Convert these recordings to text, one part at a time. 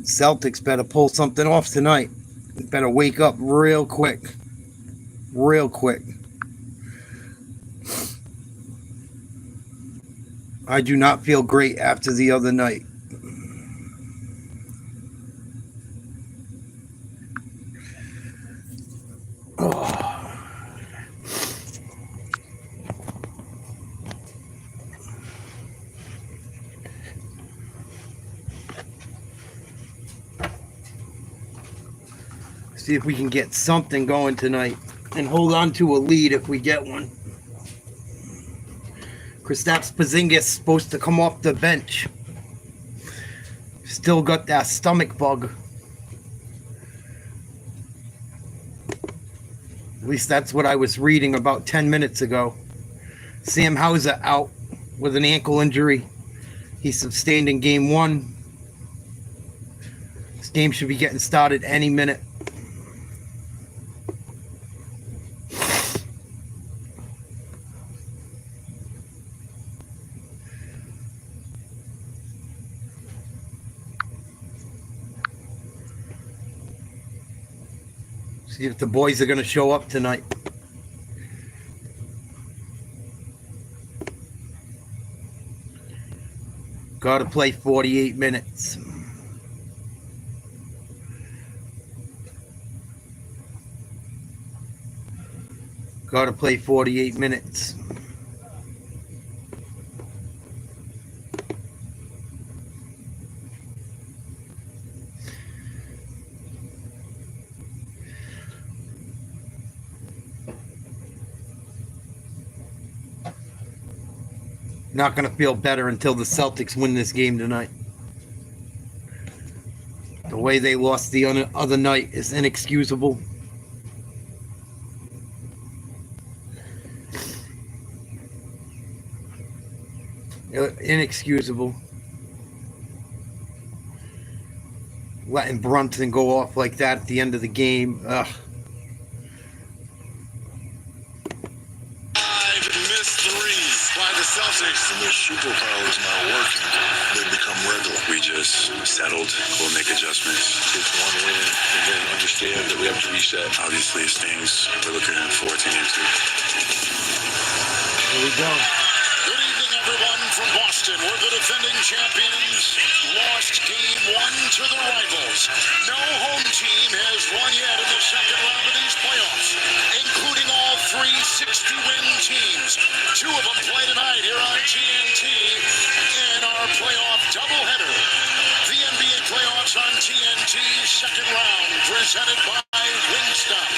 Celtics better pull something off tonight. Better wake up real quick. Real quick. I do not feel great after the other night. See if we can get something going tonight and hold on to a lead if we get one. Kristaps Porzingis supposed to come off the bench. Still got that stomach bug. At least that's what I was reading about 10 minutes ago. Sam Hauser out with an ankle injury. He sustained in game 1. This game should be getting started any minute. See if the boys are going to show up tonight. Got to play 48 minutes. Got to play 48 minutes. Not going to feel better until the Celtics win this game tonight. The way they lost the other night is inexcusable. Inexcusable. Letting Brunson go off like that at the end of the game. Ugh. Celtics and their superpowers not working. They become regular. We just settled. We'll make adjustments. Take one win and then understand that we have to reset. Obviously, it stings. We're looking forward to game 2. Here we go. Good evening, everyone from Boston. We're the defending champions. Lost game 1 to the rivals. No home team has won yet in the second round of these playoffs, including all 3 60-win teams. 2 of them play tonight here on TNT in our playoff doubleheader. The NBA playoffs on TNT, second round, presented by Wingstop.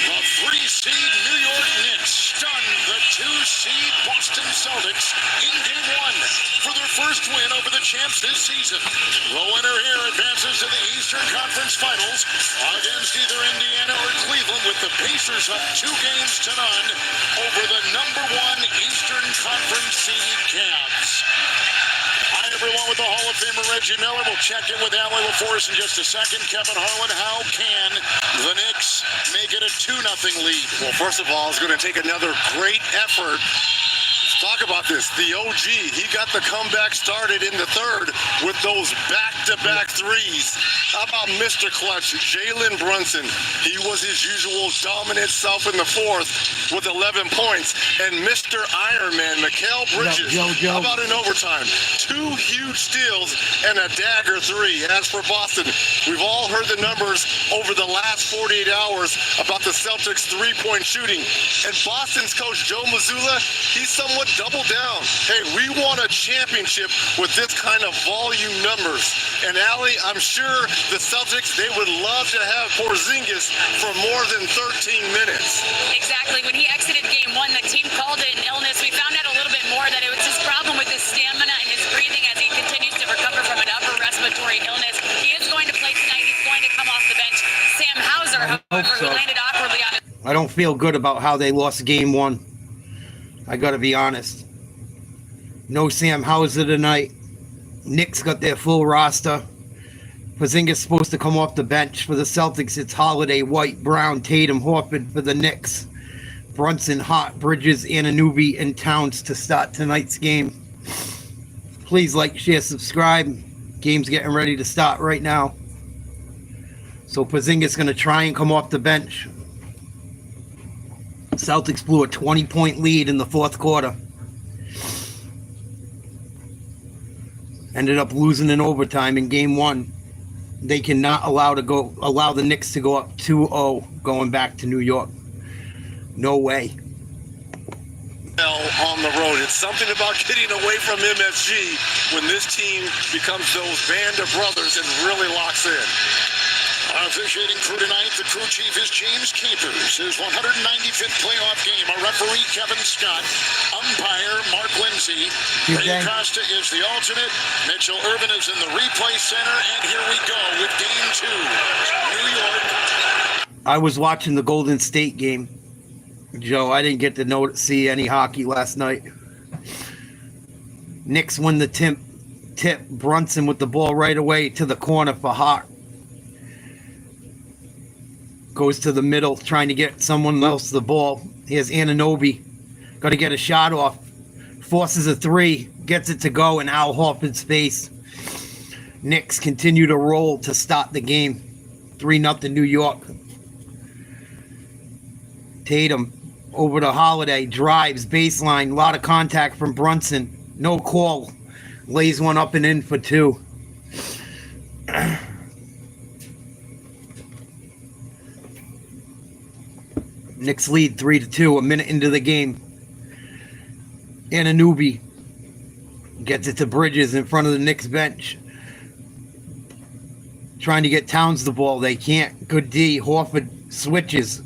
The 3-seed New York Knicks stunned the 2-seed Boston Celtics in game 1 for their first win over the champs this season. The winner here advances to the Eastern Conference Finals against either Indiana or Cleveland, with the Pacers up 2 games to none over the number 1 Eastern Conference seed Cavs. Hi, everyone, with the Hall of Famer Reggie Miller. We'll check in with Allie LaForce in just a second. Kevin Harlan, how can the Knicks make it a 2-0 lead? Well, first of all, it's going to take another great effort. Talk about this. The OG, he got the comeback started in the third with those back-to-back threes. How about Mr. Clutch, Jalen Brunson? He was his usual dominant self in the fourth with 11 points. And Mr. Ironman, Mikal Bridges, how about in overtime? 2 huge steals and a dagger 3. As for Boston, we've all heard the numbers over the last 48 hours about the Celtics' three-point shooting. And Boston's coach, Joe Mazzulla, he's somewhat double down. Hey, we want a championship with this kind of volume numbers. And Allie, I'm sure the Celtics, they would love to have Porzingis for more than 13 minutes. Exactly. When he exited game 1, the team called it an illness. We found out a little bit more that it was his problem with his stamina and his breathing as he continues to recover from an upper respiratory illness. He is going to play tonight. He's going to come off the bench. Sam Hauser, however, who landed awkwardly on I don't feel good about how they lost game 1. I got to be honest. No Sam Hauser tonight. Knicks got their full roster. Porzingis supposed to come off the bench. For the Celtics, it's Holiday, White, Brown, Tatum, Horford. For the Knicks, Brunson, Hart, Bridges, Anunoby, and Towns to start tonight's game. Please like, share, subscribe. Game's getting ready to start right now. So Porzingis going to try and come off the bench. Celtics blew a 20-point lead in the fourth quarter. Ended up losing in overtime in game one. They cannot allow the Knicks to go up 2-0 going back to New York. No way. On the road. It's something about getting away from MSG when this team becomes those band of brothers and really locks in. Officiating crew tonight, the crew chief is James Capers. His 195th playoff game. A referee, Kevin Scott. Umpire, Mark Lindsay. Ray Acosta is the alternate. Mitchell Irvin is in the replay center. And here we go with game 2. New York. I was watching the Golden State game. Joe, I didn't get to see any hockey last night. Knicks win the tip. Brunson with the ball right away to the corner for Hart. Goes to the middle, trying to get someone else the ball. Here's Anunoby. Got to get a shot off. Forces a three. Gets it to go, and Al Horford's space. Knicks continue to roll to start the game. 3-0 New York. Tatum over to Holiday. Drives, baseline. A lot of contact from Brunson. No call. Lays one up and in for 2. Knicks lead 3-2, a minute into the game. Anunoby gets it to Bridges in front of the Knicks bench. Trying to get Towns the ball. They can't. Good D. Horford switches.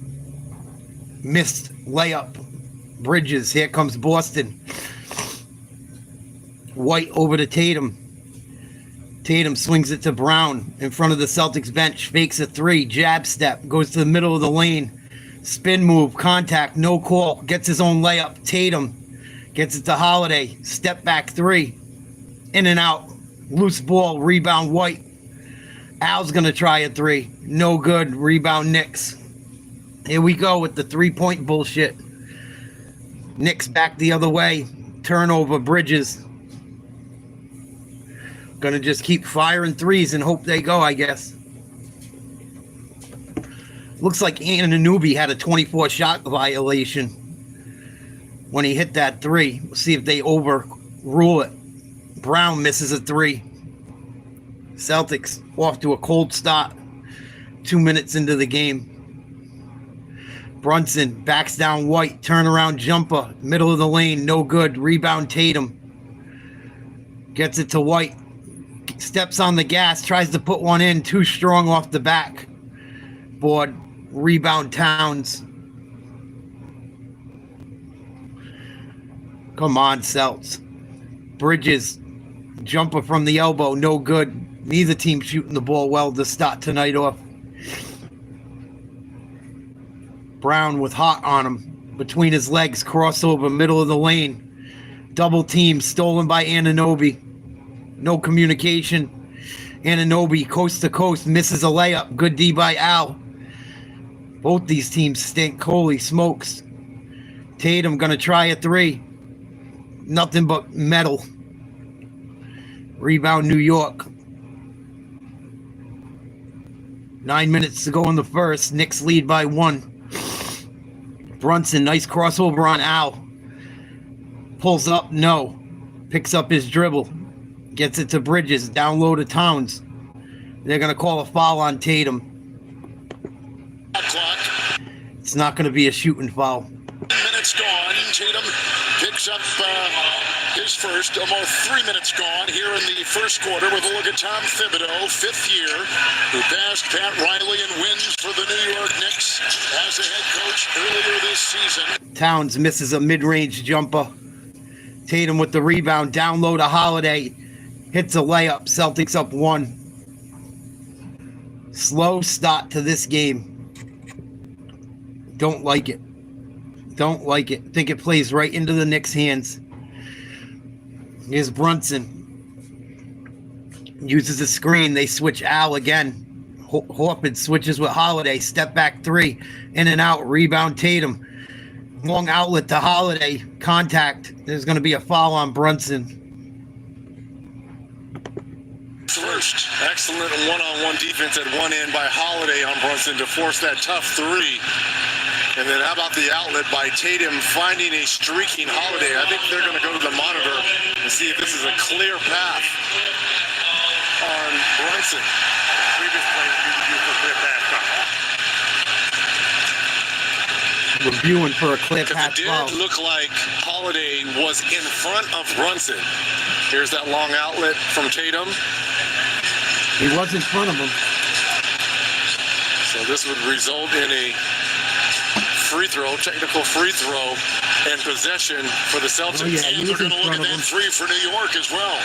Missed layup. Bridges. Here comes Boston. White over to Tatum. Tatum swings it to Brown in front of the Celtics bench. Fakes a 3. Jab step. Goes to the middle of the lane. Spin move, contact, no call. Gets his own layup. Tatum gets it to Holiday. Step back 3. In and out. Loose ball. Rebound White. Al's going to try a 3. No good. Rebound Knicks. Here we go with the 3-point bullshit. Knicks back the other way. Turnover. Bridges. Going to just keep firing 3s and hope they go, I guess. Looks like Anunoby had a 24-shot violation when he hit that 3. We'll see if they overrule it. Brown misses a 3. Celtics off to a cold start. 2 minutes into the game. Brunson backs down White. Turnaround jumper. Middle of the lane. No good. Rebound Tatum. Gets it to White. Steps on the gas. Tries to put one in. Too strong off the back board. Rebound Towns. Come on, Celts. Bridges. Jumper from the elbow. No good. Neither team shooting the ball well to start tonight off. Brown with Hart on him. Between his legs. Crossover. Middle of the lane. Double team. Stolen by Anunoby. No communication. Anunoby coast to coast. Misses a layup. Good D by Al. Both these teams stink. Holy smokes. Tatum going to try a 3. Nothing but metal. Rebound New York. 9 minutes to go in the first. Knicks lead by 1. Brunson, nice crossover on Al. Pulls up, no. Picks up his dribble. Gets it to Bridges. Down low to Towns. They're going to call a foul on Tatum. It's not going to be a shooting foul. Minutes gone. Tatum picks up his first. Almost 3 minutes gone here in the first quarter with a look at Tom Thibodeau, 5th year, who passed Pat Riley and wins for the New York Knicks as a head coach earlier this season. Towns misses a mid-range jumper. Tatum with the rebound. Down low to Holiday. Hits a layup. Celtics up 1. Slow start to this game. Don't like it. Don't like it. Think it plays right into the Knicks' hands. Here's Brunson. Uses a screen. They switch Al again. Horford switches with Holiday. Step back 3. In and out. Rebound Tatum. Long outlet to Holiday. Contact. There's going to be a foul on Brunson. First. Excellent one-on-one defense at one end by Holiday on Brunson to force that tough three. And then how about the outlet by Tatum finding a streaking Holiday? I think they're going to go to the monitor and see if this is a clear path on Brunson. Previous play reviewed for clear pass. Reviewing for a clear Because pass it foul. did look like Holiday was in front of Brunson. Here's that long outlet from Tatum. He was in front of him. So this would result in a free throw, technical free throw, and possession for the Celtics. Oh, yeah, he And was they're in going to look front at of that him. three for New York as well.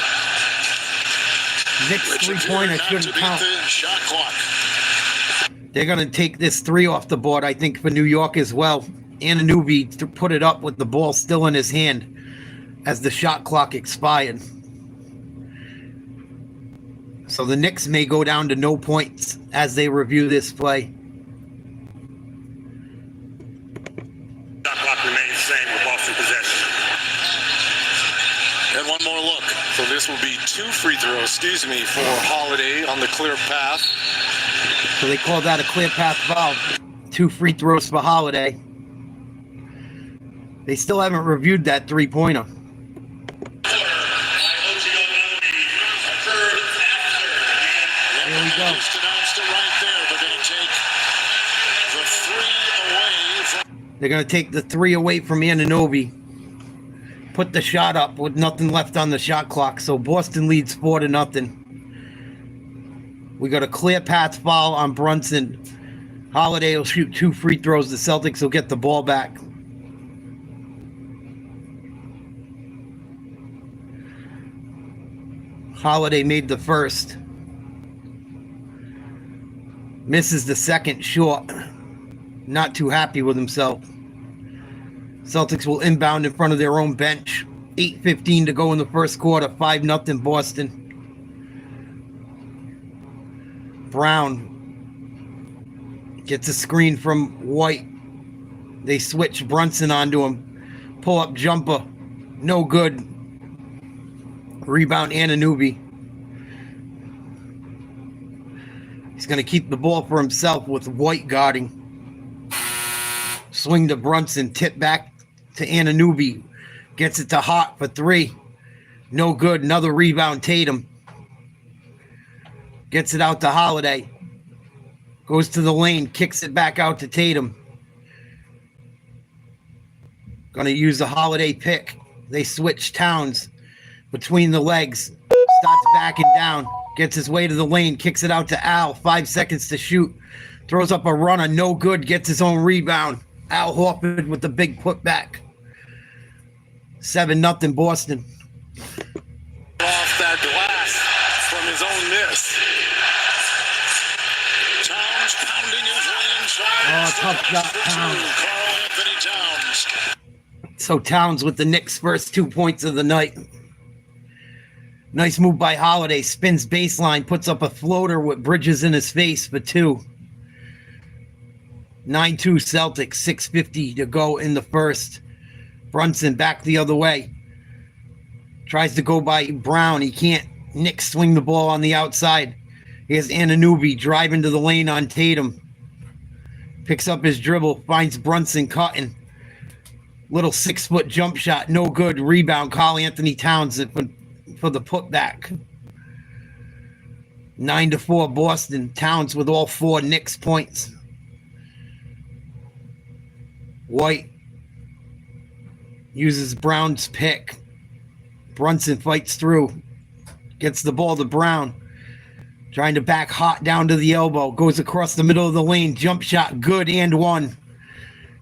Knicks Which appeared three-pointer not shouldn't to beat count. the shot clock. They're going to take this three off the board, I think, for New York as well. Anunoby put it up with the ball still in his hand as the shot clock expired. So the Knicks may go down to no points as they review this play. Shot clock remains the same with Boston possession. And one more look. So this will be two free throws, for Holiday on the clear path. So they call that a clear path foul. 2 free throws for Holiday. They still haven't reviewed that three-pointer. There we go. Just announced it right there. They're going to take the three away from... They're going to take the three away from Anunoby. Put the shot up with nothing left on the shot clock. So Boston leads 4-0. We got a clear path foul on Brunson. Holiday will shoot 2 free throws. The Celtics will get the ball back. Holiday made the first. Misses the second short. Not too happy with himself. Celtics will inbound in front of their own bench. 8:15 to go in the first quarter. 5-0 Boston. Brown gets a screen from White. They switch Brunson onto him. Pull up jumper. No good. Rebound Anunoby. He's going to keep the ball for himself with White guarding. Swing to Brunson. Tip back to Anunoby. Gets it to Hart for 3. No good. Another rebound Tatum. Gets it out to Holiday. Goes to the lane. Kicks it back out to Tatum. Going to use the Holiday pick. They switch Towns between the legs. Starts backing down. Gets his way to the lane. Kicks it out to Al. 5 seconds to shoot. Throws up a runner. No good. Gets his own rebound. Al Horford with the big putback. 7-0 Boston. Off that glass from his own miss. Towns pounding his way inside. Oh, tough shot, Towns. Karl Anthony Towns. So Towns with the Knicks' first 2 points of the night. Nice move by Holiday. Spins baseline. Puts up a floater with Bridges in his face for 2. 9-2 Celtics. 6:50 to go in the first. Brunson back the other way. Tries to go by Brown. He can't. Knicks swing the ball on the outside. Here's Anunoby driving to the lane on Tatum. Picks up his dribble. Finds Brunson cutting. Little 6-foot jump shot. No good. Rebound. Karl Anthony Towns for the putback. 9-4 Boston. Towns with all 4 Knicks points. White uses Brown's pick. Brunson fights through. Gets the ball to Brown. Trying to back Hot down to the elbow. Goes across the middle of the lane. Jump shot. Good and 1.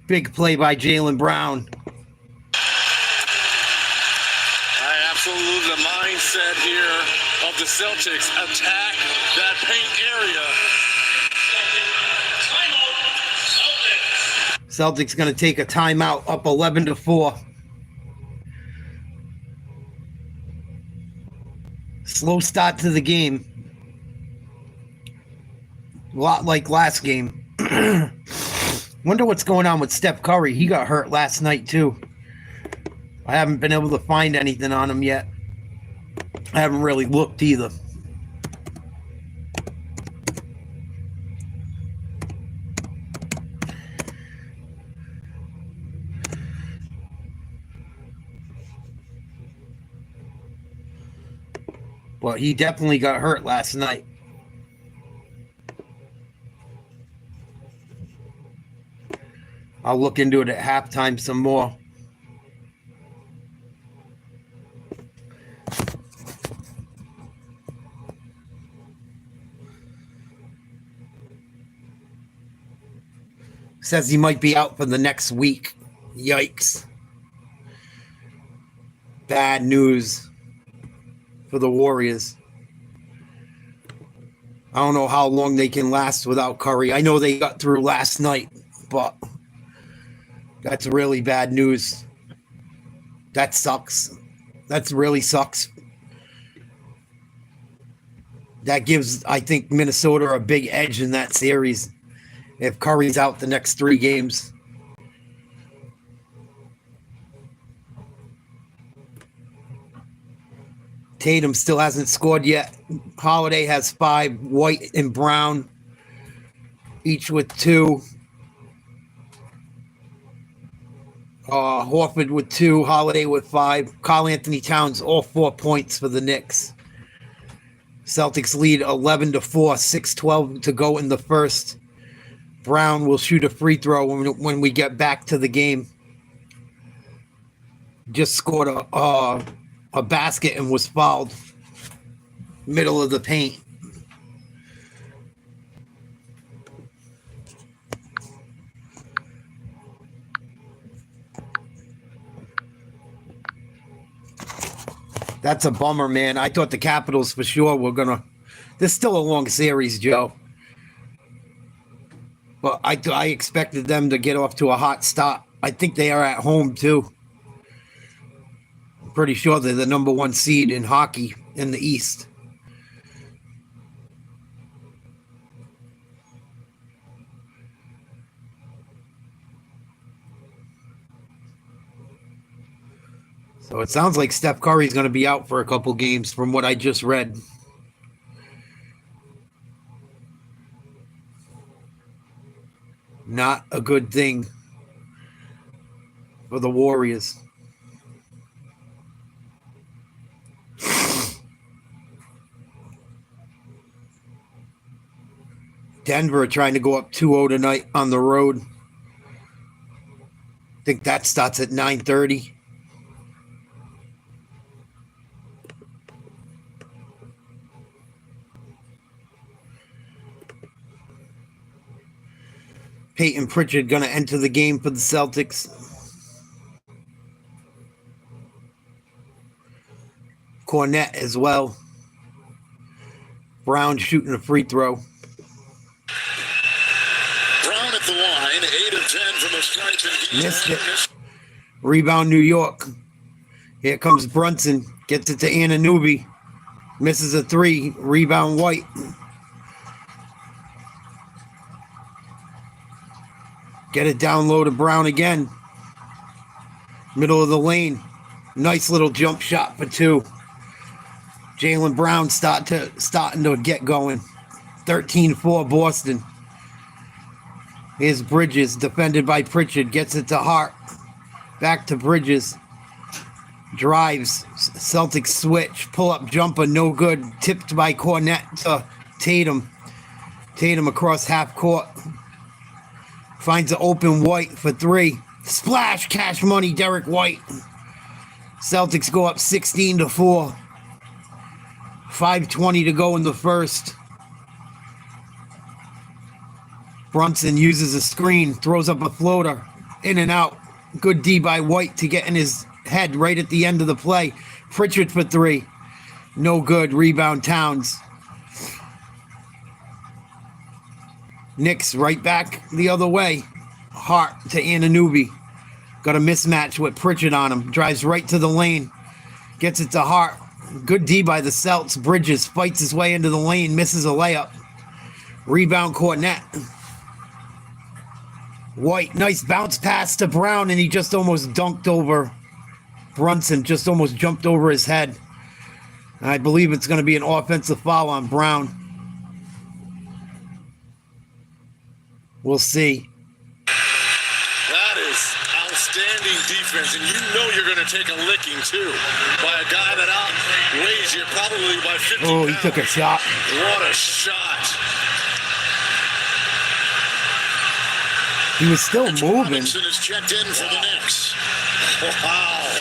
Big play by Jaylen Brown. I absolutely love the mindset here of the Celtics. Attack that paint area. Celtics going to take a timeout, up 11-4. Slow start to the game. A lot like last game. Wonder what's going on with Steph Curry. He got hurt last night too. I haven't been able to find anything on him yet. I haven't really looked either. But he definitely got hurt last night. I'll look into it at halftime some more. Says he might be out for the next week. Yikes. Bad news for the Warriors. I don't know how long they can last without Curry. I know they got through last night, but that's really bad news. That sucks. That really sucks. That gives, I think, Minnesota a big edge in that series if Curry's out the next 3 games. Tatum still hasn't scored yet. Holiday has 5. White and Brown each with 2. Horford with 2. Holiday with 5. Karl Anthony Towns all 4 points for the Knicks. Celtics lead 11-4. 6:12 to go in the first. Brown will shoot a free throw when we get back to the game. Just scored a basket and was fouled. Middle of the paint. That's a bummer, man. I thought the Capitals for sure were going to... There's still a long series, Joe. But I expected them to get off to a hot start. I think they are at home, too. Pretty sure they're the number 1 seed in hockey in the East. So it sounds like Steph Curry's going to be out for a couple games from what I just read. Not a good thing for the Warriors. Denver trying to go up 2-0 tonight on the road. I think that starts at 9:30. Peyton Pritchard going to enter the game for the Celtics. Cornette as well. Brown shooting a free throw. Brown at the line, 8 of 10 from the stripe. And Missed it. Rebound New York. Here comes Brunson. Gets it to Anunoby. Misses a 3. Rebound White. Get it down low to Brown again. Middle of the lane. Nice little jump shot for 2. Jaylen Brown starting to get going. 13-4 Boston. Here's Bridges, defended by Pritchard. Gets it to Hart. Back to Bridges. Drives. Celtics switch. Pull-up jumper, no good. Tipped by Cornette to Tatum. Tatum across half court. Finds an open White for 3. Splash, cash money, Derek White. Celtics go up 16-4. 5:20 to go in the first. Brunson uses a screen, throws up a floater, in and out. Good D by White to get in his head right at the end of the play. Pritchard for 3. No good. Rebound Towns. Knicks right back the other way. Hart to Anunoby. Got a mismatch with Pritchard on him. Drives right to the lane. Gets it to Hart. Good D by the Celts. Bridges fights his way into the lane. Misses a layup. Rebound Cornette. White. Nice bounce pass to Brown, and he just almost dunked over Brunson. Just almost jumped over his head. I believe it's going to be an offensive foul on Brown. We'll see. That is outstanding outstanding defense, and you know you're going to take a licking, too, by a guy that outweighs you probably by 50 Oh, he pounds. took a shot. What a shot. He was still moving. Robinson is checked in for the Knicks. Wow.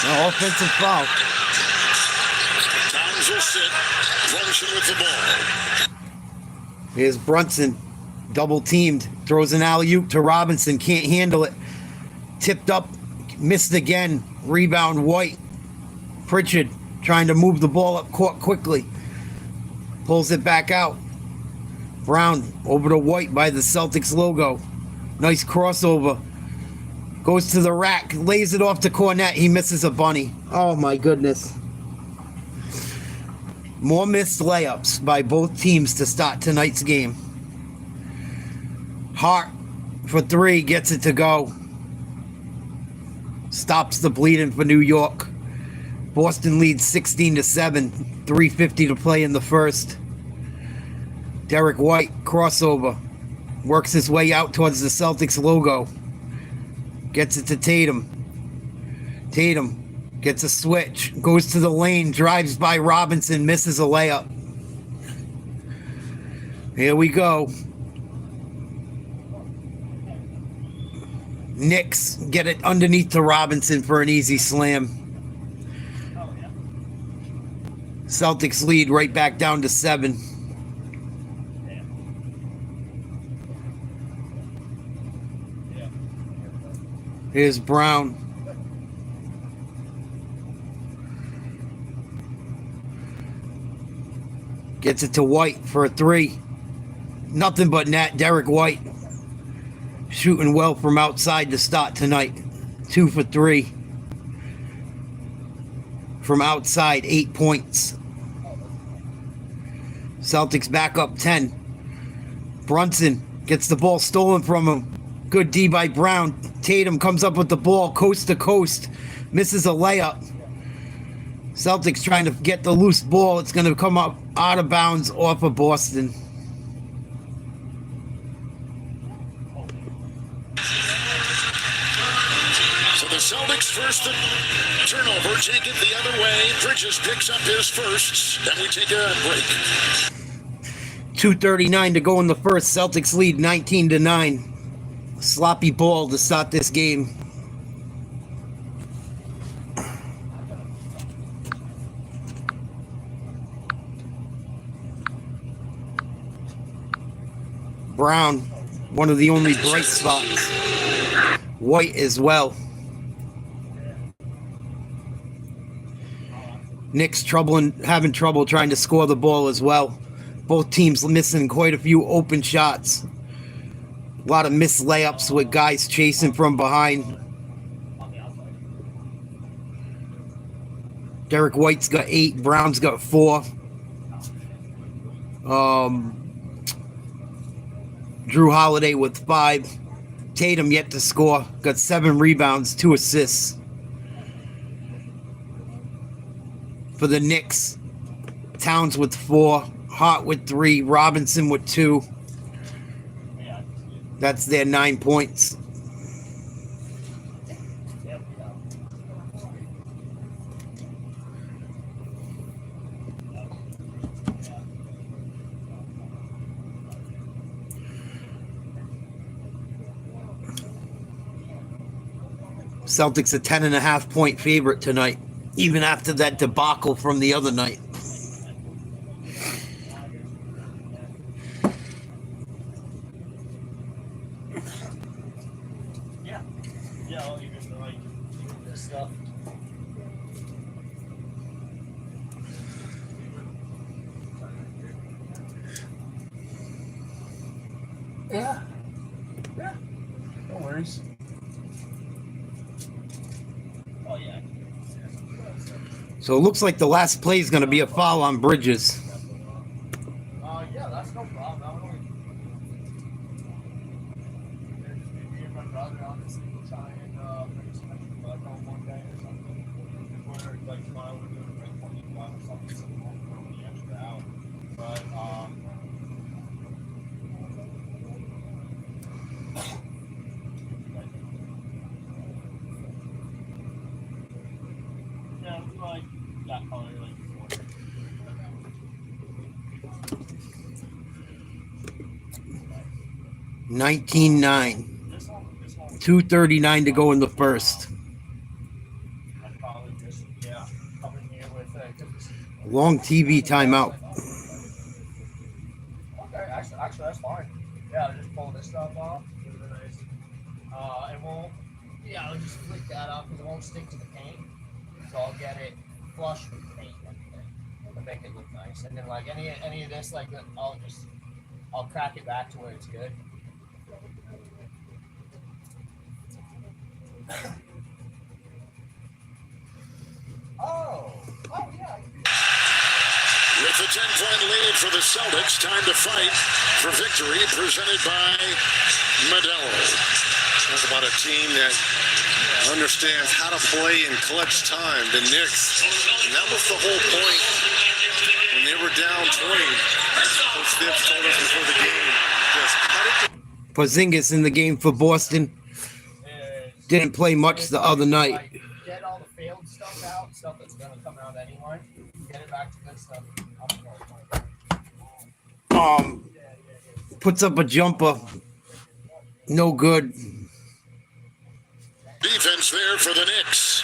No offensive foul. Towns will sit. Brunson with the ball. Here's Brunson, double teamed, throws an alley-oop to Robinson, can't handle it. Tipped up, missed again. Rebound White. Pritchard trying to move the ball up court quickly. Pulls it back out. Brown over to White by the Celtics logo. Nice crossover. Goes to the rack, lays it off to Cornette. He misses a bunny. Oh my goodness. More missed layups by both teams to start tonight's game. Hart for three, gets it to go. Stops the bleeding for New York. Boston leads 16-7. 3:50 to play in the first. Derek White, crossover. Works his way out towards the Celtics logo. Gets it to Tatum. Tatum gets a switch. Goes to the lane. Drives by Robinson. Misses a layup. Here we go. Knicks get it underneath to Robinson for an easy slam. Celtics lead right back down to 7. Here's Brown. Gets it to White for a three. Nothing but net. Derek White shooting well from outside to start tonight. 2 for 3. From outside, 8 points. Celtics back up 10. Brunson gets the ball stolen from him. Good D by Brown. Tatum comes up with the ball coast to coast. Misses a layup. Celtics trying to get the loose ball. It's going to come up out of bounds off of Boston. So the Celtics first turnover, take it the other way. Bridges picks up his first. Then we take a break. 2:39 to go in the first. Celtics lead 19-9. Sloppy ball to start this game. Brown, one of the only bright spots. White as well. Knicks having trouble trying to score the ball as well. Both teams missing quite a few open shots. A lot of missed layups with guys chasing from behind. Derek White's got 8. Brown's got 4. Drew Holiday with 5. Tatum yet to score. Got 7 rebounds, 2 assists. For the Knicks, Towns with 4. Hart with 3. Robinson with 2. That's their 9 points. Celtics a 10.5 point favorite tonight, even after that debacle from the other night. Yeah. Yeah. No worries. Oh, yeah. So it looks like the last play is going to be a foul on Bridges. Yeah, that's no problem. I would only. Me and my brother honestly will try and bring some extra blood on one day or something. If we're like tomorrow, we're doing like 25 or something, so we won't throw the extra out. But, 19-9. This one 2:39 to go in the first. I'd probably just, coming here with, Long TV timeout. Okay, actually, that's fine. Yeah, I'll just pull this stuff off. Give it a nice, it won't, I'll just flick that off because it won't stick to the paint. So I'll get it flush with the paint and everything to make it look nice. And then like any of this, like I'll crack it back to where it's good. Oh yeah. With the 10-point lead for the Celtics, time to fight for victory, presented by Modelo. Talk about a team that understands how to play in clutch time. The Knicks, and that was the whole point. When they were down 20, Coach Thibs told us before the game, just cut it. Porzingis in the game for Boston. Didn't play much the other night. Like, get all the failed stuff out, stuff that's gonna come out anyway. Get it back to good stuff. Puts up a jumper. No good. Defense there for the Knicks.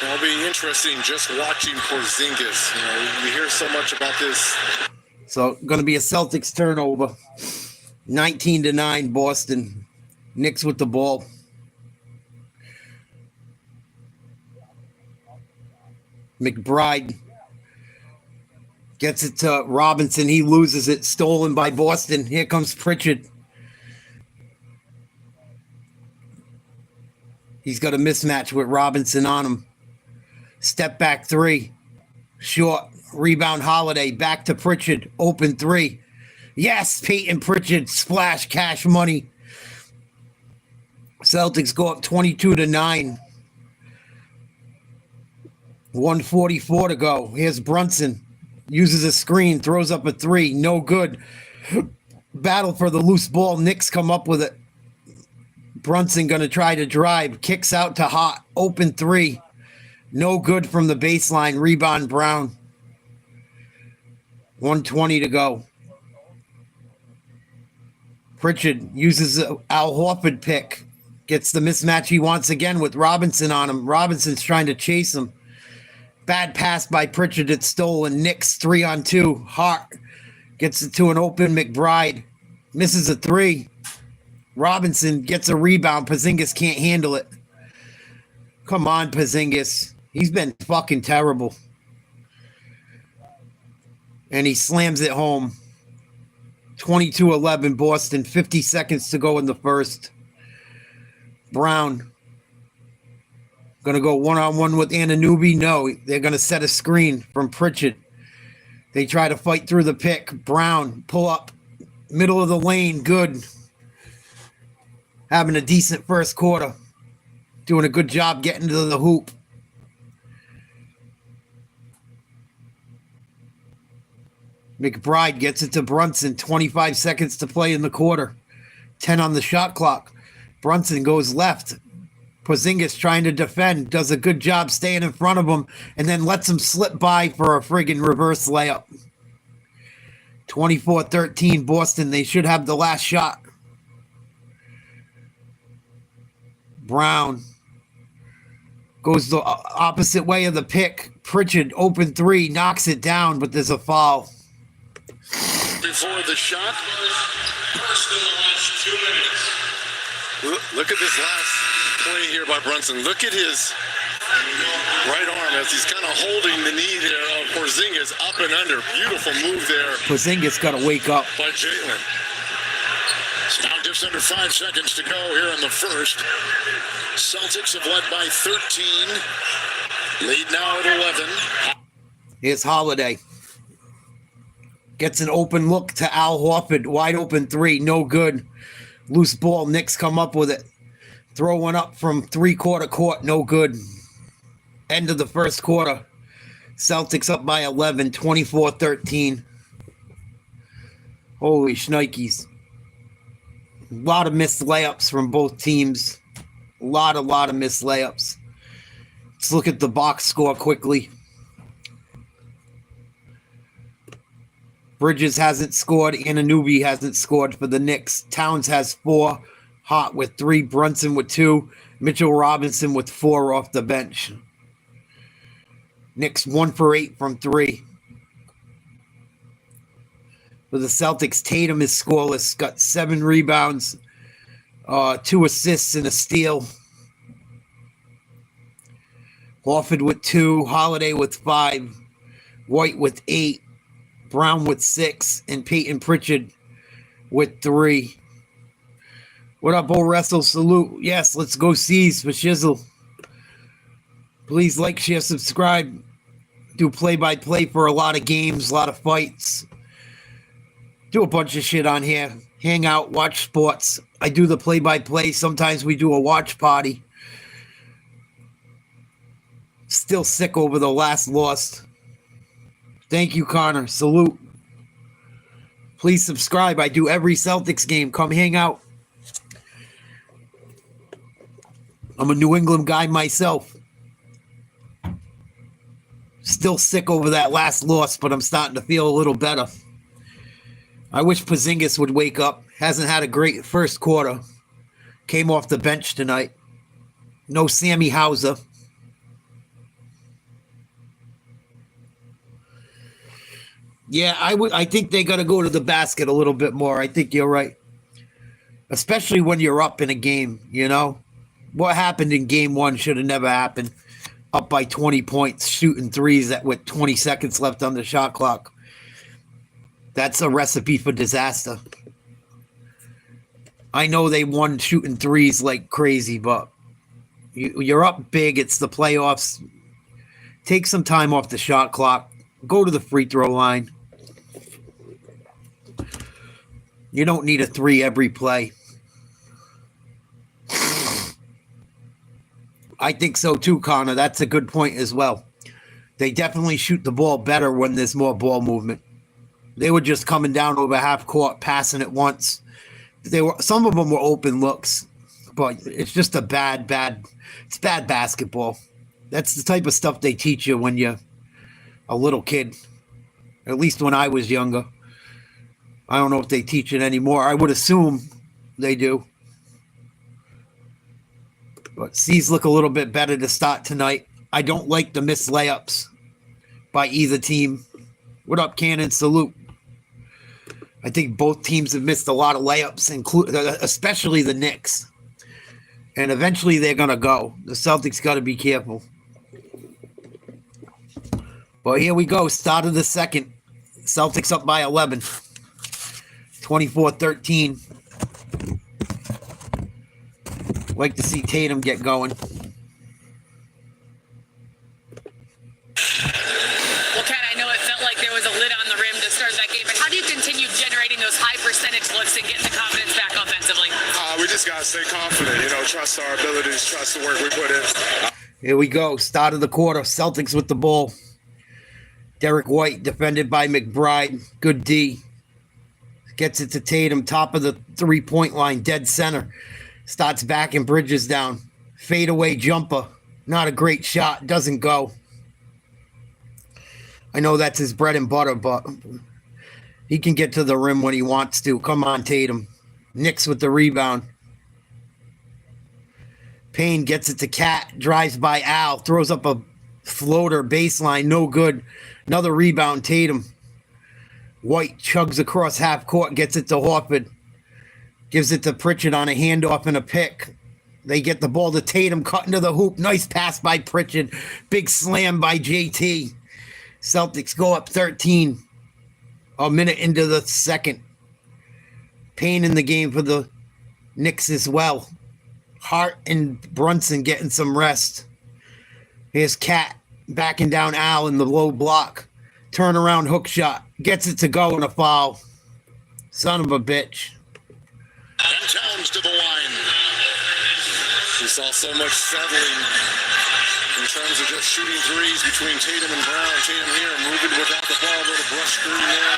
It'll be interesting just watching Porzingis. You know, we hear so much about this. So going to be a Celtics turnover. 19-9 Boston. Knicks with the ball. McBride gets it to Robinson. He loses it. Stolen by Boston. Here comes Pritchard. He's got a mismatch with Robinson on him. Step back three. Short. Rebound Holiday. Back to Pritchard. Open three. Yes, Peyton Pritchard. Splash cash money. Celtics go up 22-9. 1:44 to go. Here's Brunson. Uses a screen. Throws up a three. No good. Battle for the loose ball. Knicks come up with it. Brunson going to try to drive. Kicks out to Hot. Open three. No good from the baseline. Rebound Brown. 1:20 to go. Pritchard uses an Al Horford pick. Gets the mismatch he wants again with Robinson on him. Robinson's trying to chase him. Bad pass by Pritchard. It's stolen. Knicks 3-on-2. Hart gets it to an open McBride. Misses a three. Robinson gets a rebound. Porzingis can't handle it. Come on, Porzingis. He's been fucking terrible. And he slams it home. 22-11 Boston. 50 seconds to go in the first. Brown. Going to go one-on-one with Anunoby? No, they're going to set a screen from Pritchard. They try to fight through the pick. Brown, pull up. Middle of the lane, good. Having a decent first quarter. Doing a good job getting to the hoop. McBride gets it to Brunson. 25 seconds to play in the quarter. 10 on the shot clock. Brunson goes left. Porzingis trying to defend. Does a good job staying in front of him. And then lets him slip by for a friggin' reverse layup. 24-13 Boston. They should have the last shot. Brown goes the opposite way of the pick. Pritchard, open three, knocks it down, but there's a foul. Before the shot. Look at this last play here by Brunson. Look at his right arm as he's kind of holding the knee there of Porzingis up and under. Beautiful move there Porzingis got to wake up. by Jalen. It's now just under 5 seconds to go here in the first. Celtics have led by 13. Lead now at 11. Here's Holiday. Gets an open look to Al Horford. Wide open three. No good. Loose ball. Knicks come up with it. Throw one up from three-quarter court. No good. End of the first quarter. Celtics up by 11. 24-13. Holy shnikes. A lot of missed layups from both teams. A lot of missed layups. Let's look at the box score quickly. Bridges hasn't scored. Anunoby hasn't scored for the Knicks. Towns has 4. Hart with 3. Brunson with 2. Mitchell Robinson with 4 off the bench. Knicks 1 for 8 from 3. For the Celtics, Tatum is scoreless. Got 7 rebounds, 2 assists, and a steal. Horford with 2. Holiday with 5. White with 8. Brown with 6. And Peyton Pritchard with 3. What up, Bull Wrestle? Salute. Yes, let's go C's for Shizzle. Please like, share, subscribe. Do play-by-play for a lot of games, a lot of fights. Do a bunch of shit on here. Hang out, watch sports. I do the play-by-play. Sometimes we do a watch party. Still sick over the last loss. Thank you, Connor. Salute. Please subscribe. I do every Celtics game. Come hang out. I'm a New England guy myself. Still sick over that last loss, but I'm starting to feel a little better. I wish Porzingis would wake up. Hasn't had a great first quarter. Came off the bench tonight. No Sammy Hauser. Yeah, I think they got to go to the basket a little bit more. I think you're right. Especially when you're up in a game, you know? What happened in game 1 should have never happened. Up by 20 points, shooting threes with 20 seconds left on the shot clock. That's a recipe for disaster. I know they won shooting threes like crazy, but you're up big. It's the playoffs. Take some time off the shot clock. Go to the free throw line. You don't need a 3 every play. I think so too, Connor. That's a good point as well. They definitely shoot the ball better when there's more ball movement. They were just coming down over half court, passing it once. Some of them were open looks, but it's just it's bad basketball. That's the type of stuff they teach you when you're a little kid. At least when I was younger. I don't know if they teach it anymore. I would assume they do. But C's look a little bit better to start tonight. I don't like the missed layups by either team. What up, Cannon? Salute. I think both teams have missed a lot of layups, especially the Knicks. And eventually they're going to go. The Celtics got to be careful. But here we go. Start of the second. Celtics up by 11. 24-13. Like to see Tatum get going. Well, Ken, I know it felt like there was a lid on the rim to start that game, but how do you continue generating those high percentage looks and getting the confidence back offensively? We just got to stay confident, trust our abilities, trust the work we put in. Here we go. Start of the quarter. Celtics with the ball. Derek White defended by McBride. Good D. Gets it to Tatum. Top of the three-point line. Dead center. Starts backing Bridges down. Fadeaway jumper. Not a great shot. Doesn't go. I know that's his bread and butter, but he can get to the rim when he wants to. Come on, Tatum. Knicks with the rebound. Payne gets it to Cat. Drives by Al. Throws up a floater baseline. No good. Another rebound, Tatum. White chugs across half court. Gets it to Horford. Gives it to Pritchard on a handoff and a pick. They get the ball to Tatum. Cut into the hoop. Nice pass by Pritchard. Big slam by JT. Celtics go up 13. A minute into the second. Payne in the game for the Knicks as well. Hart and Brunson getting some rest. Here's Cat backing down Al in the low block. Turnaround hook shot. Gets it to go in a foul. Son of a bitch. And Towns to the line. We saw so much settling in terms of just shooting threes between Tatum and Brown. Tatum here moving without the ball. A little brush screen there.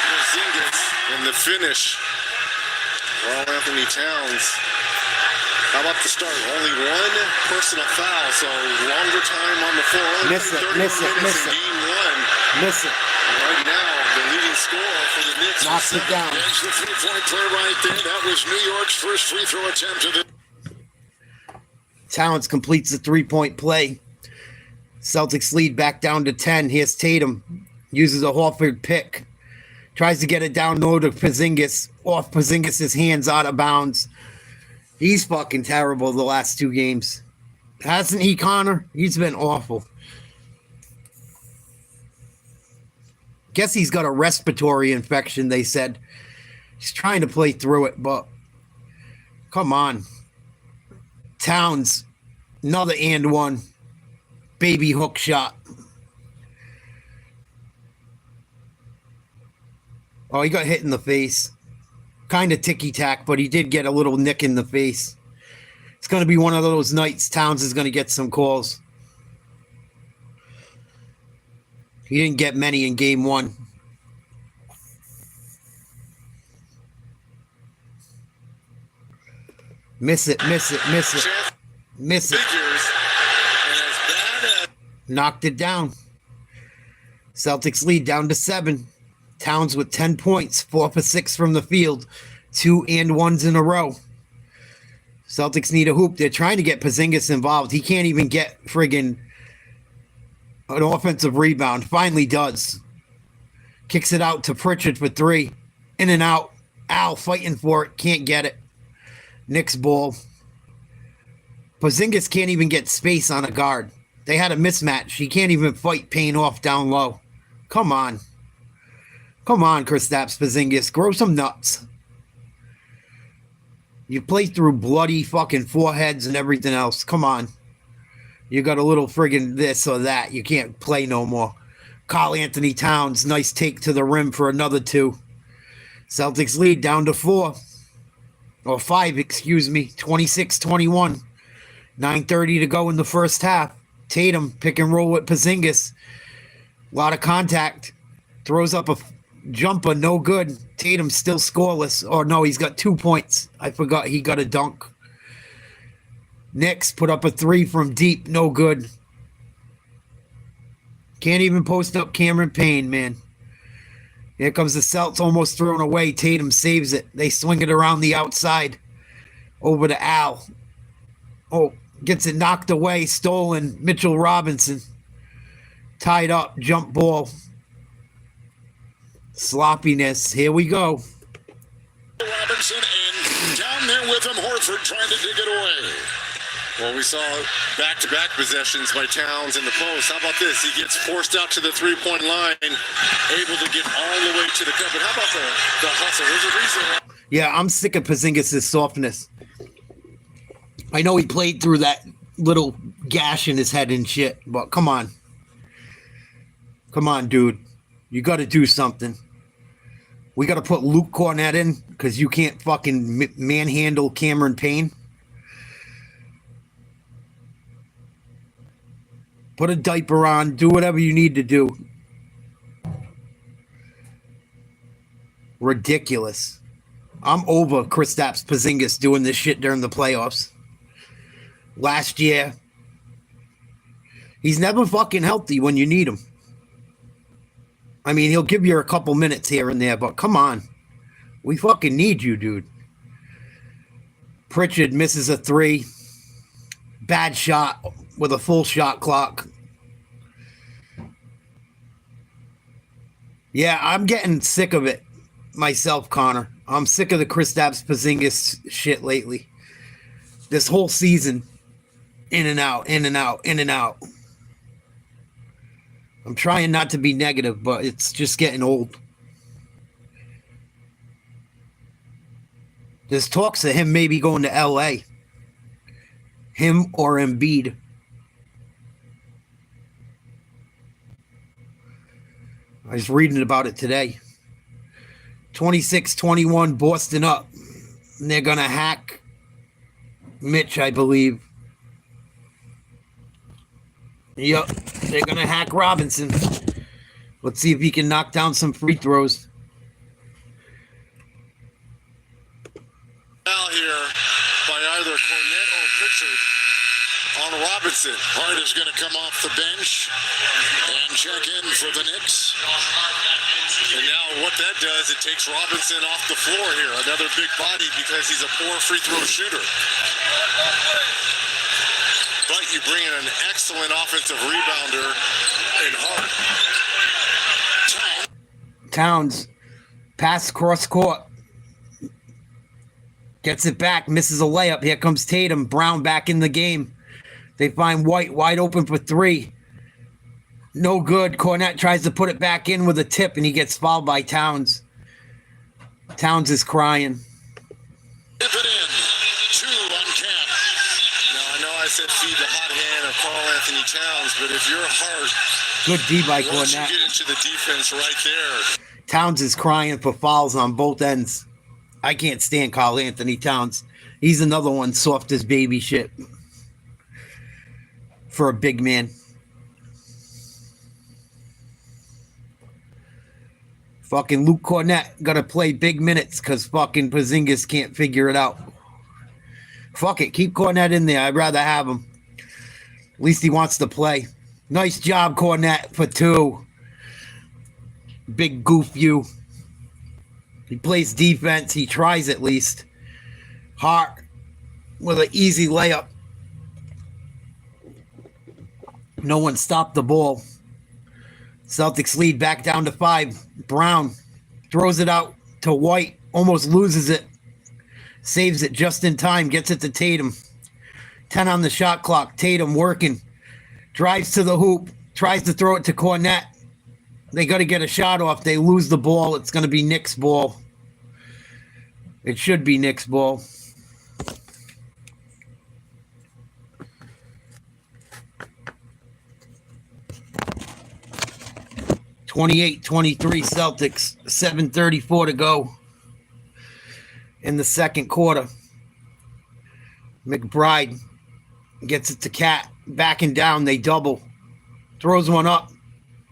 Porzingis and the finish. Carl Anthony Towns. How about the start? Only one personal foul, so longer time on the floor. Miss it. Game one. Miss it. Right now, the leading leading scorer for the Knicks. Knocks it down. There's the three-point play right there. That was New York's first free throw attempt of the Towns completes the three-point play. Celtics lead back down to 10. Here's Tatum. Uses a Horford pick. Tries to get it down low to Porzingis. Off Porzingis' hands, out of bounds. He's fucking terrible the last two games. Hasn't he, Connor? He's been awful. Guess he's got a respiratory infection, they said. He's trying to play through it, but come on. Towns, another and one. Baby hook shot. Oh, he got hit in the face. Kind of ticky-tack, but he did get a little nick in the face. It's going to be one of those nights Towns is going to get some calls. He didn't get many in game one. Miss it. Miss it. Knocked it down. Celtics lead down to 7. Towns with 10 points, 4 for 6 from the field, 2 and 1s in a row. Celtics need a hoop. They're trying to get Porzingis involved. He can't even get friggin' an offensive rebound. Finally does. Kicks it out to Pritchard for 3. In and out. Al fighting for it. Can't get it. Knicks ball. Porzingis can't even get space on a guard. They had a mismatch. He can't even fight paying off down low. Come on. Come on, Kristaps Porzingis. Grow some nuts. You play through bloody fucking foreheads and everything else. Come on. You got a little friggin' this or that. You can't play no more. Karl Anthony Towns. Nice take to the rim for another 2. Celtics lead down to 4. Or 5, excuse me. 26-21. 9:30 to go in the first half. Tatum pick and roll with Porzingis. A lot of contact. Throws up a jumper, no good. Tatum still scoreless. Oh, no, he's got 2 points. I forgot he got a dunk. Knicks put up a 3 from deep, no good. Can't even post up Cameron Payne, man. Here comes the Celts, almost thrown away. Tatum saves it. They swing it around the outside. Over to Al. Oh, gets it knocked away. Stolen. Mitchell Robinson. Tied up. Jump ball. Sloppiness. Here we go. Robinson and down there with him, Horford trying to dig it away. Well, we saw back-to-back possessions by Towns in the post. How about this? He gets forced out to the three-point line, able to get all the way to the cup. But how about the hustle? There's a reason. Yeah, I'm sick of Porzingis' softness. I know he played through that little gash in his head and shit, but come on. Come on, dude. You got to do something. We got to put Luke Cornett in because you can't fucking manhandle Cameron Payne. Put a diaper on. Do whatever you need to do. Ridiculous. I'm over Kristaps Porzingis doing this shit during the playoffs. Last year, he's never fucking healthy when you need him. I mean, he'll give you a couple minutes here and there, but come on. We fucking need you, dude. Pritchard misses a 3. Bad shot with a full shot clock. Yeah, I'm getting sick of it myself, Connor. I'm sick of the Kristaps Porzingis shit lately. This whole season. In and out, in and out, in and out. I'm trying not to be negative, but it's just getting old. There's talks of him maybe going to L.A. Him or Embiid. I was reading about it today. 26-21, Boston up. And they're going to hack Mitch, I believe. Yep, they're going to hack Robinson. Let's see if he can knock down some free throws. Now here by either Cornett or Pritchard on Robinson. Hart is going to come off the bench and check in for the Knicks. And now what that does, it takes Robinson off the floor here. Another big body because he's a poor free throw shooter. But you bring in an excellent offensive rebounder in Hart. Towns, pass cross court. Gets it back, misses a layup. Here comes Tatum. Brown back in the game. They find White wide open for three. No good. Cornette tries to put it back in with a tip, and he gets fouled by Towns. Towns is crying. Tip it in. 2 on Cam. Now, I know I said feed the hot hand of Karl Anthony Towns, but if you're Hart, Good D by once you Cornette. get into the defense right there, Towns is crying for fouls on both ends. I can't stand Karl Anthony Towns. He's another one soft as baby shit for a big man. Fucking Luke Cornette got to play big minutes because fucking Porzingis can't figure it out. Fuck it. Keep Cornette in there. I'd rather have him. At least he wants to play. Nice job, Cornette, for 2. Big goof you. He plays defense. He tries at least. Hart with an easy layup. No one stopped the ball. Celtics lead back down to 5. Brown throws it out to White. Almost loses it. Saves it just in time. Gets it to Tatum. 10 on the shot clock. Tatum working. Drives to the hoop. Tries to throw it to Cornette. They got to get a shot off. They lose the ball. It's going to be Knicks ball. It should be Knicks ball. (28-23) Celtics. 7:34 to go in the second quarter. McBride gets it to Cat. Backing down. They double. Throws one up.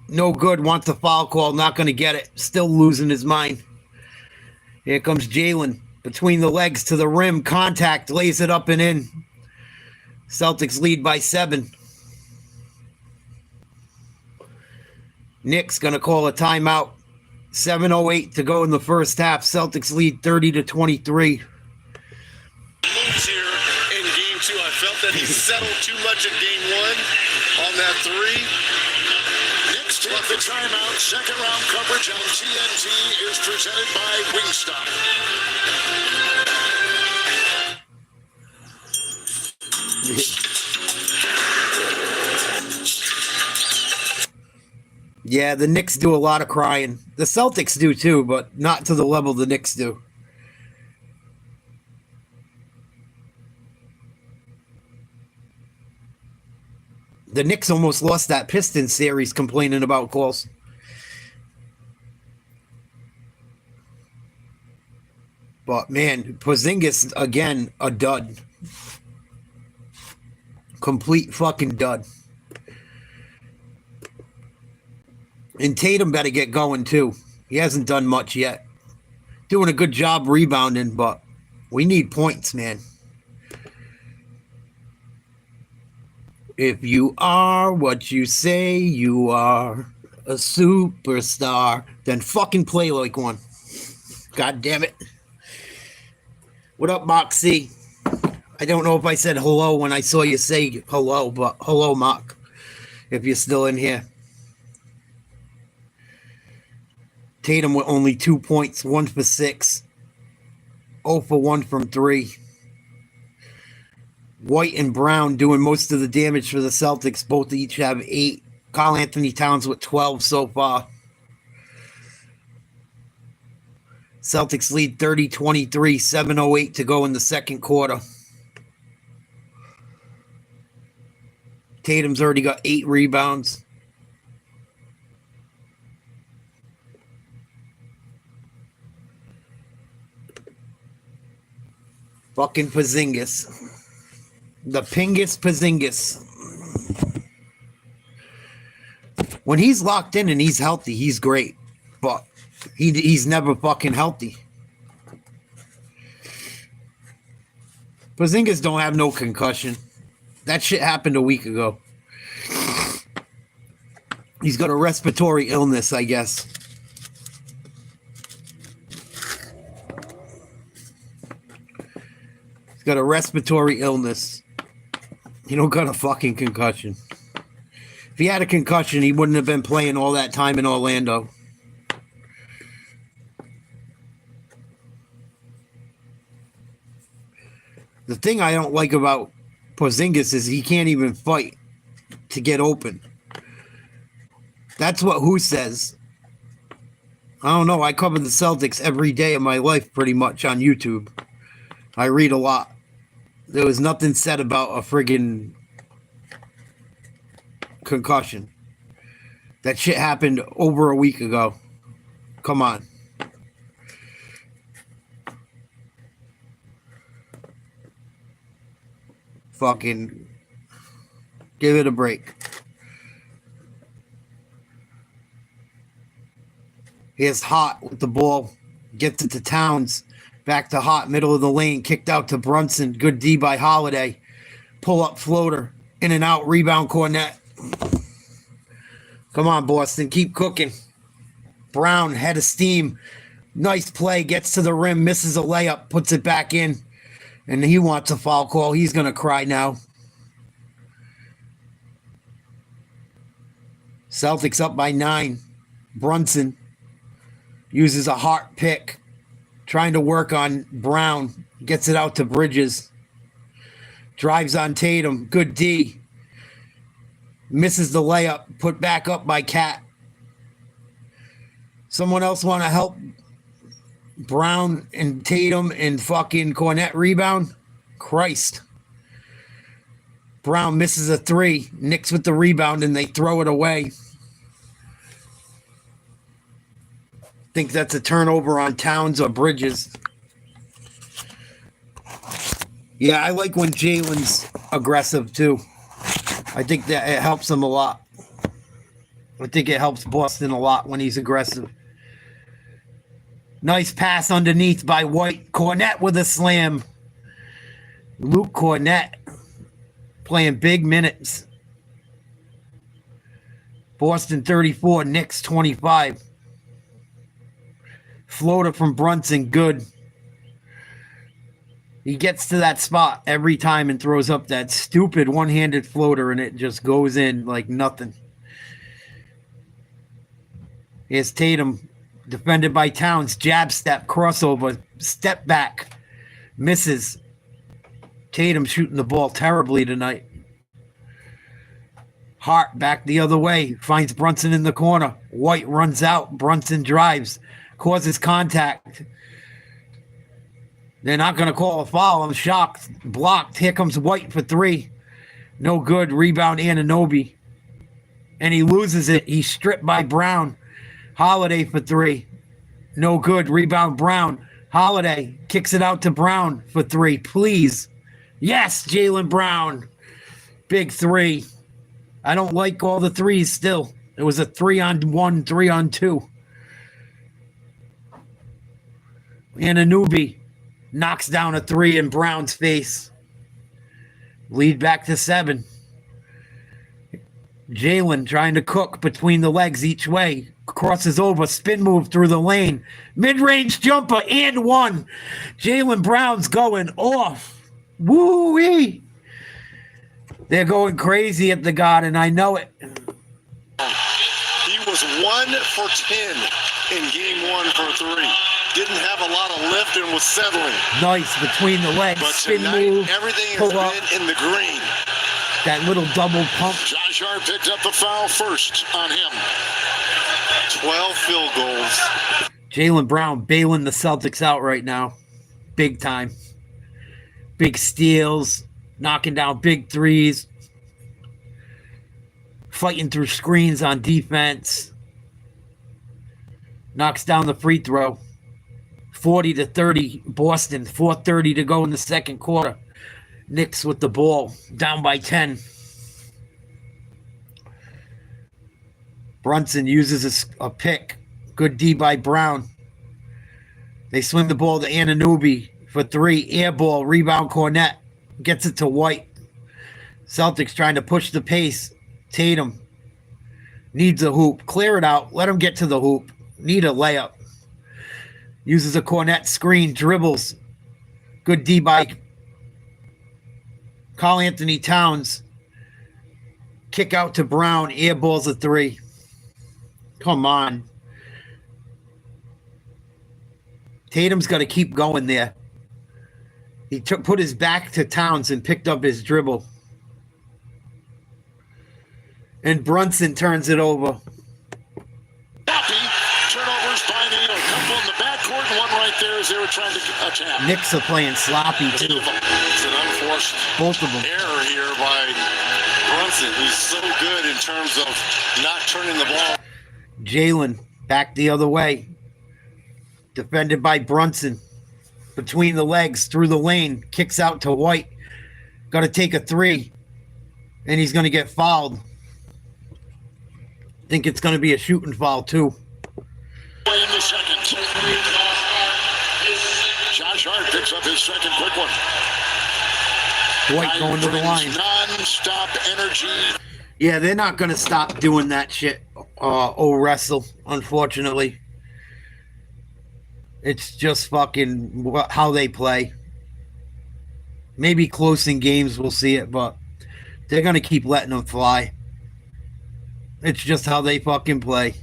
No good. Wants a foul call. Not going to get it. Still losing his mind. Here comes Jalen. Between the legs to the rim. Contact. Lays it up and in. Celtics lead by 7. Knicks going to call a timeout. 7:08 to go in the first half. Celtics lead 30-23. moves here in game 2. I felt that he settled too much in game 1 on that 3. Knicks take the timeout. Second round coverage on TNT is presented by Wingstop. Yeah, the Knicks do a lot of crying. The Celtics do too, but not to the level the Knicks do. The Knicks almost lost that Pistons series complaining about calls. But man, Porzingis again a dud. Complete fucking dud. And Tatum better get going too. He hasn't done much yet. Doing a good job rebounding, but we need points, man. If you are what you say you are, a superstar, then fucking play like one. God damn it. What up, Moxie? I don't know if I said hello when I saw you say hello, but hello, Mock, if you're still in here. Tatum with only 2 points, 1 for 6. 0 for 1 from 3. White and Brown doing most of the damage for the Celtics. Both each have 8. Karl Anthony Towns with 12 so far. Celtics lead 30-23, 7:08 to go in the second quarter. Tatum's already got 8 rebounds. Fucking Porzingis. The Pingus Porzingis. When he's locked in and he's healthy, he's great. But he's never fucking healthy. Porzingis don't have no concussion. That shit happened a week ago. He's got a respiratory illness, I guess. He's got a respiratory illness. He don't got a fucking concussion. If he had a concussion, he wouldn't have been playing all that time in Orlando. The thing I don't like about Porzingis is he can't even fight to get open. That's what Who says. I don't know. I cover the Celtics every day of my life pretty much on YouTube. I read a lot. There was nothing said about a friggin' concussion. That shit happened over a week ago. Come on. Fucking give it a break. He's hot with the ball. Gets it to Towns. Back to Hot, middle of the lane. Kicked out to Brunson. Good D by Holiday. Pull up floater. In and out. Rebound Cornet. Come on, Boston. Keep cooking. Brown, head of steam. Nice play. Gets to the rim. Misses a layup. Puts it back in. And he wants a foul call. He's going to cry now. Celtics up by 9. Brunson uses a heart pick. Trying to work on Brown. Gets it out to Bridges. Drives on Tatum. Good D. Misses the layup. Put back up by Cat. Someone else want to help Brown and Tatum and fucking Cornet rebound? Christ. Brown misses a 3. Knicks with the rebound and they throw it away. Think that's a turnover on Towns or Bridges. Yeah, I like when Jalen's aggressive too. I think that it helps him a lot. I think it helps Boston a lot when he's aggressive. Nice pass underneath by White. Cornet with a slam. Luke Cornet playing big minutes. Boston 34, Knicks 25. Floater from Brunson, good. He gets to that spot every time and throws up that stupid one-handed floater, and it just goes in like nothing. Here's Tatum, defended by Towns. Jab step, crossover, step back. Misses. Tatum shooting the ball terribly tonight. Hart back the other way. Finds Brunson in the corner. White runs out. Brunson drives. Causes contact. They're not going to call a foul. I'm shocked. Blocked. Here comes White for 3. No good. Rebound Anunoby. And he loses it. He's stripped by Brown. Holiday for 3. No good. Rebound Brown. Holiday kicks it out to Brown for 3. Please. Yes, Jaylen Brown. Big 3. I don't like all the threes still. It was a 3-on-1, 3-on-2. Anunoby knocks down a 3 in Brown's face. Lead back to 7. Jalen trying to cook between the legs each way. Crosses over, spin move through the lane. Mid-range jumper and 1. Jaylen Brown's going off. Woo-wee. They're going crazy at the Garden. I know it. He was 1 for 10 in game 1 for 3. Didn't have a lot of lift and was settling. Nice between the legs. But Spin tonight, move. everything Pull has up. been in the green. That little double pump. Josh Hart picked up the foul first on him. 12 field goals. Jaylen Brown bailing the Celtics out right now. Big time. Big steals. Knocking down big threes. Fighting through screens on defense. Knocks down the free throw. 40-30 Boston. 4:30 to go in the second quarter. Knicks with the ball. Down by 10. Brunson uses a pick. Good D by Brown. They swing the ball to Anunoby for 3. Air ball. Rebound Cornet. Gets it to White. Celtics trying to push the pace. Tatum needs a hoop. Clear it out. Let him get to the hoop. Need a layup. Uses a Cornet screen. Dribbles. Good D by Karl Anthony Towns, kick out to Brown, air balls a 3. Come on. Tatum's got to keep going there. He put his back to Towns and picked up his dribble. And Brunson turns it over. Turnovers by New York. Couple in the backcourt and one right there as they were trying to attack. Knicks are playing sloppy, too. It's an unforced Both of them. error here by Brunson, who's so good in terms of not turning the ball. Jalen back the other way. Defended by Brunson. Between the legs, through the lane. Kicks out to White. Got to take a 3. And he's going to get fouled. Think it's going to be a shooting foul, too. In the second. Josh Hart picks up his second quick one. White going to the line. Non-stop energy. Yeah, they're not going to stop doing that shit. Wrestle, unfortunately. It's just fucking how they play. Maybe close in games we'll see it, but they're going to keep letting them fly. It's just how they fucking play.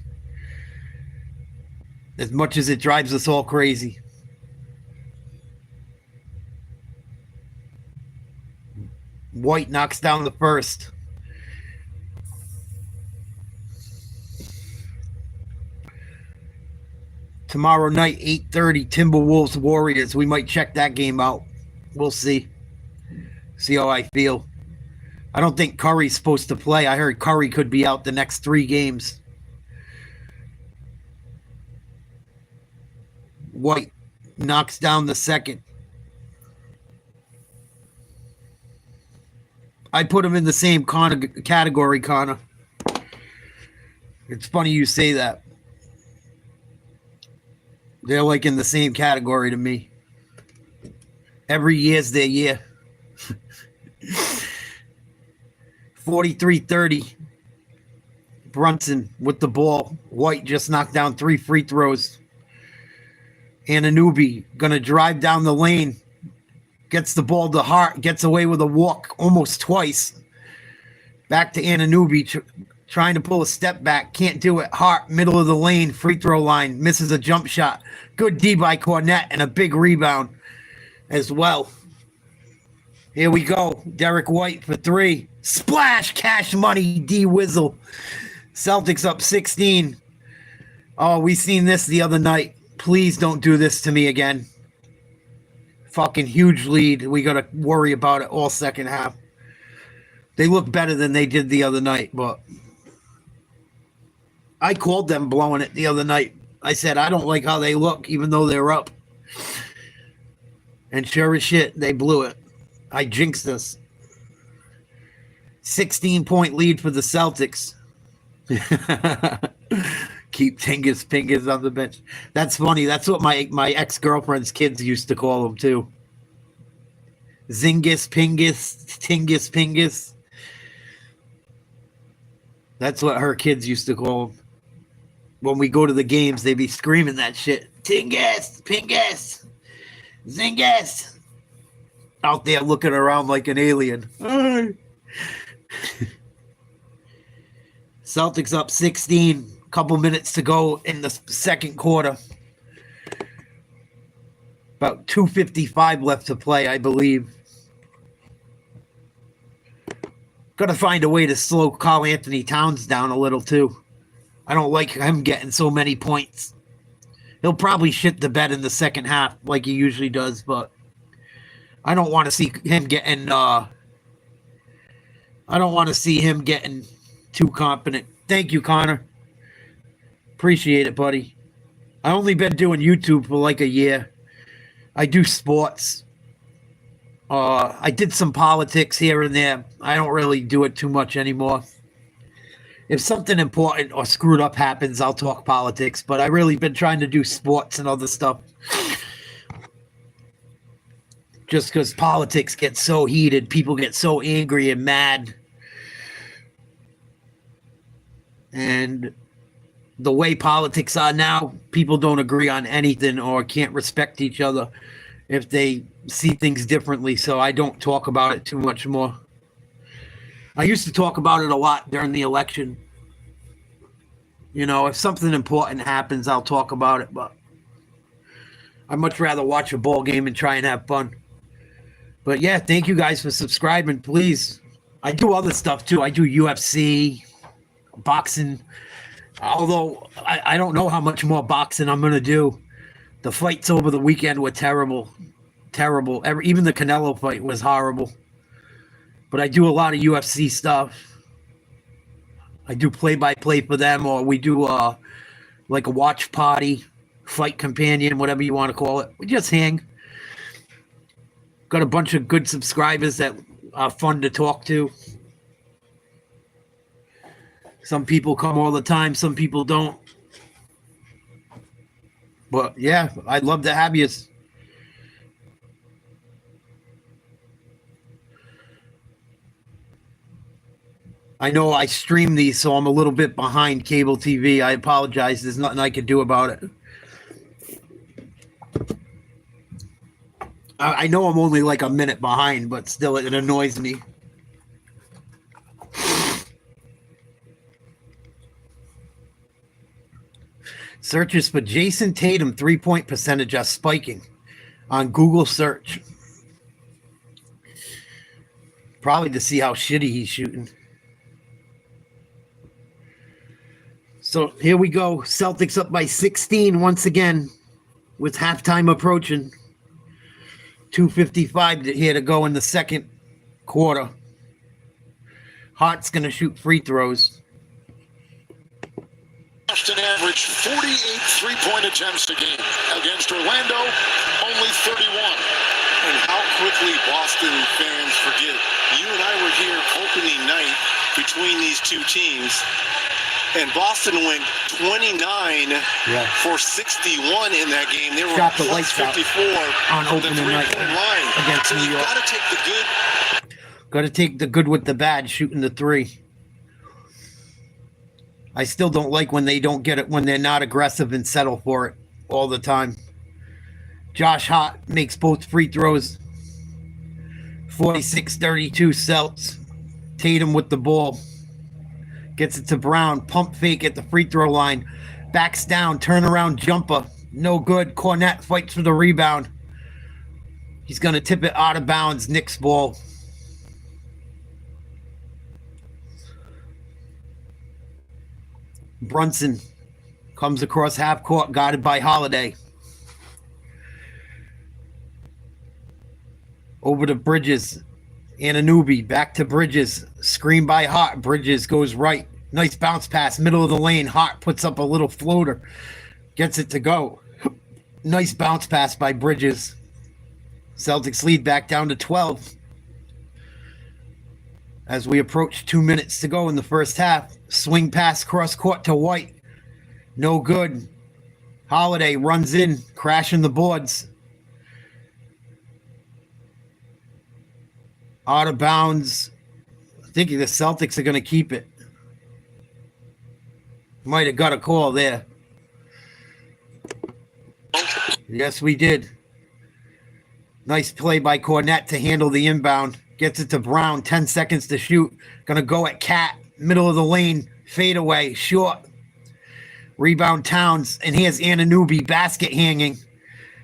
As much as it drives us all crazy. White knocks down the first. Tomorrow night, 8:30, Timberwolves Warriors. We might check that game out. We'll see. See how I feel. I don't think Curry's supposed to play. I heard Curry could be out the next 3 games. White knocks down the second. I put him in the same category, Connor. It's funny you say that. They're like in the same category to me. Every year's their year. 43-30. Brunson with the ball. White just knocked down 3 free throws. Anunoby gonna drive down the lane. Gets the ball to Hart. Gets away with a walk almost twice. Back to Anunoby. Trying to pull a step back. Can't do it. Hart, middle of the lane. Free throw line. Misses a jump shot. Good D by Cornette and a big rebound as well. Here we go. Derek White for 3. Splash! Cash money. D Whizzle. Celtics up 16. Oh, we seen this the other night. Please don't do this to me again. Fucking huge lead. We got to worry about it all second half. They look better than they did the other night, but I called them blowing it the other night. I said, I don't like how they look, even though they're up. And sure as shit, they blew it. I jinxed us. 16-point lead for the Celtics. Keep Tingus on the bench. That's funny. That's what my ex-girlfriend's kids used to call him, too. Zingus, Tingus. That's what her kids used to call him. When we go to the games, they be screaming that shit. Tingus, Zingus. Out there looking around like an alien. Celtics up 16. Couple minutes to go in the second quarter. About 2:55 left to play, I believe. Got to find a way to slow Karl Anthony Towns down a little, too. I don't like him getting so many points. He'll probably shit the bed in the second half like he usually does, but I don't want to see him getting too confident. Thank you, Connor. Appreciate it, buddy. I only been doing YouTube for like a year. I do sports. I did some politics here and there. I don't really do it too much anymore. If something important or screwed up happens, I'll talk politics, but I really been trying to do sports and other stuff. Just because politics get so heated, people get so angry and mad. And the way politics are now, people don't agree on anything or can't respect each other if they see things differently, so I don't talk about it too much more. I used to talk about it a lot during the election. You know, if something important happens, I'll talk about it, but I'd much rather watch a ball game and try and have fun. But yeah, thank you guys for subscribing. Please, I do other stuff too. I do UFC, boxing. Although I don't know how much more boxing I'm going to do. The fights over the weekend were terrible. Terrible. Even the Canelo fight was horrible. But I do a lot of UFC stuff. I do play-by-play for them, or we do like a watch party, fight companion, whatever you want to call it. We just hang. Got a bunch of good subscribers that are fun to talk to. Some people come all the time, some people don't. But yeah, I'd love to have you. I know I stream these, so I'm a little bit behind cable TV. I apologize. There's nothing I can do about it. I know I'm only like a minute behind, but still it annoys me. Searches for Jason Tatum 3-point percentage are spiking on Google search. Probably to see how shitty he's shooting. So here we go. Celtics up by 16 once again with halftime approaching. 2:55 here to go in the second quarter. Hart's going to shoot free throws. Boston averaged 48 three-point attempts a game. Against Orlando, only 31. And how quickly Boston fans forget. You and I were here opening night between these two teams, and Boston went 29 for 61 in that game. They were Shot the plus lights 54 on from the opening night three-point line. against So New you York. got to take the good. Got to take the good with the bad, shooting the three. I still don't like when they don't get it, when they're not aggressive and settle for it all the time. Josh Hart makes both free throws. 46-32 Celts. Tatum with the ball. Gets it to Brown. Pump fake at the free throw line. Backs down. Turnaround jumper. No good. Cornette fights for the rebound. He's going to tip it out of bounds. Knicks ball. Brunson comes across half court, guarded by Holiday. Over to Bridges. Anunoby back to Bridges. Screen by Hart. Bridges goes right. Nice bounce pass, middle of the lane. Hart puts up a little floater. Gets it to go. Nice bounce pass by Bridges. Celtics lead back down to 12. As we approach 2 minutes to go in the first half. Swing pass cross court to White. No good. Holiday runs in, crashing the boards. Out of bounds. I think the Celtics are going to keep it. Might have got a call there. Yes, we did. Nice play by Cornette to handle the inbound. Gets it to Brown. 10 seconds to shoot. Going to go at Cat. Middle of the lane. Fade away. Short. Rebound Towns. And here's Anunoby basket hanging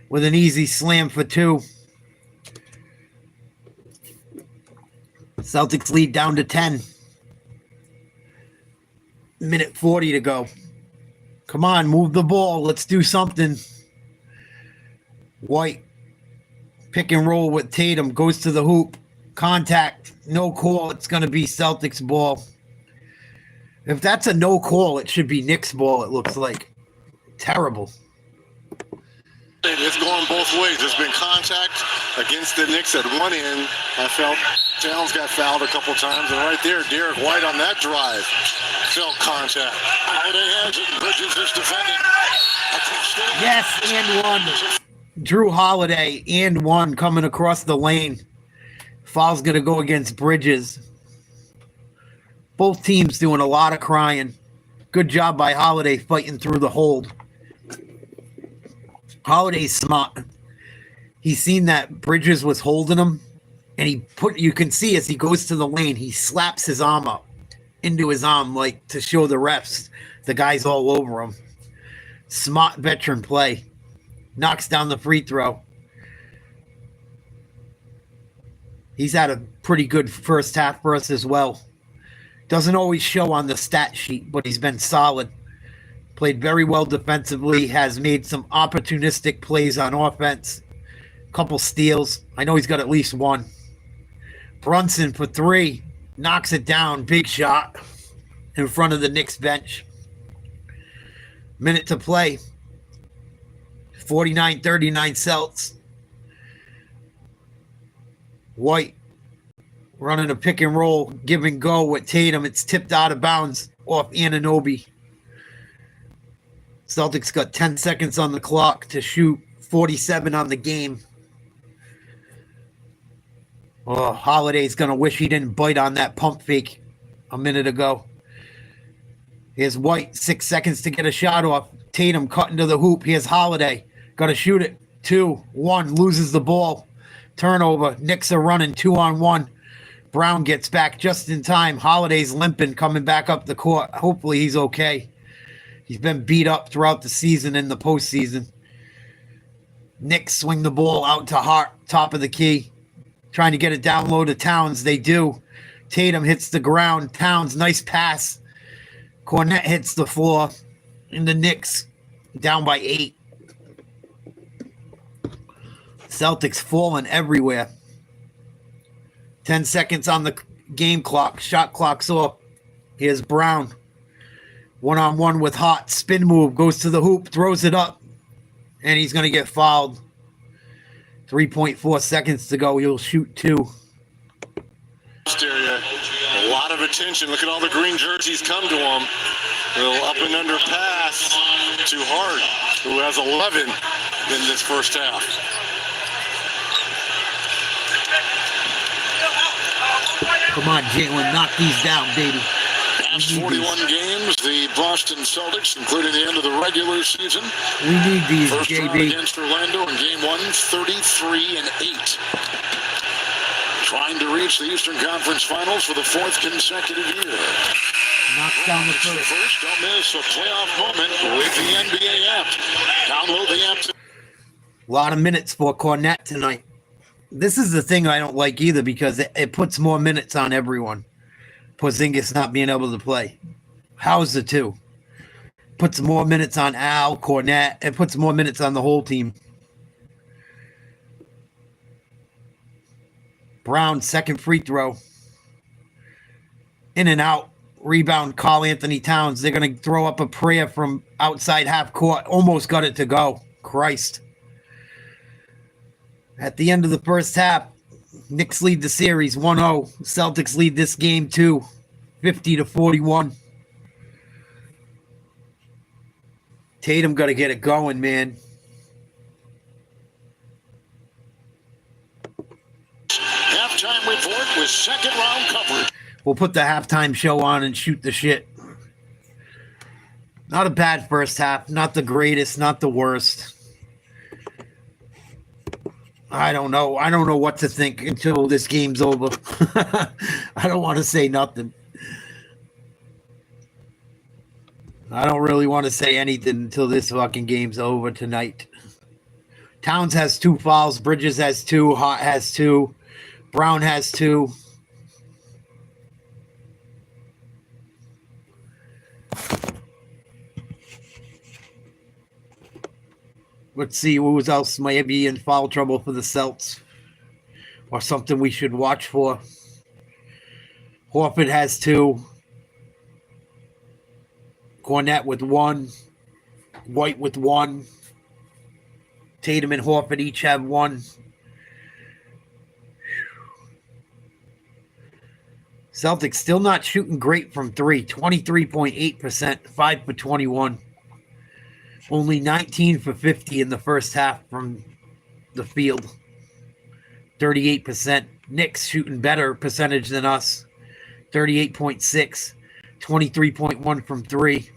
with an easy slam for two. Celtics lead down to 10. Minute 40 to go. Come on, move the ball. Let's do something. White. Pick and roll with Tatum. Goes to the hoop. Contact. No call. It's going to be Celtics ball. If that's a no call, it should be Knicks ball, it looks like. Terrible. It's going both ways. There's been contact against the Knicks at one end. I felt Towns got fouled a couple times. And right there, Derek White on that drive felt contact. Holiday has it. Bridges is defending. Yes, and one. Drew Holiday and one coming across the lane. Foul's going to go against Bridges. Both teams doing a lot of crying. Good job by Holiday fighting through the hold. Holiday's smart. He seen that Bridges was holding him, and you can see as he goes to the lane, he slaps his arm up into his arm, like to show the refs the guy's all over him. Smart veteran play. Knocks down the free throw. He's had a pretty good first half for us as well. Doesn't always show on the stat sheet, but he's been solid. Played very well defensively, has made some opportunistic plays on offense. Couple steals. I know he's got at least one. Brunson for 3. Knocks it down. Big shot in front of the Knicks bench. Minute to play. 49-39 Celts. White running a pick and roll, give and go with Tatum. It's tipped out of bounds off Anunoby. Celtics got 10 seconds on the clock to shoot 47 on the game. Oh, Holiday's going to wish he didn't bite on that pump fake a minute ago. Here's White, 6 seconds to get a shot off. Tatum cutting to the hoop. Here's Holiday. Got to shoot it. 2-1, loses the ball. Turnover. Knicks are running 2-on-1. Brown gets back just in time. Holiday's limping, coming back up the court. Hopefully he's okay. He's been beat up throughout the season and the postseason. Knicks swing the ball out to Hart, top of the key. Trying to get it down low to Towns. They do. Tatum hits the ground. Towns, nice pass. Cornette hits the floor. And the Knicks down by 8. Celtics falling everywhere. 10 seconds on the game clock. Shot clock's off. Here's Brown. One-on-one with Hart. Spin move. Goes to the hoop. Throws it up. And he's going to get fouled. 3.4 seconds to go. He'll shoot 2. Exterior. A lot of attention. Look at all the green jerseys come to him. A little up and under pass to Hart, who has 11 in this first half. Come on, Jalen. Knock these down, baby. Last 41 games, the Boston Celtics, including the end of the regular season. We need these, First round JB. against Orlando in game 1, 33-8. Trying to reach the Eastern Conference Finals for the 4th consecutive year. Knocks down the first. First, don't miss a playoff moment with the NBA app. Download the app today. A lot of minutes for Cornette tonight. This is the thing I don't like either because it puts more minutes on everyone. Porzingis not being able to play. How's the 2? Puts more minutes on Al, Cornette. It puts more minutes on the whole team. Brown, second free throw. In and out. Rebound, Karl Anthony Towns. They're going to throw up a prayer from outside half court. Almost got it to go. Christ. At the end of the first half, Knicks lead the series 1-0. Celtics lead this game too, 50-41. Tatum got to get it going, man. Halftime report with second round coverage. We'll put the halftime show on and shoot the shit. Not a bad first half. Not the greatest, not the worst. I don't know. I don't know what to think until this game's over. I don't want to say nothing. I don't really want to say anything until this fucking game's over tonight. Towns has 2 fouls. Bridges has 2. Hart has 2. Brown has 2. Let's see who else might be in foul trouble for the Celts. Or something we should watch for. Horford has 2. Cornette with 1. White with 1. Tatum and Horford each have 1. Celtics still not shooting great from 3. 23.8%. 5 for 21. Only 19 for 50 in the first half from the field. 38%. Knicks shooting better percentage than us. 38.6. 23.1 from 3.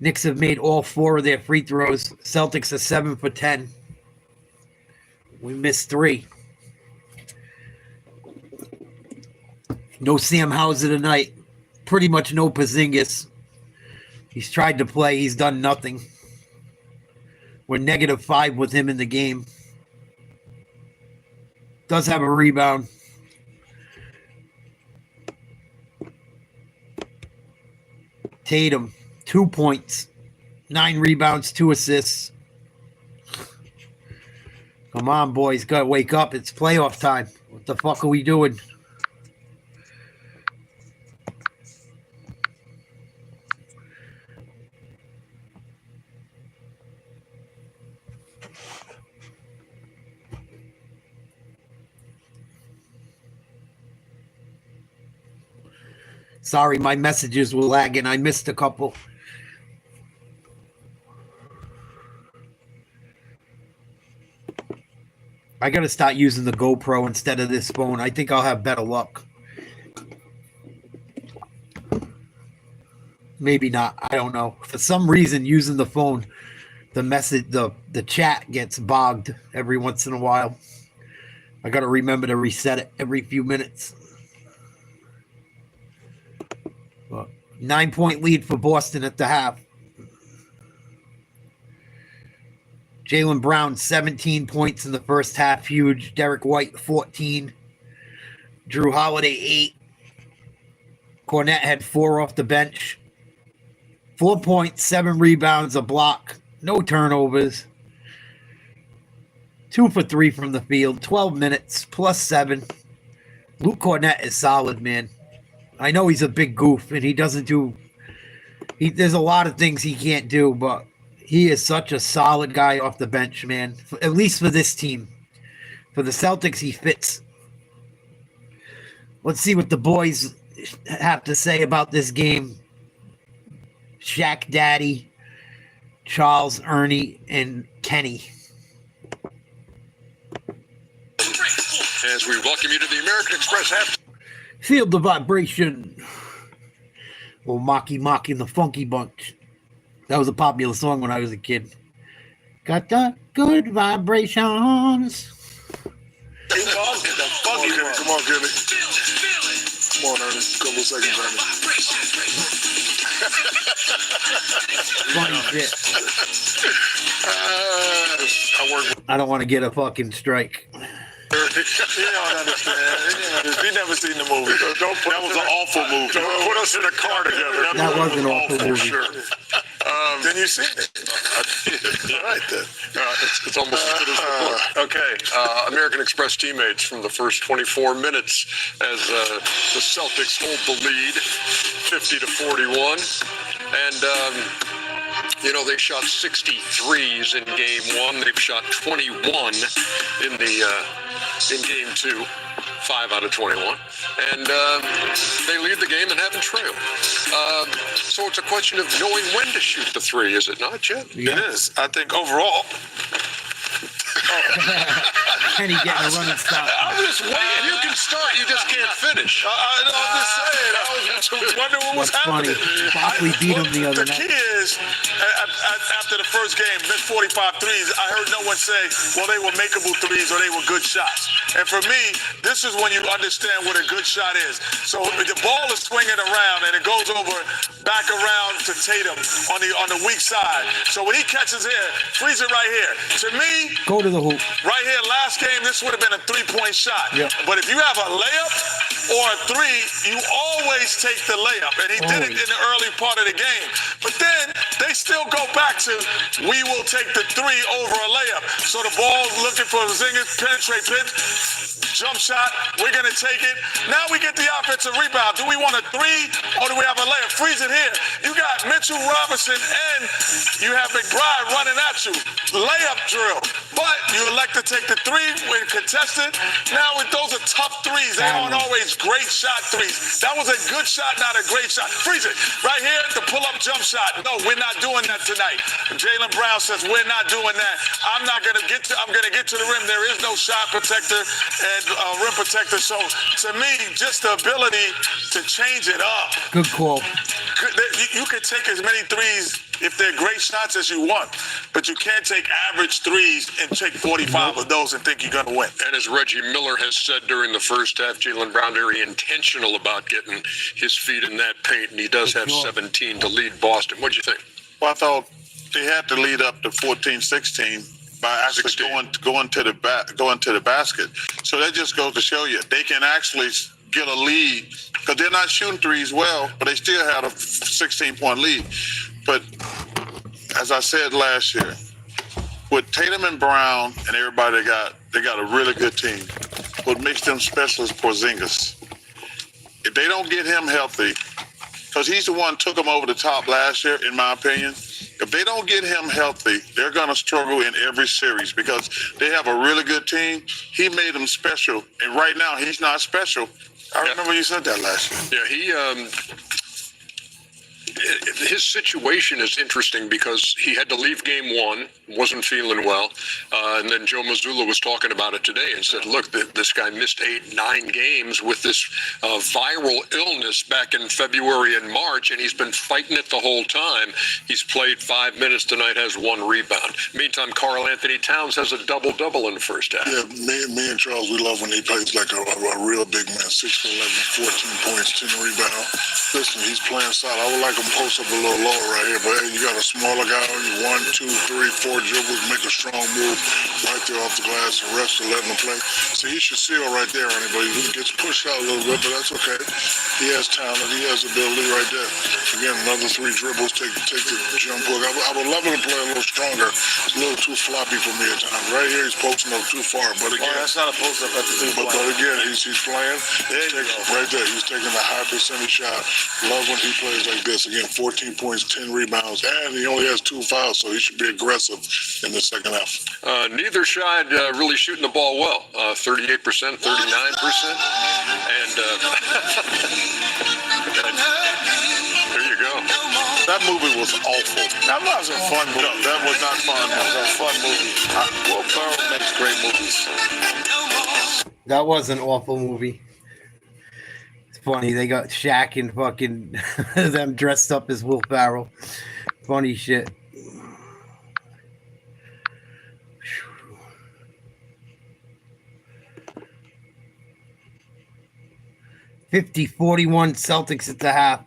Knicks have made all 4 of their free throws. Celtics are 7 for 10. We missed 3. No Sam Hauser tonight. Pretty much no Porzingis. He's tried to play. He's done nothing. We're -5 with him in the game. Does have a rebound. Tatum, 2 points, 9 rebounds, 2 assists. Come on, boys. Got to wake up. It's playoff time. What the fuck are we doing? Sorry, my messages were lagging. I missed a couple. I got to start using the GoPro instead of this phone. I think I'll have better luck. Maybe not. I don't know. For some reason, using the phone, the chat gets bogged every once in a while. I got to remember to reset it every few minutes. 9-point lead for Boston at the half. Jaylen Brown, 17 points in the first half. Huge. Derek White, 14. Drew Holiday, 8. Cornette had 4 off the bench. 4 points, 7 rebounds, a block. No turnovers. 2 for 3 from the field. 12 minutes, +7. Luke Cornette is solid, man. I know he's a big goof, and he doesn't do... there's a lot of things he can't do, but he is such a solid guy off the bench, man. At least for this team. For the Celtics, he fits. Let's see what the boys have to say about this game. Shaq Daddy, Charles, Ernie, and Kenny. As we welcome you to the American Express half. Feel the vibration. Little Mocky and the Funky Bunch. That was a popular song when I was a kid. Got the good vibrations. Come on, Kenny. Come on, Ernest. Couple seconds, Ernest. Funny shit. I don't want to get a fucking strike. You don't understand. He never seen the movie. That was an awful movie. Don't put us in a car together. That was an awful movie. Sure. Then you seen it. All right, then. It's almost as good as the book. Okay, American Express teammates from the first 24 minutes as the Celtics hold the lead, 50-41, and they shot 63s in Game 1. They've shot 21 in Game 2. 5 out of 21, and they lead the game and haven't trailed. So it's a question of knowing when to shoot the 3, is it not, Jet? Yeah. It is. I think overall. Kenny getting a running stop. I'm just waiting. You can start. You just can't finish. I'm just saying. I was wondering what was What's funny? happening. Barkley beat him the other The night. key is, after the first game, missed 45 threes, I heard no one say, well, they were makeable threes or they were good shots. And for me, this is when you understand what a good shot is. So the ball is swinging around and it goes back around to Tatum on the weak side. So when he catches it, freeze it right here. To me, Go to the hoop. right here, last game, this would have been a 3-point shot. Yep. But if you have a layup or a 3, you always take the layup. And he did it in the early part of the game. But then they still go back to, we will take the 3 over a layup. So the ball's looking for Porzingis, penetrate, jump shot. We're going to take it. Now we get the offensive rebound. Do we want a 3 or do we have a layup? Freeze it here. You got Mitchell Robinson and you have McBride running at you. Layup drill. But you elect to take the 3 when contested. Now those are tough 3s. They aren't always great shot 3s. That was a good shot, not a great shot. Freeze it. Right here, the pull-up jump shot. No, we're not doing that tonight. Jaylen Brown says we're not doing that. I'm going to get to the rim. There is no shot protector and rim protector. So to me, just the ability to change it up. Good call. you can take as many threes if they're great shots as you want, but you can't take average threes and take 45 of those and think you're going to win. And as Reggie Miller has said during the first half, Jaylen Brown very intentional about getting his feet in that paint, and he does have 17 to lead Boston. What'd you think? Well, I thought they had to lead up to 14-16 by actually going to the basket. So that just goes to show you they can actually get a lead because they're not shooting threes well, but they still had a 16-point lead. But as I said last year, with Tatum and Brown and everybody they got a really good team. What makes them special is Porzingis. If they don't get him healthy, because he's the one who took them over the top last year, in my opinion. If they don't get him healthy, they're going to struggle in every series because they have a really good team. He made them special, and right now he's not special. I remember you said that last year. Yeah, his situation is interesting because he had to leave game one, wasn't feeling well, and then Joe Mazzulla was talking about it today and said, look, this guy missed 8-9 games with this viral illness back in February and March, and he's been fighting it the whole time. He's played 5 minutes tonight, has 1 rebound. Meantime, Karl Anthony Towns has a double-double in the first half. Yeah, me and Charles, we love when he plays like a real big man, 6'11", 14 points, 10 rebounds. Listen, he's playing solid. I would like him post up a little lower right here, but hey, you got a smaller guy on you, 1, 2, 3, 4 dribbles, make a strong move right there off the glass and rest and let him play. So he should seal right there on him, but he gets pushed out a little bit, but that's okay. He has talent, he has ability right there. Again, another 3 dribbles, take the jump hook. I would love him to play a little stronger. It's a little too floppy for me at times. Right here, he's posting up too far, but again, that's not a post up at the 2 but again, he's playing. Right there, he's taking a high percentage shot. Love when he plays like this. Again, 14 points, 10 rebounds, and he only has 2 fouls, so he should be aggressive in the second half. Neither side really shooting the ball well. 38%, 39%. And there you go. That movie was awful. That was a fun movie. No, that was not fun. It was a fun movie. Will Ferrell makes great movies. That was an awful movie. It's funny. They got Shaq and fucking them dressed up as Will Ferrell. Funny shit. $50-41 Celtics at the half.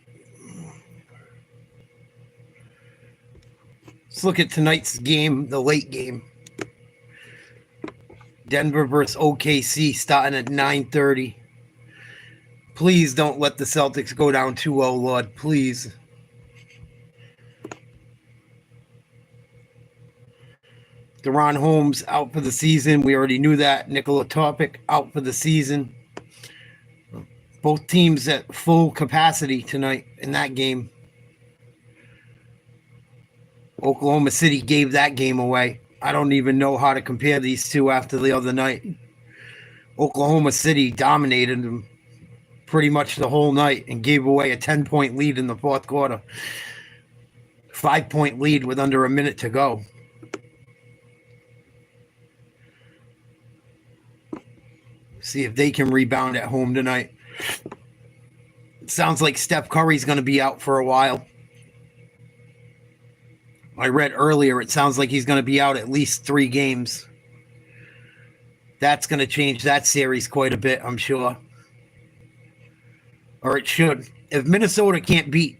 Let's look at tonight's game, the late game. Denver versus OKC starting at 9:30. Please don't let the Celtics go down 2-0, Lord. Please. Deron Holmes out for the season. We already knew that. Nikola Topic out for the season. Both teams at full capacity tonight in that game. Oklahoma City gave that game away. I don't even know how to compare these two after the other night. Oklahoma City dominated them pretty much the whole night and gave away a 10-point lead in the fourth quarter. 5-point lead with under a minute to go. See if they can rebound at home tonight. It sounds like Steph Curry's going to be out for a while. I read earlier, it sounds like he's going to be out at least 3 games. That's going to change that series quite a bit, I'm sure. Or it should. If Minnesota can't beat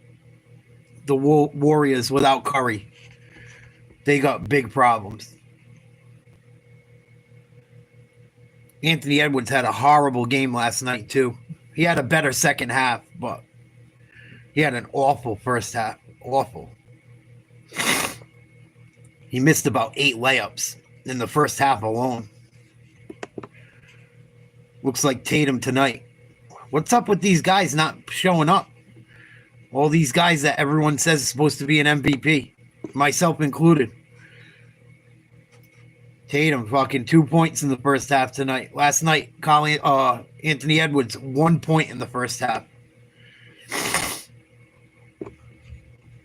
the Warriors without Curry, they got big problems. Anthony Edwards had a horrible game last night, too. He had a better second half, but he had an awful first half. Awful. He missed about 8 layups in the first half alone. Looks like Tatum tonight. What's up with these guys not showing up? All these guys that everyone says is supposed to be an MVP, myself included. Tatum fucking 2 points in the first half tonight. Last night, Anthony Edwards 1 point in the first half.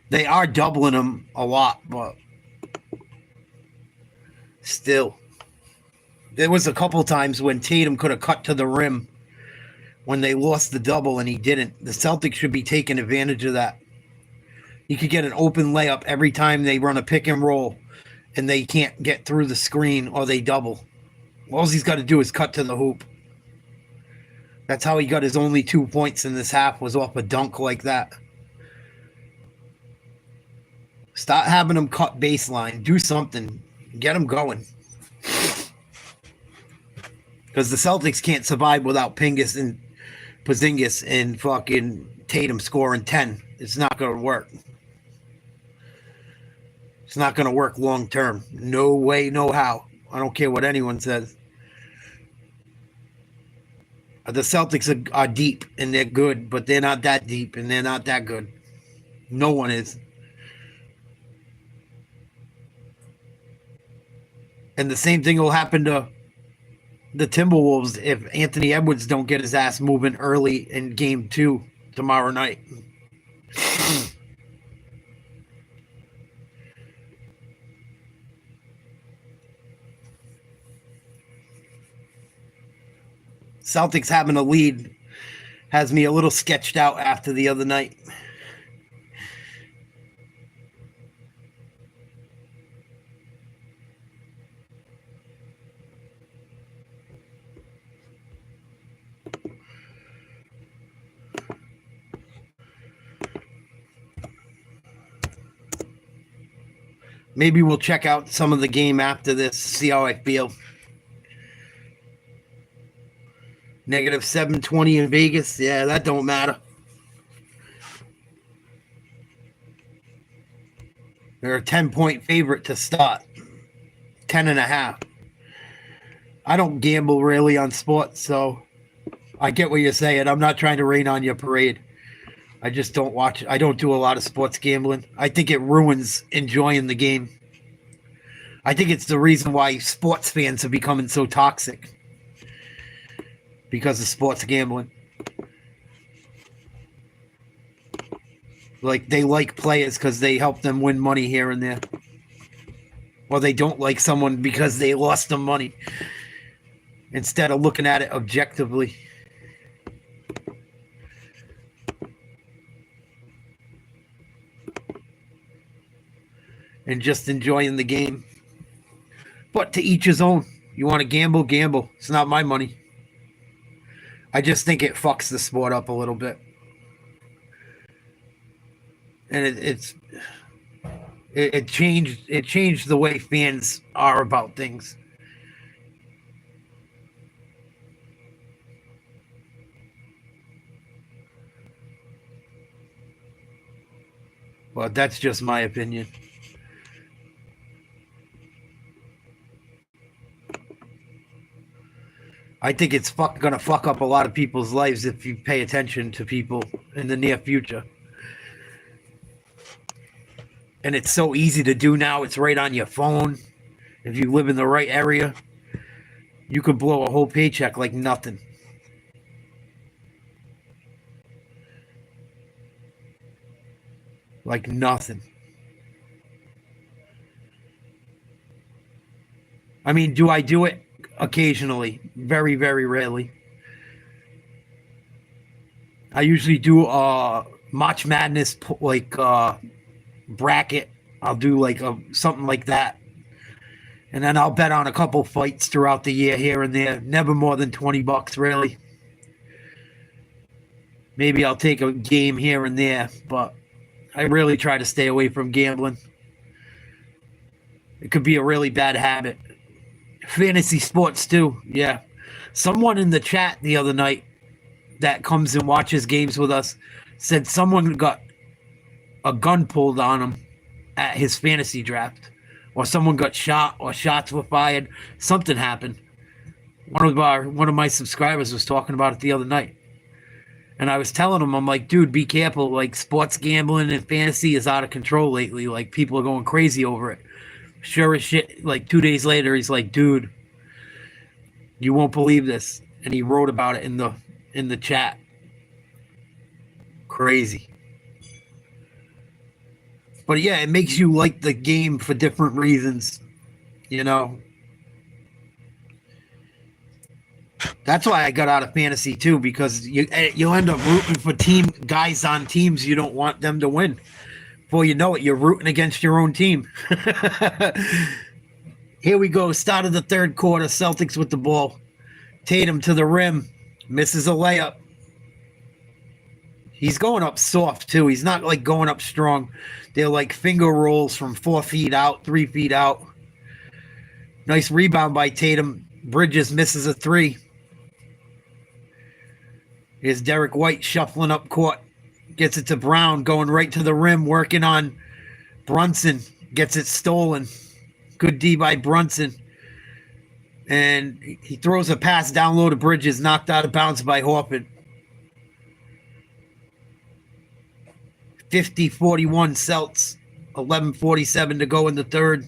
They are doubling him a lot, but still. There was a couple times when Tatum could have cut to the rim when they lost the double and he didn't. The Celtics should be taking advantage of that. He could get an open layup every time they run a pick and roll and they can't get through the screen or they double. All he's got to do is cut to the hoop. That's how he got his only 2 points in this half, was off a dunk like that. Stop having him cut baseline. Do something. Get him going. Because the Celtics can't survive without Porzingis and fucking Tatum scoring 10. It's not going to work. It's not going to work long term. No way, no how. I don't care what anyone says. The Celtics are deep and they're good, but they're not that deep and they're not that good. No one is. And the same thing will happen to the Timberwolves if Anthony Edwards don't get his ass moving early in Game 2 tomorrow night. Celtics having a lead has me a little sketched out after the other night. Maybe we'll check out some of the game after this, see how I feel. Negative 720 in Vegas. Yeah, that don't matter. They're a 10-point favorite to start. 10.5. I don't gamble really on sports, so I get what you're saying. I'm not trying to rain on your parade. I just don't watch. I don't do a lot of sports gambling. I think it ruins enjoying the game. I think it's the reason why sports fans are becoming so toxic. Because of sports gambling. Like, they like players because they help them win money here and there. Or they don't like someone because they lost them money. Instead of looking at it objectively. And just enjoying the game. But to each his own. You want to gamble, gamble. It's not my money. I just think it fucks the sport up a little bit. And it changed the way fans are about things. But that's just my opinion. I think it's gonna fuck up a lot of people's lives if you pay attention to people in the near future. And it's so easy to do now. It's right on your phone. If you live in the right area, you could blow a whole paycheck like nothing. Like nothing. I mean, do I do it? Occasionally. Very, very rarely. I usually do March Madness, like bracket. I'll do like something like that. And then I'll bet on a couple fights throughout the year here and there. Never more than $20, really. Maybe I'll take a game here and there, but I really try to stay away from gambling. It could be a really bad habit. Fantasy sports too, yeah. Someone in the chat the other night that comes and watches games with us said someone got a gun pulled on him at his fantasy draft, or someone got shot, or shots were fired. Something happened. One of my subscribers was talking about it the other night, and I was telling him, I'm like, dude, be careful. Like, sports gambling and fantasy is out of control lately. Like, people are going crazy over it. Sure as shit, like 2 days later, he's like, dude, you won't believe this. And he wrote about it in the chat. Crazy. But yeah, it makes you like the game for different reasons, you know. That's why I got out of fantasy too, because you'll end up rooting for guys on teams you don't want them to win. Before you know it, you're rooting against your own team. Here we go. Start of the third quarter. Celtics with the ball. Tatum to the rim. Misses a layup. He's going up soft, too. He's not like going up strong. They're like finger rolls from 4 feet out, 3 feet out. Nice rebound by Tatum. Bridges misses a three. Here's Derek White shuffling up court. Gets it to Brown, going right to the rim, working on Brunson. Gets it stolen. Good D by Brunson. And he throws a pass down low to Bridges, knocked out of bounds by Horford. 50-41 Celts. 11:47 to go in the third.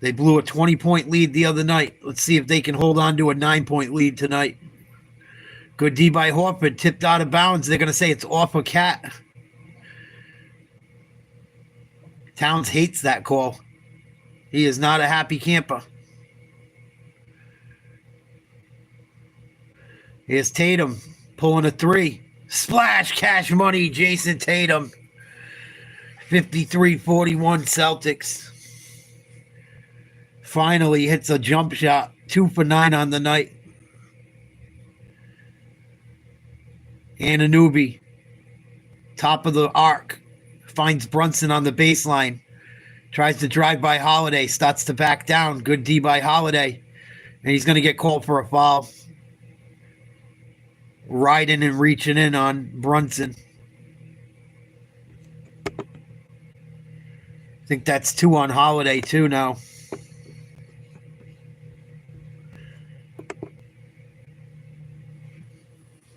They blew a 20-point lead the other night. Let's see if they can hold on to a 9-point lead tonight. Good D by Horford, tipped out of bounds. They're going to say it's off a cat. Towns hates that call. He is not a happy camper. Here's Tatum pulling a three. Splash, cash money, Jason Tatum. 53-41 Celtics. Finally hits a jump shot. 2 for 9 on the night. Anunoby, top of the arc, finds Brunson on the baseline. Tries to drive by Holiday, starts to back down. Good D by Holiday. And he's going to get called for a foul. Riding and reaching in on Brunson. I think that's 2 on Holiday, too, now.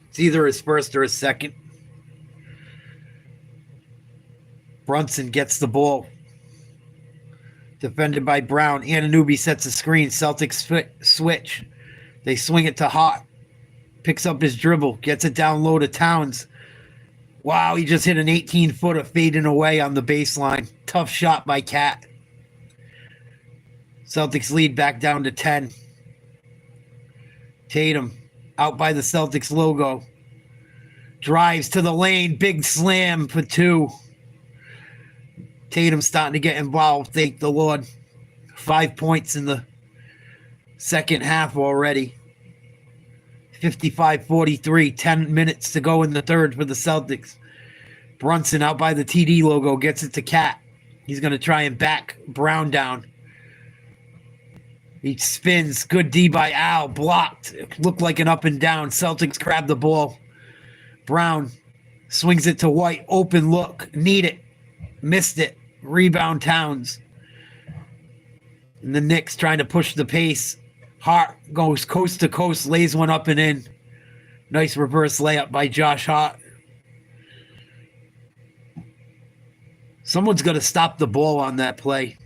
It's either his first or his second. Brunson gets the ball. Defended by Brown. Anunoby sets a screen. Celtics switch. They swing it to Hart. Picks up his dribble. Gets it down low to Towns. Wow, he just hit an 18-footer fading away on the baseline. Tough shot by Cat. Celtics lead back down to 10. Tatum out by the Celtics logo. Drives to the lane. Big slam for 2. Tatum starting to get involved. Thank the Lord. 5 points in the second half already. 55-43. 10 minutes to go in the third for the Celtics. Brunson out by the TD logo. Gets it to Cat. He's going to try and back Brown down. He spins. Good D by Al. Blocked. It looked like an up and down. Celtics grab the ball. Brown swings it to White. Open look. Need it. Missed it. Rebound Towns. And the Knicks trying to push the pace. Hart goes coast to coast. Lays one up and in. Nice reverse layup by Josh Hart. Someone's going to stop the ball on that play.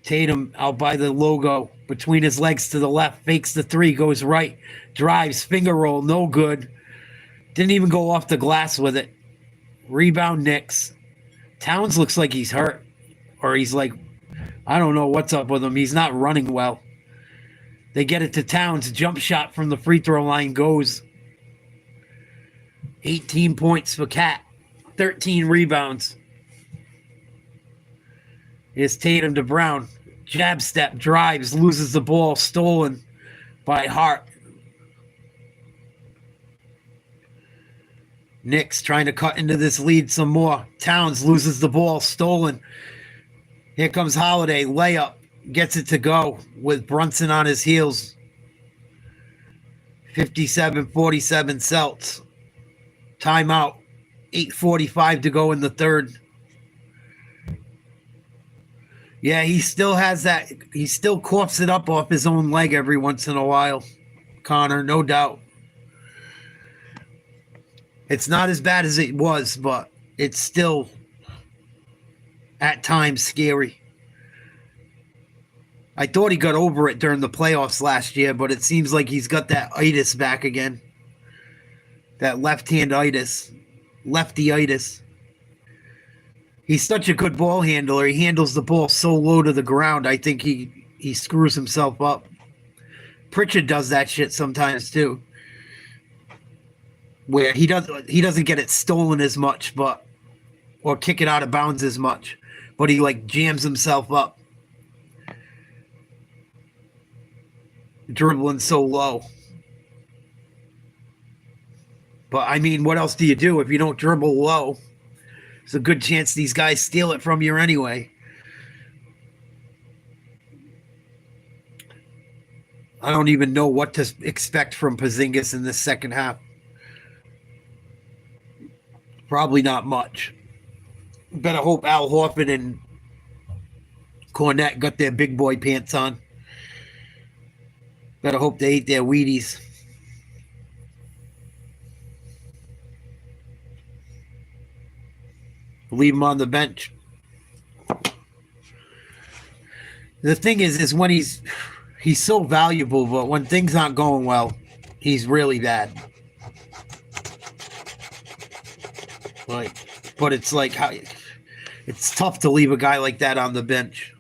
Tatum out by the logo, between his legs to the left, fakes the three, goes right, drives, finger roll, no good. Didn't even go off the glass with it. Rebound Knicks. Towns looks like he's hurt. Or he's like, I don't know what's up with him. He's not running well. They get it to Towns. Jump shot from the free throw line goes. 18 points for Cat. 13 rebounds. Here's Tatum to Brown. Jab step, drives, loses the ball, stolen by Hart. Knicks trying to cut into this lead some more. Towns loses the ball, stolen. Here comes Holiday, layup, gets it to go with Brunson on his heels. 57-47 Celts. Timeout. 8:45 to go in the third. Yeah, he still has that. He still coughs it up off his own leg every once in a while, Connor, no doubt. It's not as bad as it was, but it's still at times scary. I thought he got over it during the playoffs last year, but it seems like he's got that itis back again. That left-hand itis. Lefty-itis. He's such a good ball handler. He handles the ball so low to the ground, I think he screws himself up. Pritchard does that shit sometimes, too. where he doesn't get it stolen as much, but or kick it out of bounds as much, but he like jams himself up, dribbling so low. But I mean, what else do you do if you don't dribble low? There's a good chance these guys steal it from you anyway. I don't even know what to expect from Porzingis in this second half. Probably not much. Better hope Al Horford and Cornette got their big boy pants on. Better hope they ate their Wheaties. Leave him on the bench. The thing is when he's so valuable, but when things aren't going well, he's really bad. But it's like how it's tough to leave a guy like that on the bench.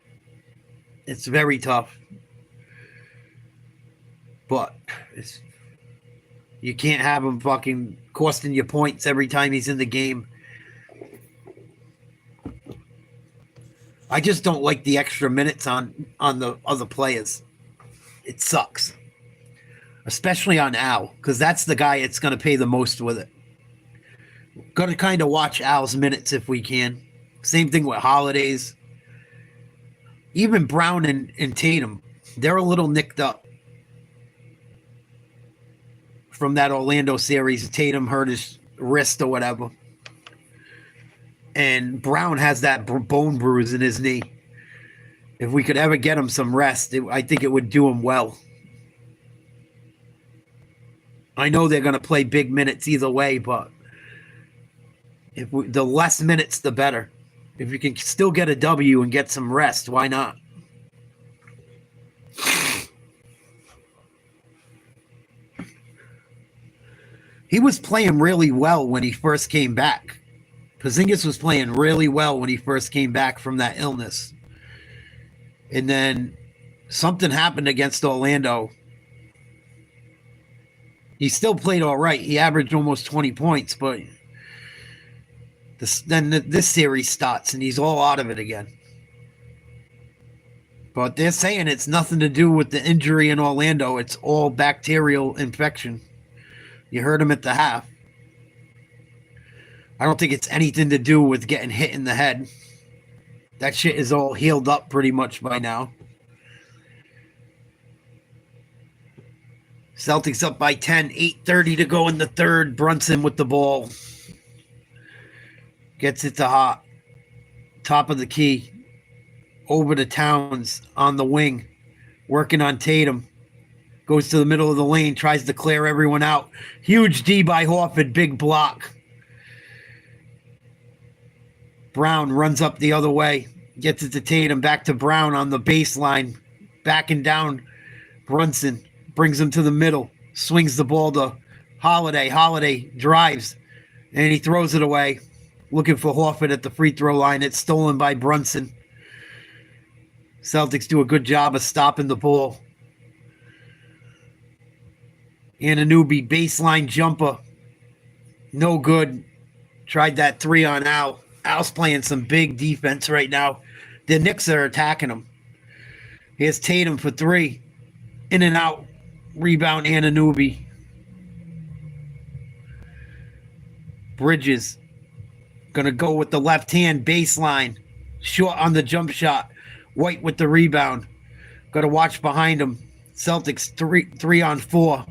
It's very tough. But you can't have him fucking costing you points every time he's in the game. I just don't like the extra minutes on the other players. It sucks. Especially on Al, because that's the guy that's going to pay the most with it. Got to kind of watch Al's minutes if we can. Same thing with Holidays. Even Brown and Tatum, they're a little nicked up from that Orlando series. Tatum hurt his wrist or whatever. And Brown has that bone bruise in his knee. If we could ever get him some rest, I think it would do him well. I know they're going to play big minutes either way, but the less minutes, the better. If you can still get a W and get some rest, why not? He was playing really well when he first came back. Porzingis was playing really well when he first came back from that illness. And then something happened against Orlando. He still played all right. He averaged almost 20 points, but this series starts and he's all out of it again. But they're saying it's nothing to do with the injury in Orlando. It's all bacterial infection. You heard him at the half. I don't think it's anything to do with getting hit in the head. That shit is all healed up pretty much by now. Celtics up by 10, 8:30 to go in the third. Brunson with the ball. Gets it to Hot. Top of the key. Over to Towns on the wing. Working on Tatum. Goes to the middle of the lane. Tries to clear everyone out. Huge D by Horford. Big block. Brown runs up the other way. Gets it to Tatum. Back to Brown on the baseline. Backing down Brunson. Brings him to the middle. Swings the ball to Holiday. Holiday drives. And he throws it away. Looking for Horford at the free throw line. It's stolen by Brunson. Celtics do a good job of stopping the ball. Anunoby baseline jumper. No good. Tried that three on Al. Al's playing some big defense right now. The Knicks are attacking him. Here's Tatum for three. In and out. Rebound Anunoby. Bridges. Gonna go with the left hand baseline. Short on the jump shot. White with the rebound. Gotta watch behind him. Celtics 3-on-4.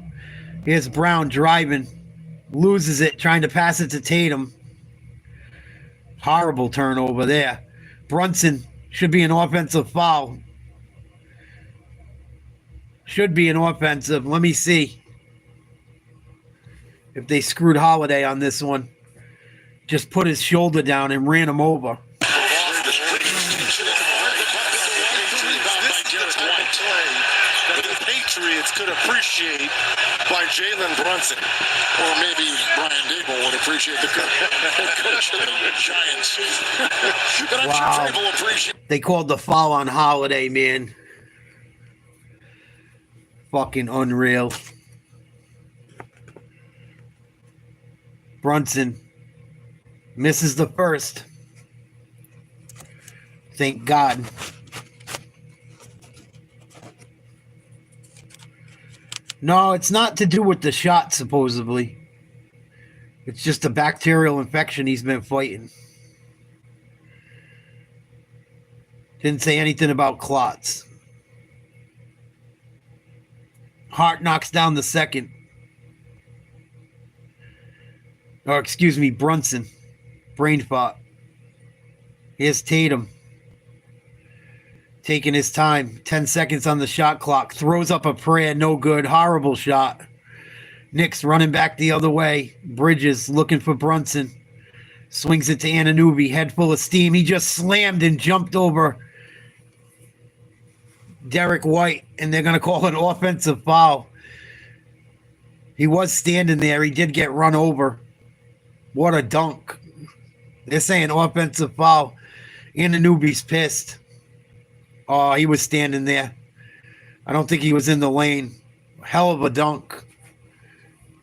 Here's Brown driving. Loses it, trying to pass it to Tatum. Horrible turnover there. Brunson should be an offensive foul. Should be an offensive. Let me see if they screwed Holiday on this one. Just put his shoulder down and ran him over. The Patriots could appreciate by Jalen Brunson. Or maybe Brian Dable would appreciate the coach of the Giants. But I'm Wow. sure Dable will appreciate. They called the foul on Holiday, man. Fucking unreal. Brunson misses the first. Thank God. No, it's not to do with the shot, supposedly. It's just a bacterial infection he's been fighting. Didn't say anything about clots. Hart knocks down the second. Or, excuse me, Brunson. Brain fart. Here's Tatum. Taking his time. 10 seconds on the shot clock. Throws up a prayer. No good. Horrible shot. Knicks running back the other way. Bridges looking for Brunson. Swings it to Anunoby. Head full of steam. He just slammed and jumped over Derek White. And they're going to call an offensive foul. He was standing there. He did get run over. What a dunk. They're saying offensive foul. Anunoby's pissed. Oh, he was standing there. I don't think he was in the lane. Hell of a dunk.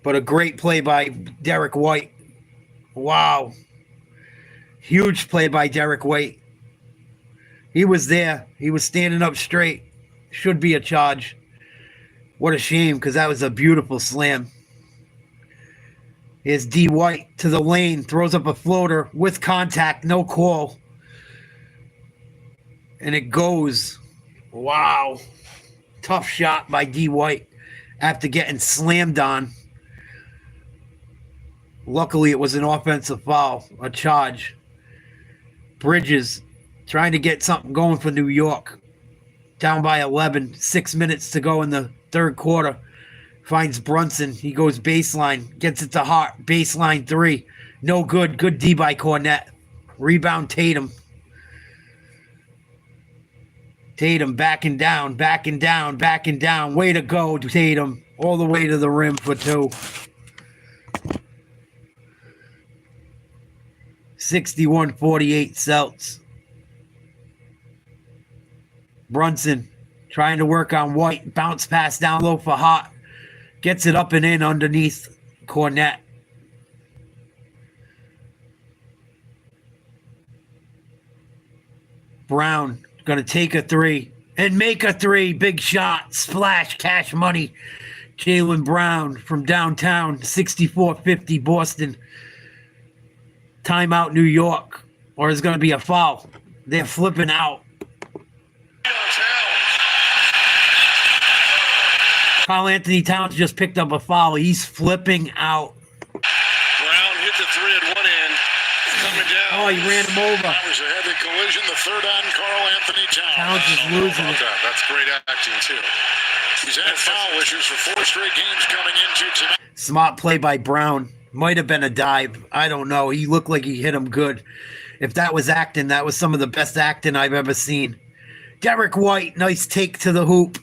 But a great play by Derek White. Wow. Huge play by Derek White. He was there. He was standing up straight. Should be a charge. What a shame, because that was a beautiful slam. Here's D. White to the lane. Throws up a floater with contact. No call. And it goes. Wow. Tough shot by D. White after getting slammed on. Luckily, it was an offensive foul, a charge. Bridges trying to get something going for New York. Down by 11, 6 minutes to go in the third quarter. Finds Brunson. He goes baseline, gets it to Hart. Baseline three. No good. Good D by Cornette. Rebound Tatum. Tatum backing down. Way to go, Tatum. All the way to the rim for two. 61-48 Celts. Brunson trying to work on White. Bounce pass down low for Hart. Gets it up and in underneath Cornette. Brown going to take a three and make a three. Big shot. Splash. Cash money. Jaylen Brown from downtown. 64-50 Boston. Timeout New York. Or it's going to be a foul. They're flipping out. Karl Anthony Towns just picked up a foul. He's flipping out. Brown hit the three at one end. Coming down. Oh, he ran him over. That was a heavy collision. The third on Karl Anthony Towns. Towns is losing it. That's great acting, too. He's had foul issues for 4 straight games coming into tonight. Smart play by Brown. Might have been a dive. I don't know. He looked like he hit him good. If that was acting, that was some of the best acting I've ever seen. Derek White, nice take to the hoop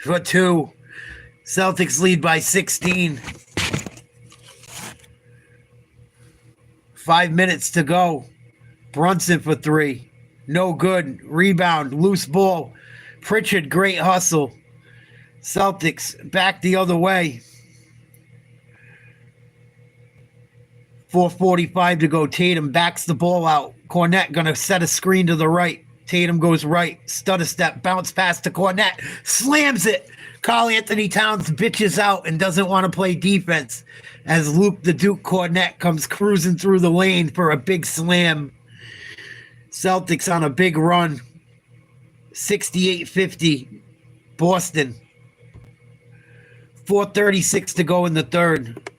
for two. Celtics lead by 16. 5 minutes to go. Brunson for three. No good. Rebound. Loose ball. Pritchard, great hustle. Celtics back the other way. 4:45 to go. Tatum backs the ball out. Cornette going to set a screen to the right. Tatum goes right. Stutter step. Bounce pass to Cornette. Slams it. Karl Anthony Towns bitches out and doesn't want to play defense as Luke the Duke Cornette comes cruising through the lane for a big slam. Celtics on a big run. 68-50 Boston. 4:36 to go in the third.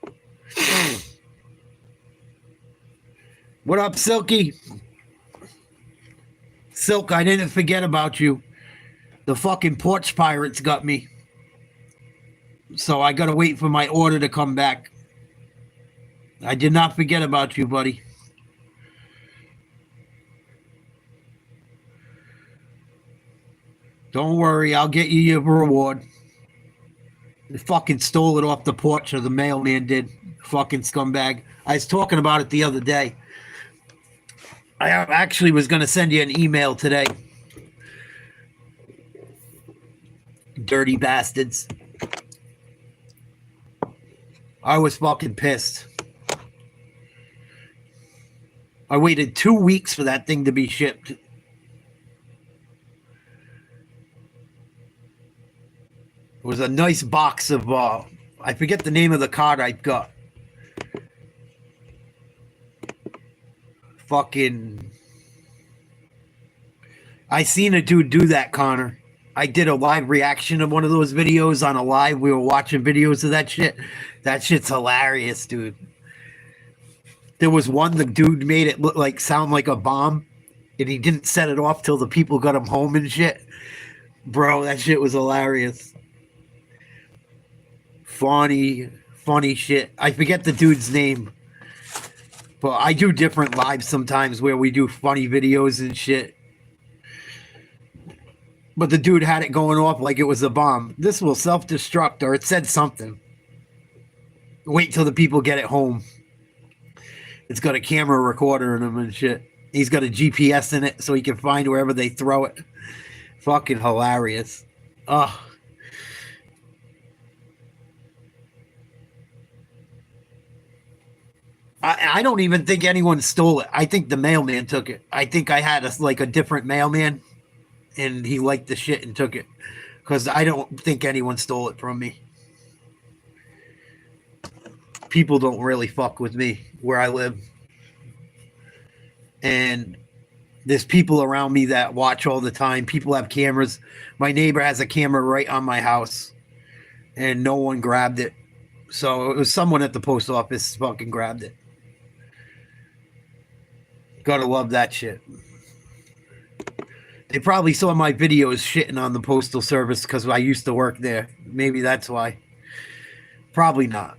What up, Silky? Silk, I didn't forget about you. The fucking porch pirates got me. So I gotta wait for my order to come back. I did not forget about you, buddy. Don't worry, I'll get you your reward. They fucking stole it off the porch, or the mailman did. Fucking scumbag. I was talking about it the other day. I actually was going to send you an email today. Dirty bastards. I was fucking pissed. I waited 2 weeks for that thing to be shipped. It was a nice box of, I forget the name of the card I got. Fucking... I seen a dude do that, Connor. I did a live reaction of one of those videos on a live. We were watching videos of that shit. That shit's hilarious, dude. There was one, the dude made it look like, sound like a bomb, and he didn't set it off till the people got him home and shit. Bro, that shit was hilarious. Funny shit. I forget the dude's name. But I do different lives sometimes where we do funny videos and shit. But the dude had it going off like it was a bomb. This will self-destruct, or it said something. Wait till the people get it home. It's got a camera recorder in them and shit. He's got a GPS in it so he can find wherever they throw it. Fucking hilarious. Ugh. I don't even think anyone stole it. I think the mailman took it. I think I had a different mailman, and he liked the shit and took it. Because I don't think anyone stole it from me. People don't really fuck with me where I live. And there's people around me that watch all the time. People have cameras. My neighbor has a camera right on my house. And no one grabbed it. So it was someone at the post office fucking grabbed it. Gotta love that shit. They probably saw my videos shitting on the postal service because I used to work there. Maybe that's why. Probably not.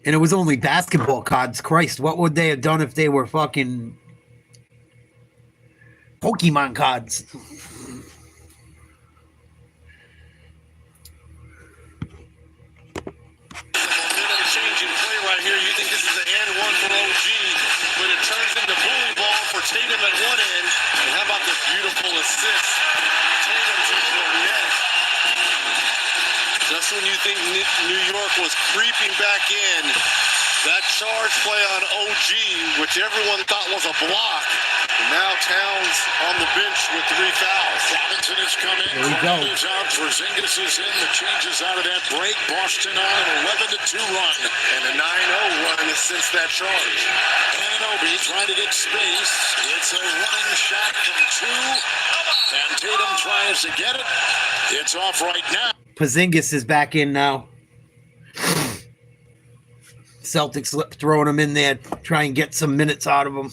And it was only basketball cards. Christ, what would they have done if they were fucking Pokemon cards? Changing play right here. You think this is an and one for OG, but it turns into bully ball for Tatum at one end. And how about this beautiful assist? Tatum's into the net. Just when you think New York was creeping back in, that charge play on OG, which everyone thought was a block. And now Towns on the bench with 3 fouls. Robinson has come in. There we go. Is out. Porzingis is in. The changes out of that break. Boston on an 11-2 run. And a 9-0 run since that charge. Anunoby trying to get space. It's a running shot from 2. And Tatum tries to get it. It's off right now. Porzingis is back in now. Celtics throwing him in there, try and get some minutes out of him.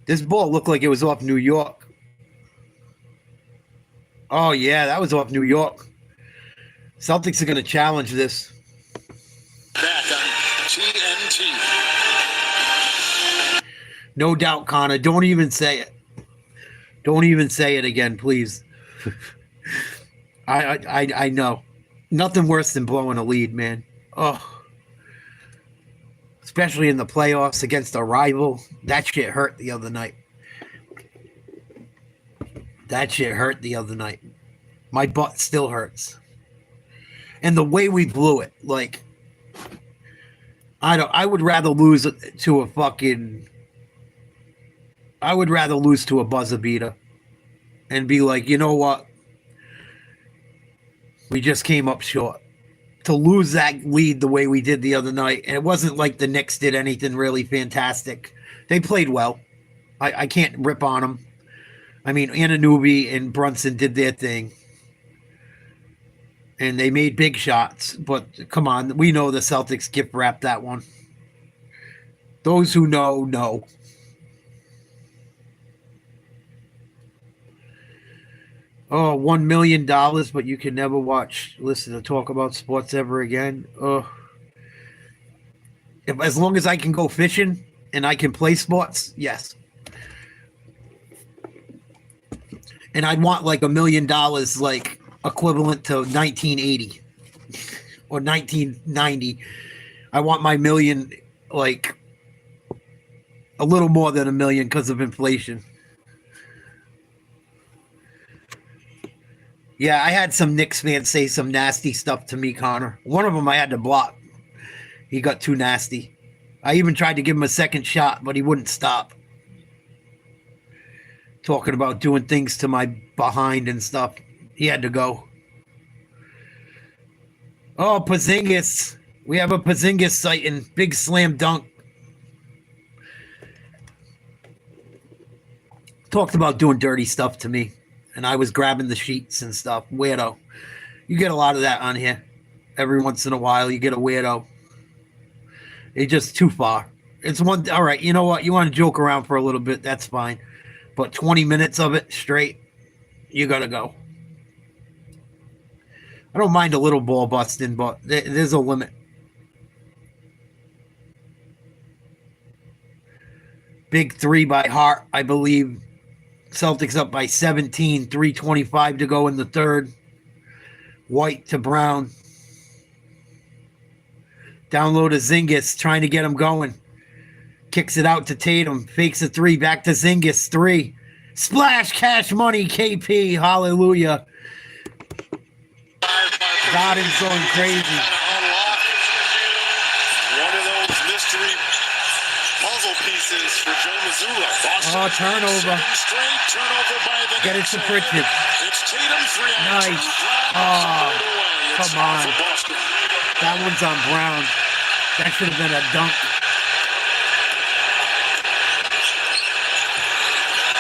This ball looked like it was off New York. Oh, yeah, that was off New York. Celtics are going to challenge this. Back on TNT. No doubt, Connor. Don't even say it. Don't even say it again, please. I know. Nothing worse than blowing a lead, man. Oh. Especially in the playoffs against a rival. That shit hurt the other night. That shit hurt the other night. My butt still hurts. And the way we blew it, like, I would rather lose to a fucking, I would rather lose to a buzzer beater and be like, you know what? We just came up short. To lose that lead the way we did the other night, and it wasn't like the Knicks did anything really fantastic. They played well. I can't rip on them. I mean, Anunoby and Brunson did their thing. And they made big shots. But come on, we know the Celtics gift wrapped that one. Those who know, know. Oh, $1 million, but you can never listen to talk about sports ever again. Oh. As long as I can go fishing and I can play sports, yes. And I'd want like $1 million, like equivalent to 1980 or 1990. I want my million, like a little more than $1 million because of inflation. Yeah, I had some Knicks fans say some nasty stuff to me, Connor. One of them I had to block. He got too nasty. I even tried to give him a second shot, but he wouldn't stop. Talking about doing things to my behind and stuff. He had to go. Oh, Porzingis. We have a Porzingis sighting. Big slam dunk. Talked about doing dirty stuff to me. And I was grabbing the sheets and stuff. Weirdo. You get a lot of that on here. Every once in a while, you get a weirdo. It's just too far. It's one. All right, you know what? You want to joke around for a little bit. That's fine. But 20 minutes of it straight, you got to go. I don't mind a little ball busting, but there's a limit. Big three by Hart, I believe. Celtics up by 17, 3:25 to go in the third. White to Brown. Down low to Zingis, trying to get him going. Kicks it out to Tatum. Fakes a three. Back to Zingis. Three. Splash cash money, KP. Hallelujah. Gordon's going crazy. One of those mystery puzzle pieces for Joe Mazzulla. Oh, turnover. Turnover by the Get it to Pritchard. It's Tatum 3 on Nice. Oh, come on. That one's on Brown. That should have been a dunk.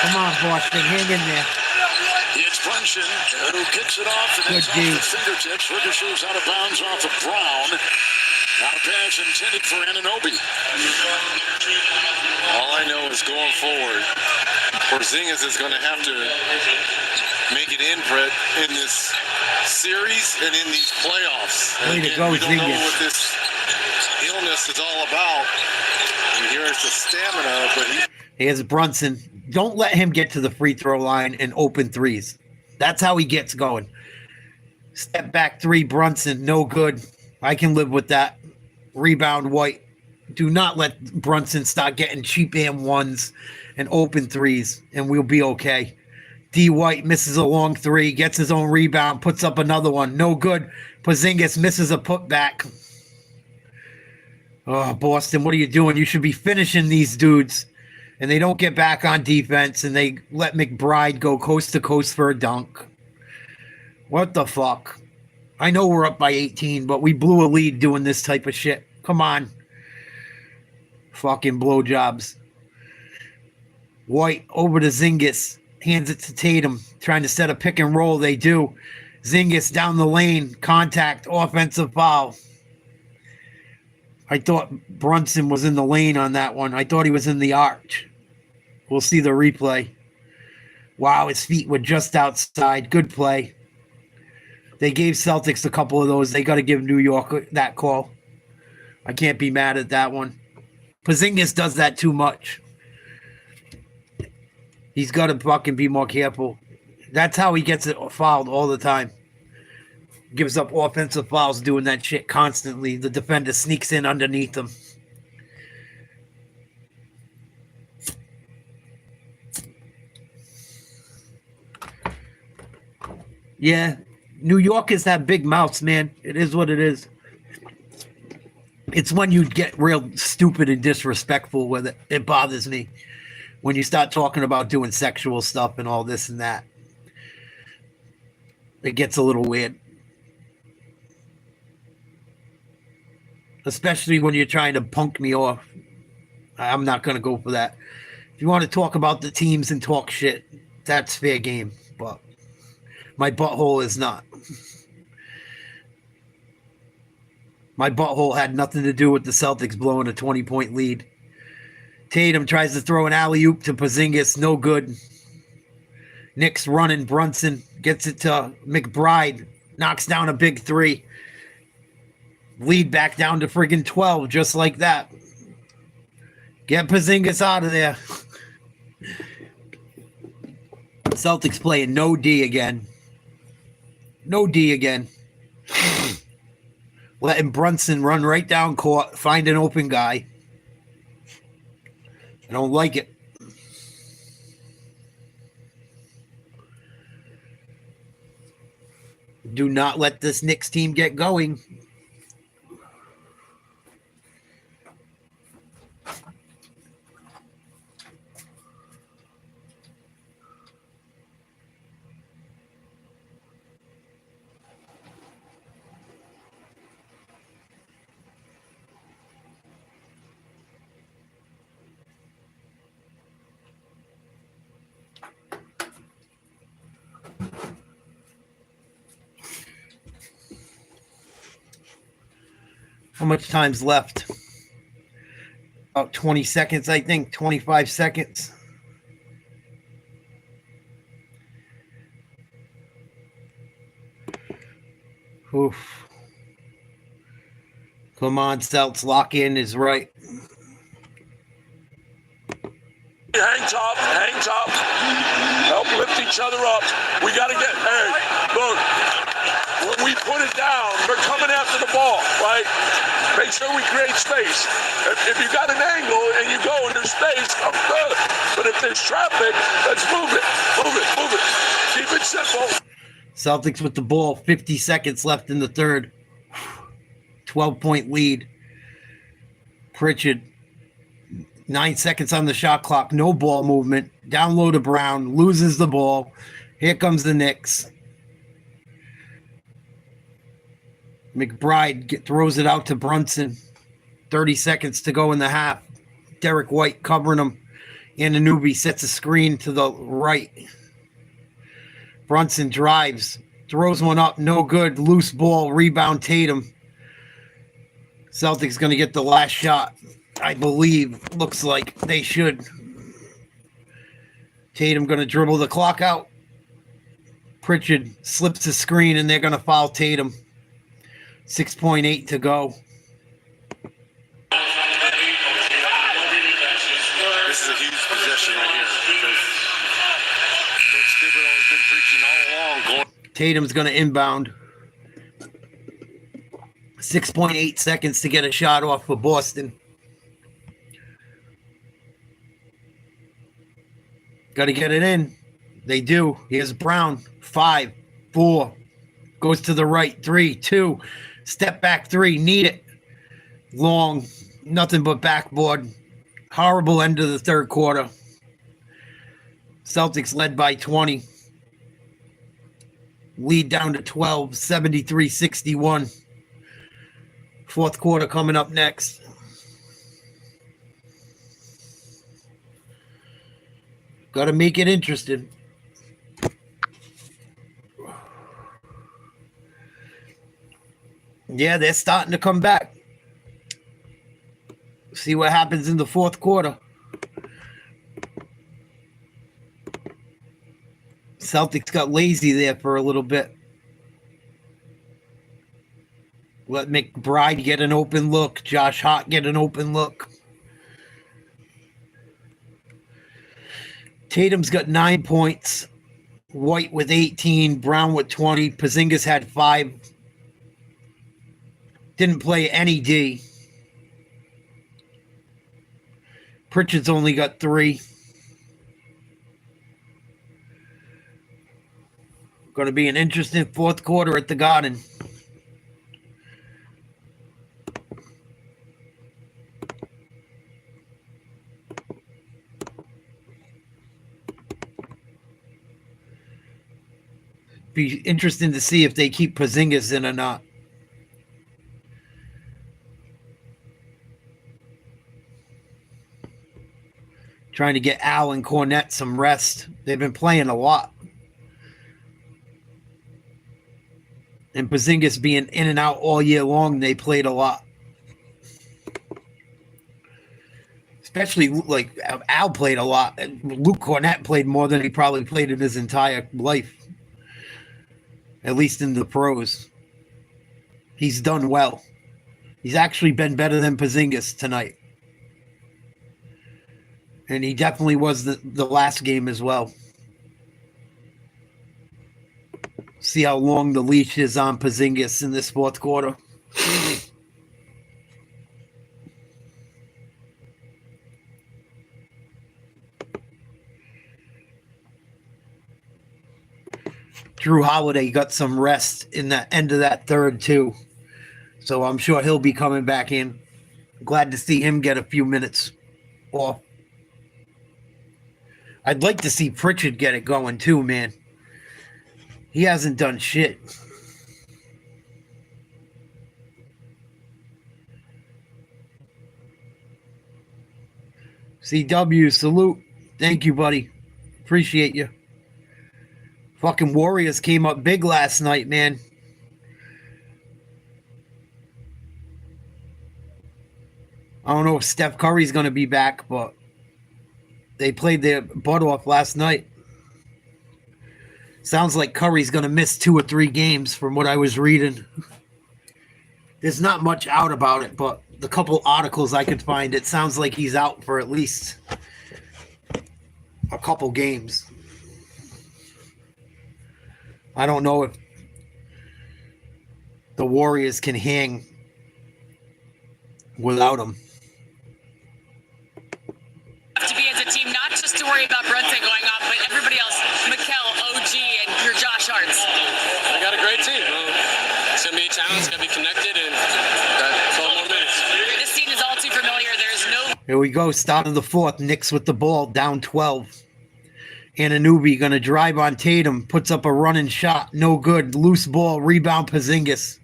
Come on, Boston. Hang in there. It's Brunson who kicks it off and it's off the fingertips. Ricochets out of bounds off of Brown. Out of pass intended for Anunoby. All I know is going forward, Porzingis is going to have to make it in, Brett, in this series and in these playoffs. Way to go, we don't know Zingis. what this illness is all about. And here's the stamina, but Here's Brunson. Don't let him get to the free throw line and open threes. That's how he gets going. Step back three, Brunson, no good. I can live with that. Rebound, White. Do not let Brunson start getting cheap and ones and open threes, and we'll be okay. D. White misses a long three, gets his own rebound, puts up another one. No good. Porzingis misses a putback. Oh, Boston, what are you doing? You should be finishing these dudes. And they don't get back on defense, and they let McBride go coast to coast for a dunk. What the fuck? I know we're up by 18, but we blew a lead doing this type of shit. Come on. Fucking blowjobs. White over to Zingis. Hands it to Tatum. Trying to set a pick and roll. They do. Zingis down the lane. Contact. Offensive foul. I thought Brunson was in the lane on that one. I thought he was in the arch. We'll see the replay. Wow, his feet were just outside. Good play. They gave Celtics a couple of those. They got to give New York that call. I can't be mad at that one. Porzingis does that too much. He's got to fucking be more careful. That's how he gets it fouled all the time. Gives up offensive fouls doing that shit constantly. The defender sneaks in underneath him. Yeah, New Yorkers have big mouths, man. It is what it is. It's when you get real stupid and disrespectful with it. It bothers me. When you start talking about doing sexual stuff and all this and that. It gets a little weird. Especially when you're trying to punk me off. I'm not going to go for that. If you want to talk about the teams and talk shit, that's fair game. But my butthole is not. My butthole had nothing to do with the Celtics blowing a 20-point lead. Tatum tries to throw an alley-oop to Porzingis. No good. Knicks running. Brunson gets it to McBride. Knocks down a big three. Lead back down to friggin' 12, just like that. Get Porzingis out of there. Celtics playing no D again. No D again. Letting Brunson run right down court, find an open guy. I don't like it. Do not let this Knicks team get going. How much time's left? About 20 seconds, I think. 25 seconds. Oof. Come on, Celts. Lock in is right. Hang top, hang top. Help lift each other up. We got to get, hey, look, when we put it down, they're coming after the ball, right? Make sure we create space. If you got an angle and you go and there's space, I'm good. But if there's traffic, let's move it. Move it, move it. Keep it simple. Celtics with the ball, 50 seconds left in the third. 12-point lead. Pritchard. 9 seconds on the shot clock. No ball movement. Down low to Brown. Loses the ball. Here comes the Knicks. McBride throws it out to Brunson. 30 seconds to go in the half. Derek White covering him. Anunoby sets a screen to the right. Brunson drives. Throws one up. No good. Loose ball. Rebound Tatum. Celtics going to get the last shot. I believe. Looks like they should. Tatum going to dribble the clock out. Pritchard slips the screen and they're going to foul Tatum. 6.8 to go. This is a huge possession right here because Coach Thibodeau has been preaching all along. Tatum's going to inbound. 6.8 seconds to get a shot off for Boston. Got to get it in. They do. Here's Brown. 5, 4. Goes to the right. 3, 2. Step back 3. Need it. Long. Nothing but backboard. Horrible end of the third quarter. Celtics led by 20. Lead down to 12. 73-61. Fourth quarter coming up next. Got to make it interesting. Yeah, they're starting to come back. See what happens in the fourth quarter. Celtics got lazy there for a little bit. Let McBride get an open look. Josh Hart get an open look. Tatum's got 9 points. White with 18. Brown with 20. Porzingis had 5. Didn't play any D. Pritchard's only got 3. Going to be an interesting fourth quarter at the Garden. Be interesting to see if they keep Porzingis in or not. Trying to get Al and Cornette some rest. They've been playing a lot. And Porzingis being in and out all year long, they played a lot. Especially, like, Al played a lot. Luke Cornette played more than he probably played in his entire life. At least in the pros. He's done well. He's actually been better than Porzingis tonight. And he definitely was the last game as well. See how long the leash is on Porzingis in this fourth quarter. Drew Holiday got some rest in the end of that third, too. So I'm sure he'll be coming back in. Glad to see him get a few minutes off. I'd like to see Pritchard get it going, too, man. He hasn't done shit. CW, salute. Thank you, buddy. Appreciate you. Fucking Warriors came up big last night, man. I don't know if Steph Curry's going to be back, but they played their butt off last night. Sounds like Curry's going to miss 2 or 3 games from what I was reading. There's not much out about it, but the couple articles I could find, it sounds like he's out for at least a couple games. I don't know if the Warriors can hang without him. To be as a team, not just to worry about Brunson going off, but everybody else, Mikal, OG, and your Josh Harts. They got a great team. It's going to be a challenge. It's going to be connected, and got 12 more minutes. This team is all too familiar. There's no... Here we go, start of the fourth. Knicks with the ball, down 12. Anunoby going to drive on Tatum, puts up a running shot, no good. Loose ball, rebound Porzingis.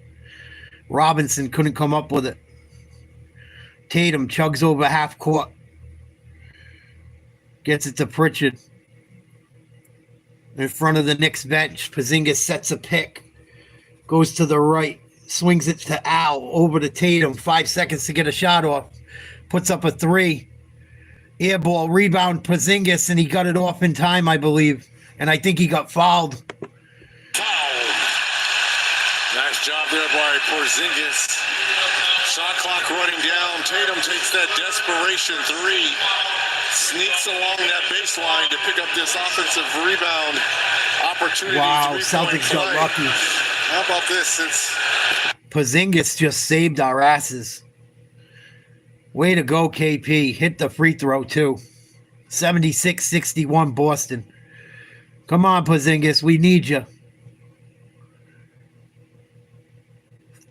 Robinson couldn't come up with it. Tatum chugs over half court. Gets it to Pritchard. In front of the Knicks bench, Porzingis sets a pick. Goes to the right. Swings it to Al. Over to Tatum. 5 seconds to get a shot off. Puts up a 3. Air ball, rebound Porzingis, and he got it off in time, I believe. And I think he got fouled. Foul. Nice job there by Porzingis. Shot clock running down. Tatum takes that desperation 3. Sneaks along that baseline to pick up this offensive rebound opportunity. Wow, Celtics got lucky. How about this? Porzingis just saved our asses. Way to go, KP. Hit the free throw, too. 76-61 Boston. Come on, Porzingis. We need you.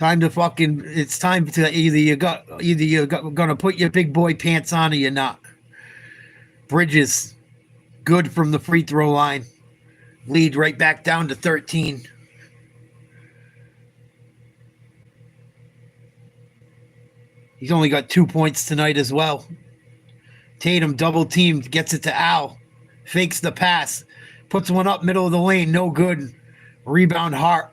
It's time to either you're gonna put your big boy pants on or you're not. Bridges, good from the free throw line. Lead right back down to 13. He's only got 2 points tonight as well. Tatum double teamed, gets it to Al. Fakes the pass. Puts one up middle of the lane, no good. Rebound Hart.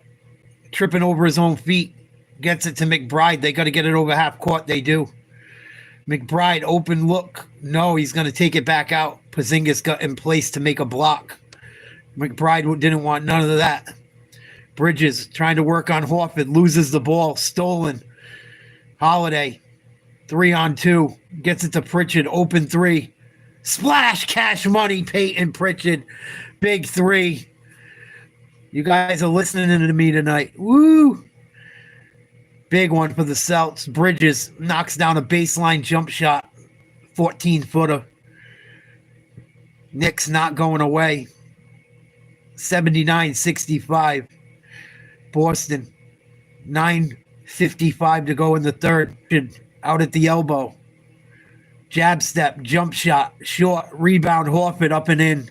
Tripping over his own feet. Gets it to McBride. They got to get it over half court. They do. McBride, open look. No, he's going to take it back out. Porzingis got in place to make a block. McBride didn't want none of that. Bridges trying to work on Horford. Loses the ball. Stolen. Holiday. 3-on-2. Gets it to Pritchard. Open 3. Splash. Cash money. Peyton Pritchard. Big 3. You guys are listening to me tonight. Woo! Big one for the Celts. Bridges knocks down a baseline jump shot. 14-footer. Knicks not going away. 79-65. Boston. 9:55 to go in the third. Out at the elbow. Jab step. Jump shot. Short. Rebound. Horford up and in.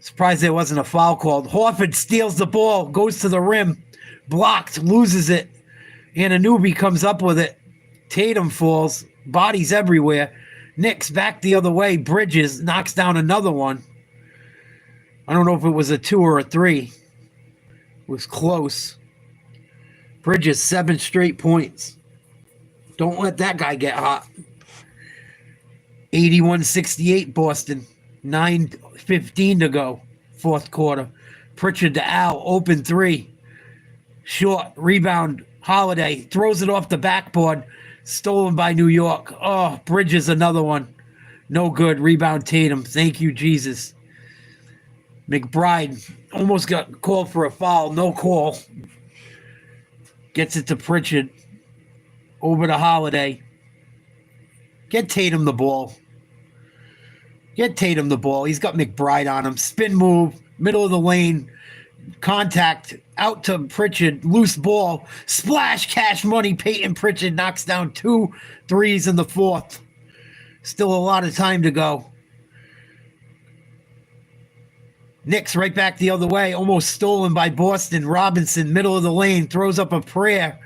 Surprised there wasn't a foul called. Horford steals the ball. Goes to the rim. Blocked. Loses it. Anunoby comes up with it. Tatum falls. Bodies everywhere. Knicks back the other way. Bridges knocks down another one. I don't know if it was a 2 or a 3. It was close. Bridges, 7 straight points. Don't let that guy get hot. 81-68 Boston. 9:15 to go. Fourth quarter. Pritchard to Al. Open 3. Short. Rebound. Holiday. Throws it off the backboard. Stolen by New York. Oh, Bridges another one. No good. Rebound Tatum. Thank you, Jesus. McBride almost got called for a foul. No call. Gets it to Pritchard. Over to Holiday. Get Tatum the ball. Get Tatum the ball. He's got McBride on him. Spin move. Middle of the lane. Contact. Out to Pritchard. Loose ball. Splash. Cash money. Peyton Pritchard knocks down 2 threes in the fourth. Still a lot of time to go. Knicks right back the other way. Almost stolen by Boston. Robinson, middle of the lane. Throws up a prayer.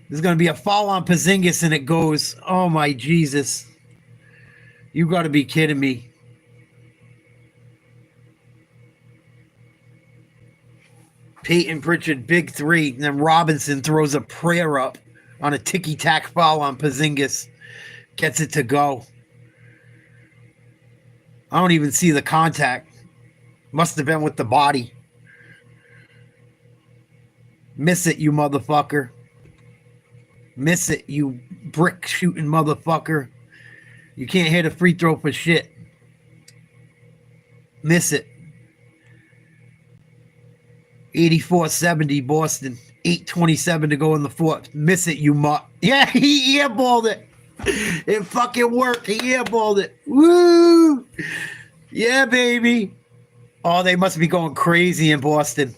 There's going to be a foul on Porzingis, and it goes. Oh, my Jesus. You got to be kidding me. Peyton Pritchard, big 3. And then Robinson throws a prayer up on a ticky-tack foul on Porzingis. Gets it to go. I don't even see the contact. Must have been with the body. Miss it, you motherfucker. Miss it, you brick shooting motherfucker. You can't hit a free throw for shit. Miss it. 84-70 Boston. 8:27 to go in the fourth. Miss it, you mutt. Yeah, he airballed it. It fucking worked. He airballed it. Woo! Yeah, baby. Oh, they must be going crazy in Boston.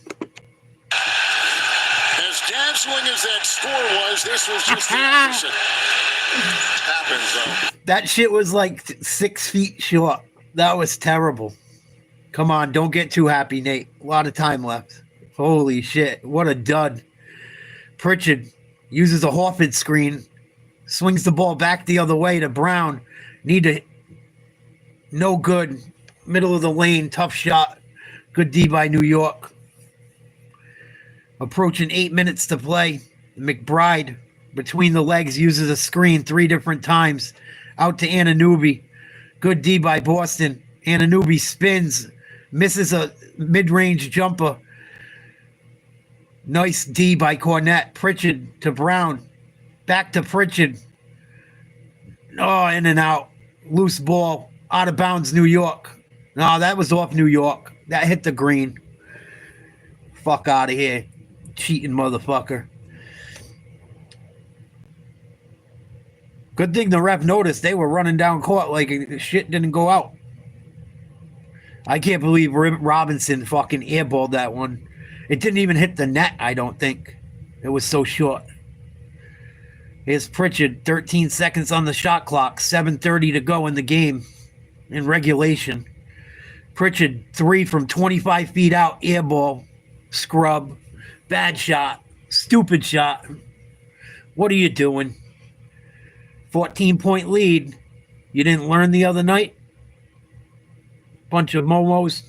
As dazzling as that score was, this was just the opposite. Happens, though. That shit was like 6 feet short. That was terrible. Come on, don't get too happy, Nate. A lot of time left. Holy shit. What a dud. Pritchard uses a Horford screen. Swings the ball back the other way to Brown. No good. Middle of the lane. Tough shot. Good D by New York. Approaching 8 minutes to play. McBride, between the legs, uses a screen 3 different times. Out to Anunoby. Good D by Boston. Anunoby spins. Misses a mid-range jumper. Nice D by Cornette. Pritchard to Brown. Back to Pritchard. Oh, in and out. Loose ball. Out of bounds, New York. No, that was off New York. That hit the green. Fuck out of here. Cheating motherfucker. Good thing the ref noticed they were running down court like shit didn't go out. I can't believe Robinson fucking airballed that one. It didn't even hit the net, I don't think. It was so short. Here's Pritchard, 13 seconds on the shot clock, 7:30 to go in the game in regulation. Pritchard, 3 from 25 feet out, airball, scrub, bad shot, stupid shot. What are you doing? 14-point lead. You didn't learn the other night? Bunch of momos.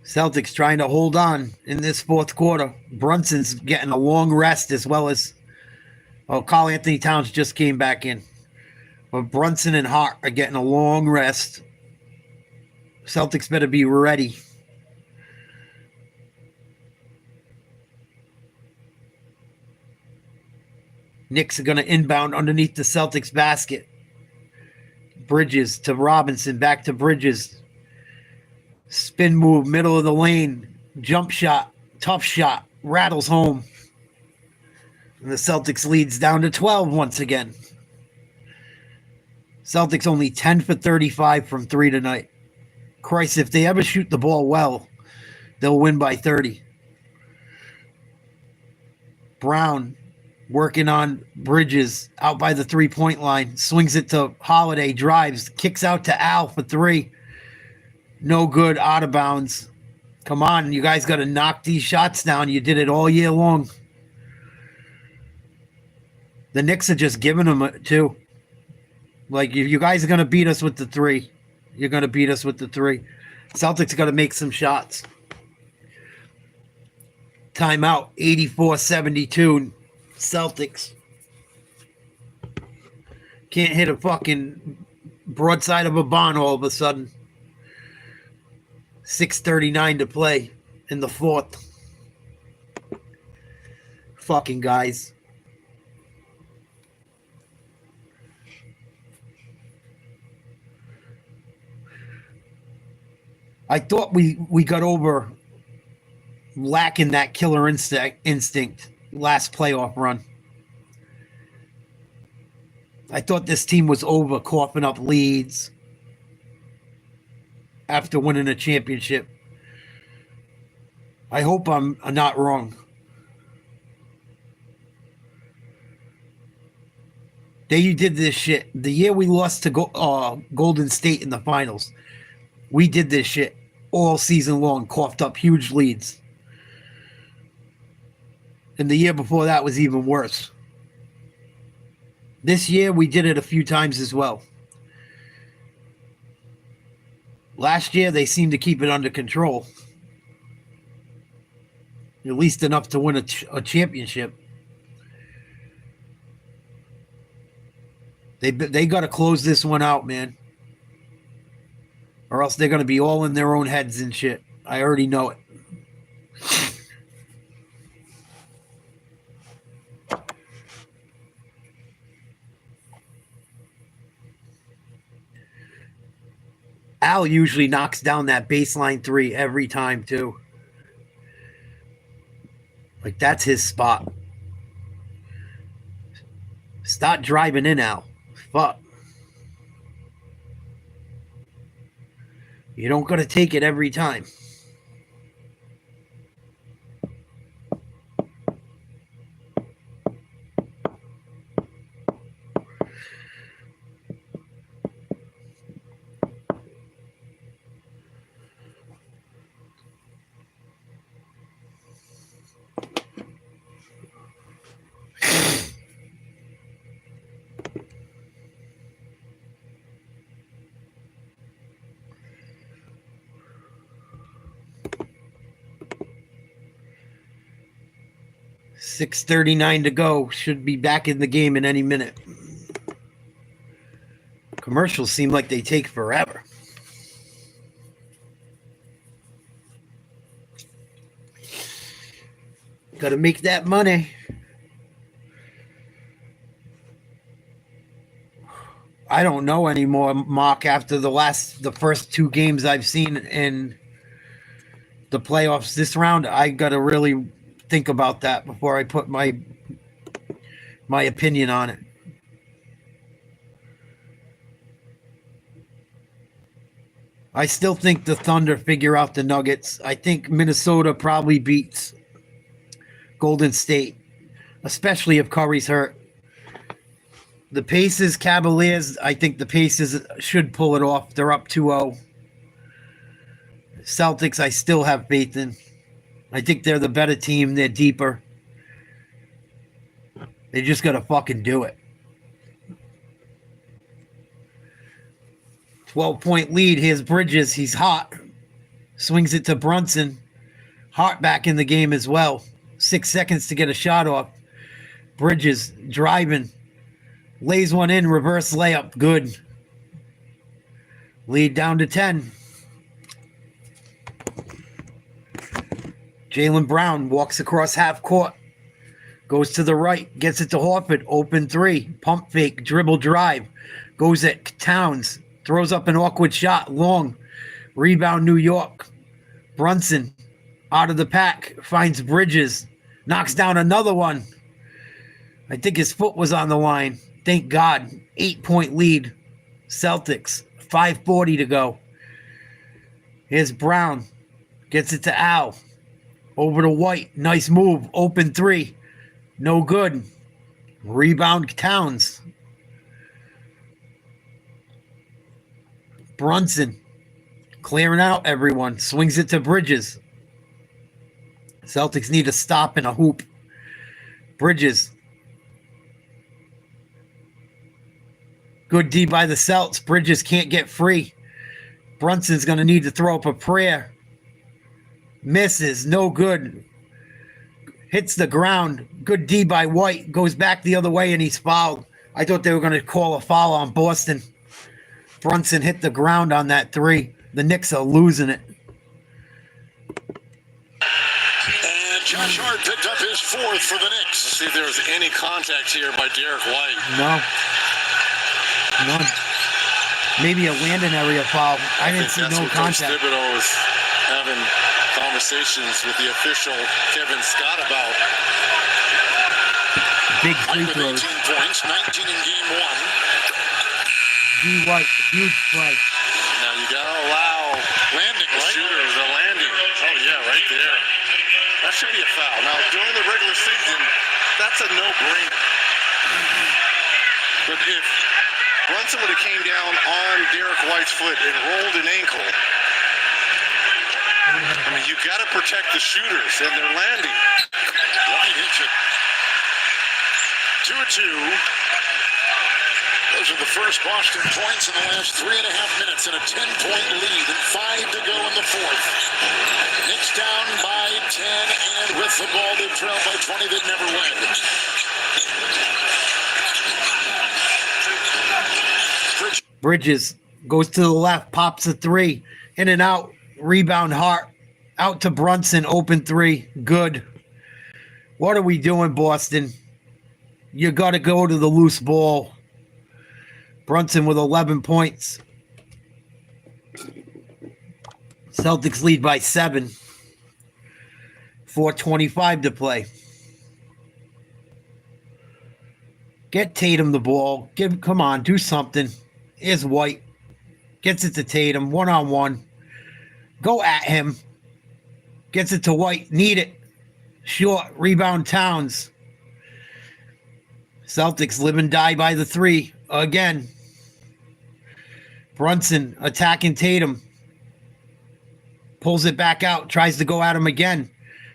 Celtics trying to hold on in this fourth quarter. Brunson's getting a long rest as well as... Karl Anthony Towns just came back in. But Brunson and Hart are getting a long rest. Celtics better be ready. Knicks are going to inbound underneath the Celtics basket. Bridges to Robinson, back to Bridges. Spin move, middle of the lane. Jump shot, tough shot, rattles home. And the Celtics leads down to 12 once again. Celtics only 10 for 35 from 3 tonight. Christ, if they ever shoot the ball well, they'll win by 30. Brown working on Bridges out by the 3-point line. Swings it to Holiday, drives, kicks out to Al for 3. No good, out of bounds. Come on, you guys got to knock these shots down. You did it all year long. The Knicks are just giving them it too. Like, you guys are going to beat us with the 3. You're going to beat us with the 3. Celtics got to make some shots. Timeout, 84-72. Celtics. Can't hit a fucking broadside of a barn all of a sudden. 6:39 to play in the fourth. Fucking guys. I thought we got over lacking that killer instinct last playoff run. I thought this team was over coughing up leads after winning a championship. I hope I'm not wrong. They did this shit. The year we lost to Golden State in the finals, we did this shit all season long, coughed up huge leads. And the year before that was even worse. This year, we did it a few times as well. Last year, they seemed to keep it under control. At least enough to win a championship. They got to close this one out, man. Or else they're going to be all in their own heads and shit. I already know it. Al usually knocks down that baseline three every time, too. Like, that's his spot. Stop driving in, Al. Fuck. You don't got to take it every time. .39 to go. Should be back in the game in any minute. Commercials seem like they take forever. Got to make that money. I don't know anymore, Mark, after the first two games I've seen in the playoffs this round. I got to really think about that before I put my opinion on it. I still think the Thunder figure out the Nuggets. I think Minnesota probably beats Golden State, especially if Curry's hurt. The Pacers, Cavaliers, I think the Pacers should pull it off. They're up 2-0. Celtics, I still have faith in. I think they're the better team. They're deeper. They just got to fucking do it. 12-point lead. Here's Bridges. He's hot. Swings it to Brunson. Hart back in the game as well. 6 seconds to get a shot off. Bridges driving. Lays one in. Reverse layup. Good. Lead down to 10. Jaylen Brown walks across half court. Goes to the right. Gets it to Horford. Open three. Pump fake. Dribble drive. Goes at Towns. Throws up an awkward shot. Long. Rebound New York. Brunson out of the pack. Finds Bridges. Knocks down another one. I think his foot was on the line. Thank God. 8-point lead. Celtics. 5:40 to go. Here's Brown. Gets it to Al. Over to White. Nice move. Open three. No good. Rebound Towns. Brunson. Clearing out everyone. Swings it to Bridges. Celtics need a stop and a hoop. Bridges. Good D by the Celts. Bridges can't get free. Brunson's going to need to throw up a prayer. Misses. No good. Hits the ground. Good D by White. Goes back the other way and he's fouled. I thought they were going to call a foul on Boston. Brunson hit the ground on that three. The Knicks are losing it. And Josh Hart picked up his fourth for the Knicks. Let's see if there was any contact here by Derek White. No. None. Maybe a Landon area foul. I didn't see no contact. Coach Thibodeau was having conversations with the official Kevin Scott about. Big free throws. 18 points, 19 in game one. D. White, huge play. Now you gotta allow Landing, the right? shooter the landing. Oh yeah, right there. That should be a foul. Now during the regular season, that's a no-brainer. But if Brunson would have came down on Derek White's foot and rolled an ankle, I mean, you got to protect the shooters and their landing. White hits it. 2-2. Those are the first Boston points in the last 3.5 minutes and a 10-point lead and 5 to go in the fourth. Knicks down by 10 and with the ball they trail by 20. They'd never win. Bridges goes to the left, pops a three, in and out, rebound Hart, out to Brunson, open three, good. What are we doing, Boston? You got to go to the loose ball. Brunson with 11 points. Celtics lead by 7. 4:25 to play. Get Tatum the ball. Come on, do something. Here's White. Gets it to Tatum, one-on-one. Go at him. Gets it to White. Need it. Short. Rebound Towns. Celtics live and die by the 3. Again. Brunson attacking Tatum. Pulls it back out. Tries to go at him again.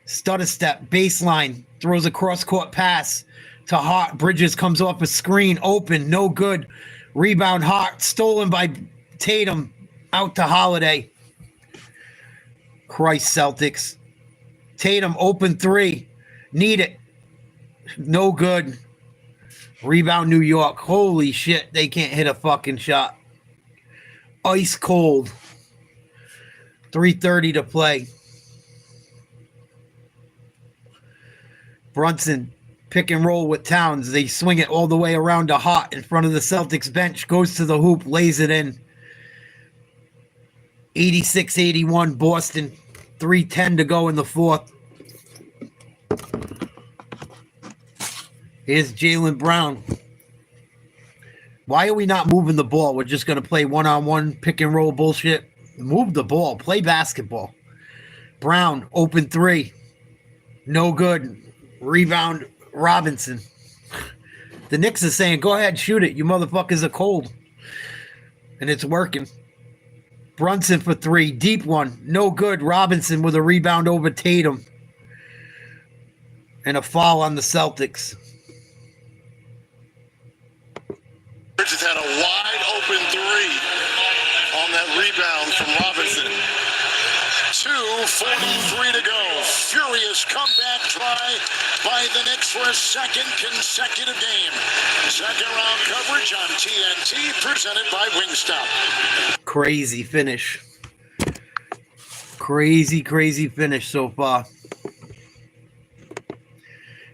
Stutter step. Baseline. Throws a cross-court pass to Hart. Bridges comes off a screen. Open. No good. Rebound Hart. Stolen by Tatum. Out to Holiday. Christ, Celtics. Tatum, open 3. Need it. No good. Rebound New York. Holy shit, they can't hit a fucking shot. Ice cold. 3:30 to play. Brunson, pick and roll with Towns. They swing it all the way around to Hart in front of the Celtics bench. Goes to the hoop, lays it in. 86-81 Boston. 3:10 to go in the 4th. Here's Jaylen Brown. Why are we not moving the ball? We're just going to play one-on-one pick and roll bullshit. Move the ball. Play basketball. Brown, open 3. No good. Rebound Robinson. The Knicks are saying, go ahead, shoot it. You motherfuckers are cold. And it's working. Brunson for 3. Deep one. No good. Robinson with a rebound over Tatum. And a foul on the Celtics. Bridges had a wide open 3 on that rebound from Robinson. 2:43 to go. Furious comeback try by the Knicks for a second consecutive game. Second round coverage on TNT presented by Wingstop. Crazy finish. Crazy finish so far.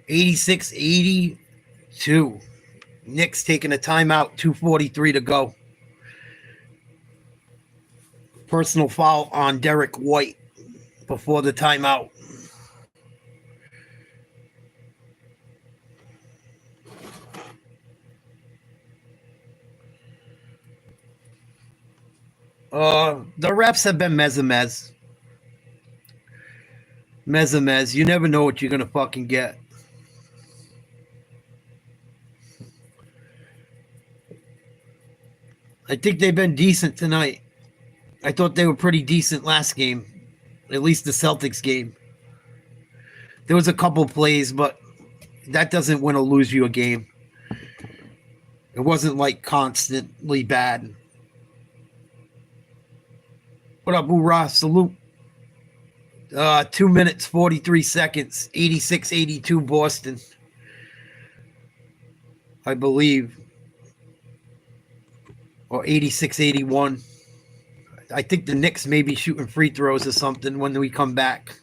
86-82. Knicks taking a timeout. 2:43 to go. Personal foul on Derek White before the timeout. The refs have been mez. You never know what you're going to fucking get. I think they've been decent tonight. I thought they were pretty decent last game. At least the Celtics game. There was a couple plays, but that doesn't win or lose you a game. It wasn't like constantly bad. What up, hoorah? Salute. 2 minutes, 43 seconds. 86-82 Boston. I believe. Or 86-81. I think the Knicks may be shooting free throws or something when we come back.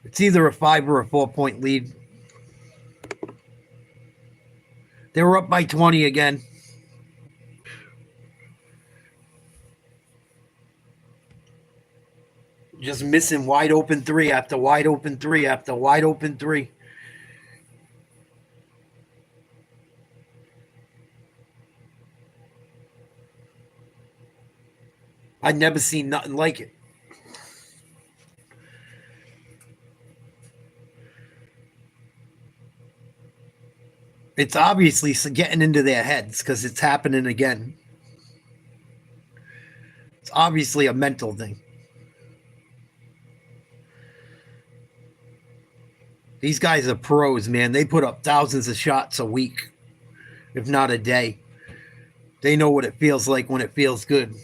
It's either a 5 or a 4-point lead. They were up by 20 again. Just missing wide open 3 after wide open 3 after wide open 3. I'd never seen nothing like it. It's obviously getting into their heads because it's happening again. It's obviously a mental thing. These guys are pros, man. They put up thousands of shots a week, if not a day. They know what it feels like when it feels good.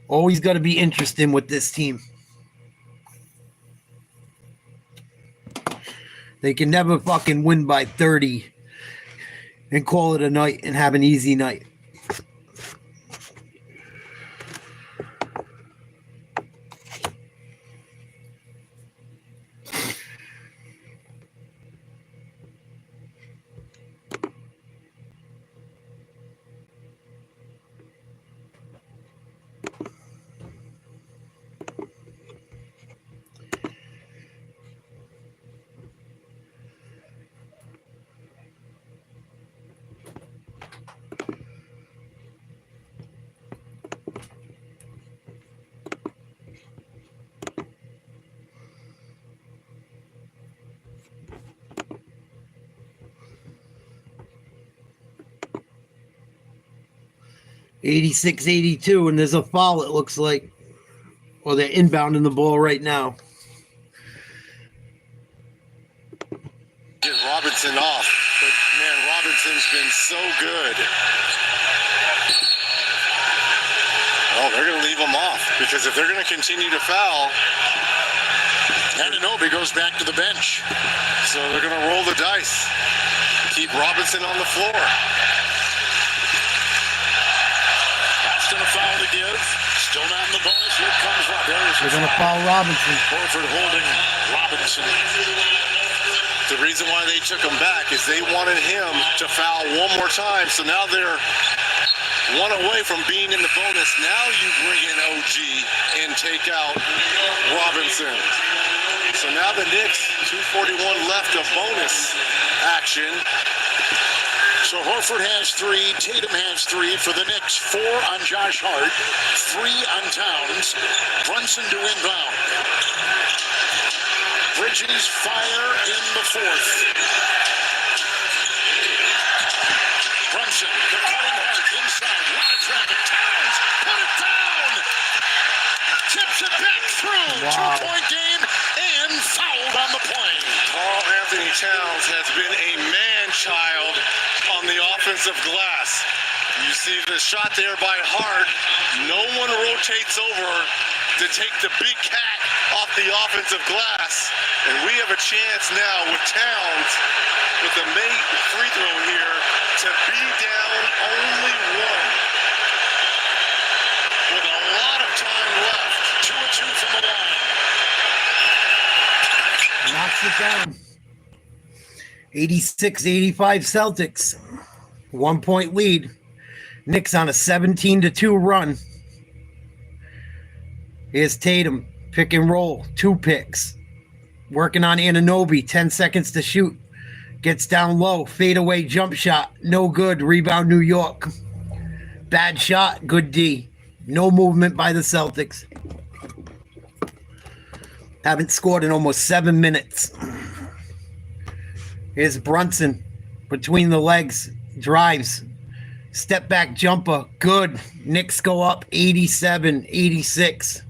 Always got to be interesting with this team. They can never fucking win by 30 and call it a night and have an easy night. (86-82), and there's a foul, it looks like. Well, they're inbounding the ball right now. Get Robinson off, but man, Robinson's been so good. Oh, they're going to leave him off because if they're going to continue to foul, Anunoby goes back to the bench. So they're going to roll the dice. Keep Robinson on the floor. Boston a foul to give. Still not in the bonus. Here comes Robinson. They're going to foul Robinson. Horford holding Robinson. The reason why they took him back is they wanted him to foul one more time. So now they're one away from being in the bonus. Now you bring in OG and take out Robinson. So now the Knicks, 2:41 left of bonus action. So Horford has 3, Tatum has 3 for the Knicks, 4 on Josh Hart, 3 on Towns, Brunson to inbound. Bridges fire in the 4th. Brunson, the cutting Hart inside, a lot of traffic, Towns, put it down! Tips it back through, Wow. 2-point game, and fouled on the play. Karl Anthony Towns has been a man-child on the offensive glass. You see the shot there by Hart. No one rotates over to take the big cat off the offensive glass. And we have a chance now with Towns, with the main free throw here, to be down only 1. With a lot of time left. 2 of 2 from the line. Knocks it down. 86-85 Celtics. 1-point lead. Knicks on a 17-2 run. Here's Tatum. Pick and roll. 2 picks. Working on Anunoby. 10 seconds to shoot. Gets down low. Fadeaway jump shot. No good. Rebound New York. Bad shot. Good D. No movement by the Celtics. Haven't scored in almost 7 minutes. Here's Brunson. Between the legs. Drives. Step back jumper. Good. Knicks go up 87-86.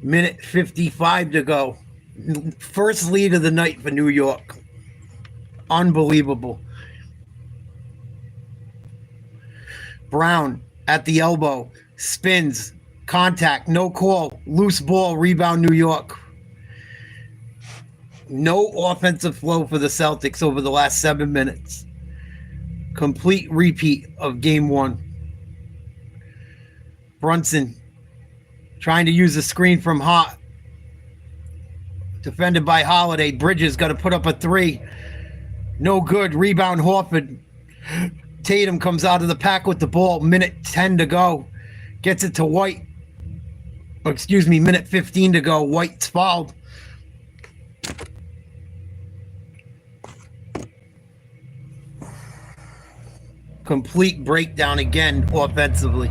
Minute 55 to go. First lead of the night for New York. Unbelievable. Brown at the elbow. Spins. Contact. No call. Loose ball. Rebound New York. No offensive flow for the Celtics over the last 7 minutes. Complete repeat of game 1. Brunson trying to use a screen from Hart. Defended by Holiday. Bridges got to put up a 3. No good. Rebound Horford. Tatum comes out of the pack with the ball. Minute 10 to go. Gets it to White. Minute 15 to go. White's fouled. Complete breakdown again offensively.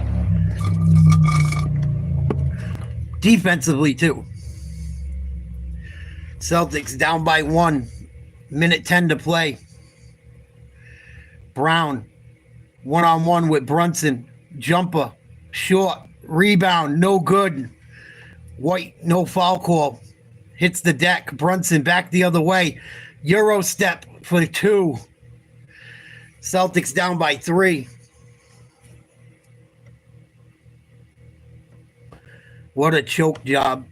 Defensively, too. Celtics down by 1. Minute 10 to play. Brown, 1-on-1 with Brunson. Jumper, short, rebound, no good. White, no foul call. Hits the deck. Brunson back the other way. Euro step for 2. Celtics down by 3. What a choke job.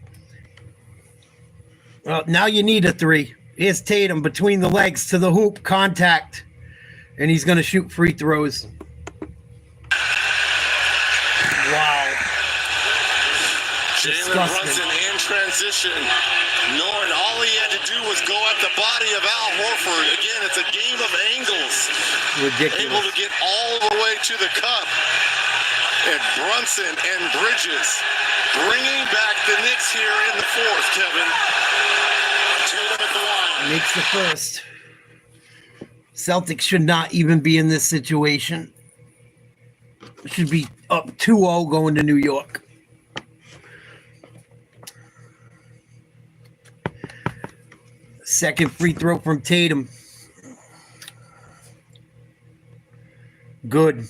Well, now you need a three. Here's Tatum between the legs to the hoop, contact, and he's going to shoot free throws. Wow. Jalen Disgusting. Brunson in transition, knowing all he had to do was go at the body of Al Horford. Again, it's a game of angles. Ridiculous. Able to get all the way to the cup. And Brunson and Bridges bringing back the Knicks here in the fourth, Kevin. Tatum at the line. Makes the first. Celtics should not even be in this situation. Should be up 2-0 going to New York. Second free throw from Tatum. Good.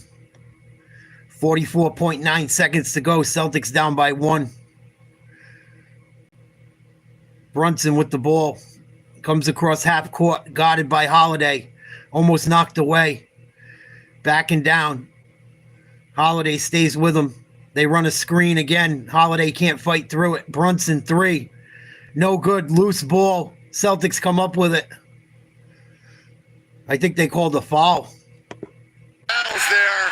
44.9 seconds to go. Celtics down by 1. Brunson with the ball. Comes across half court. Guarded by Holiday. Almost knocked away. Backing down. Holiday stays with him. They run a screen again. Holiday can't fight through it. Brunson 3. No good. Loose ball. Celtics come up with it. I think they called a foul. Fouls there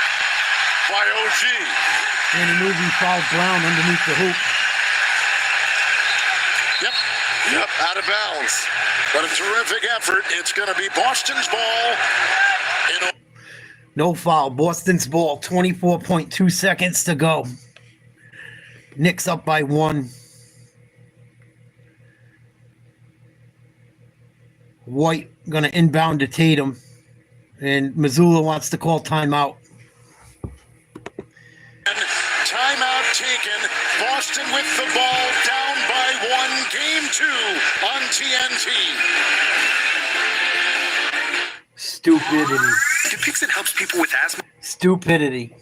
by OG. And a movie fouled Brown underneath the hoop. Yep, out of bounds. But a terrific effort. It's going to be Boston's ball. No foul. Boston's ball. 24.2 seconds to go. Knicks up by 1. White going to inbound to Tatum. And Missoula wants to call timeout. Timeout taken. Boston with the ball, down by 1. Game 2 on TNT. Stupidity. Dupixent helps people with asthma. Stupidity.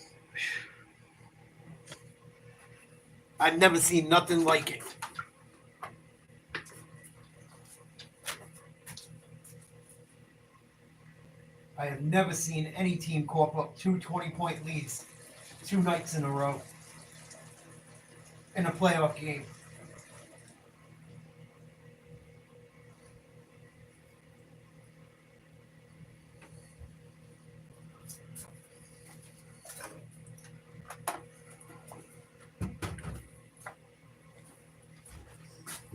I've never seen nothing like it. I have never seen any team cough up 2 20-point leads 2 nights in a row in a playoff game.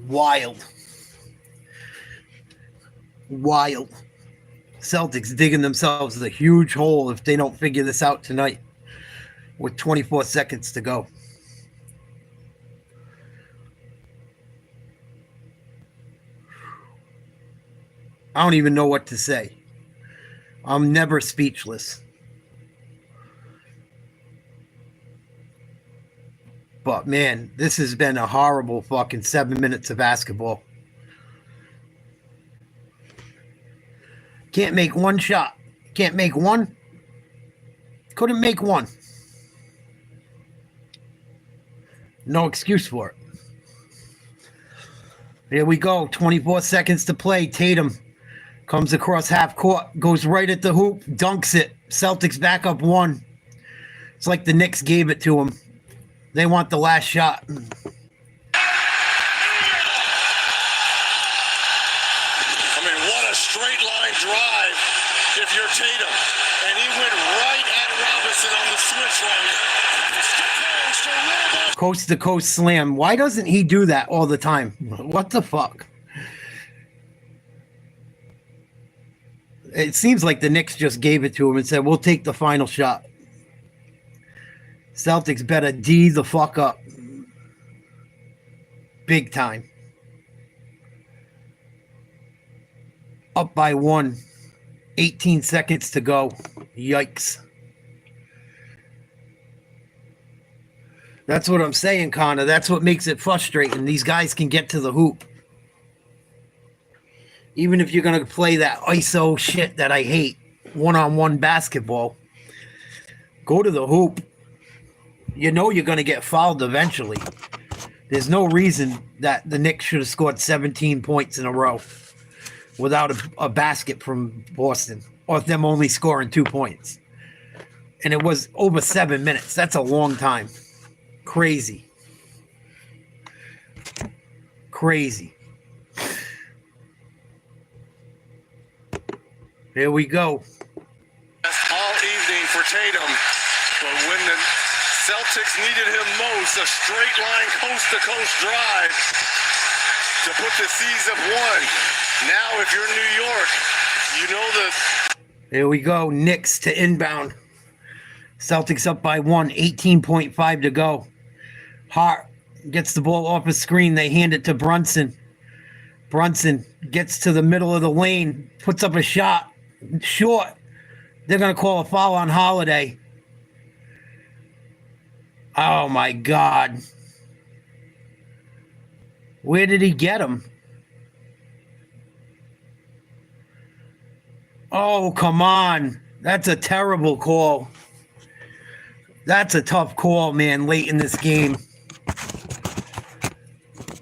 Wild. Celtics digging themselves a huge hole if they don't figure this out tonight with 24 seconds to go. I don't even know what to say. I'm never speechless. But man, this has been a horrible fucking 7 minutes of basketball. Can't make one shot. Can't make one. Couldn't make one. No excuse for it. Here we go. 24 seconds to play. Tatum comes across half court, goes right at the hoop, dunks it. Celtics back up 1. It's like the Knicks gave it to him. They want the last shot. I mean, what a straight line drive if you're Tatum. And he went right at Robinson on the switch right. Coast to coast slam. Why doesn't he do that all the time? What the fuck? It seems like the Knicks just gave it to him and said, we'll take the final shot. Celtics better D the fuck up. Big time. Up by 1. 18 seconds to go. Yikes. That's what I'm saying, Connor. That's what makes it frustrating. These guys can get to the hoop. Even if you're going to play that ISO shit that I hate, one-on-one basketball, go to the hoop. You know you're going to get fouled eventually. There's no reason that the Knicks should have scored 17 points in a row without a basket from Boston, or them only scoring 2 points. And it was over 7 minutes. That's a long time. Crazy. Crazy. Here we go. All evening for Tatum, but when the Celtics needed him most, a straight line coast-to-coast drive to put the C's at 1. Now, if you're New York, you know that. Here we go. Knicks to inbound. Celtics up by 1, 18.5 to go. Hart gets the ball off his screen. They hand it to Brunson. Brunson gets to the middle of the lane, puts up a shot. Short. They're going to call a foul on Holiday. Oh, my God. Where did he get him? Oh, come on. That's a terrible call. That's a tough call, man, late in this game.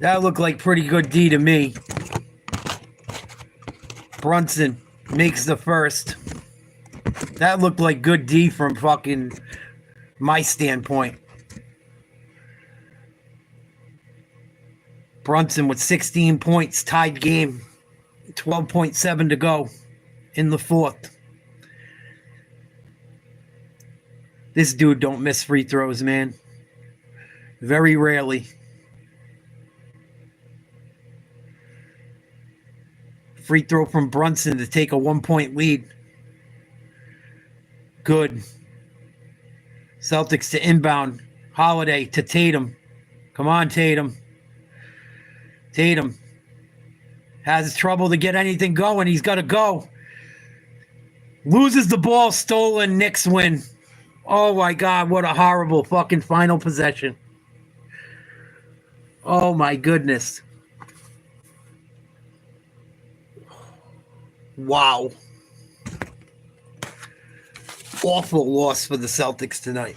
That looked like pretty good D to me. Brunson makes the first. That looked like good D from fucking my standpoint. Brunson with 16 points, tied game. 12.7 to go in the fourth. This dude don't miss free throws, man. Very rarely. Free throw from Brunson to take a 1-point lead. Good. Celtics to inbound. Holiday to Tatum. Come on, Tatum. Tatum has trouble to get anything going. He's got to go. Loses the ball, stolen. Knicks win. Oh, my God. What a horrible fucking final possession. Oh, my goodness. Wow. Awful loss for the Celtics tonight.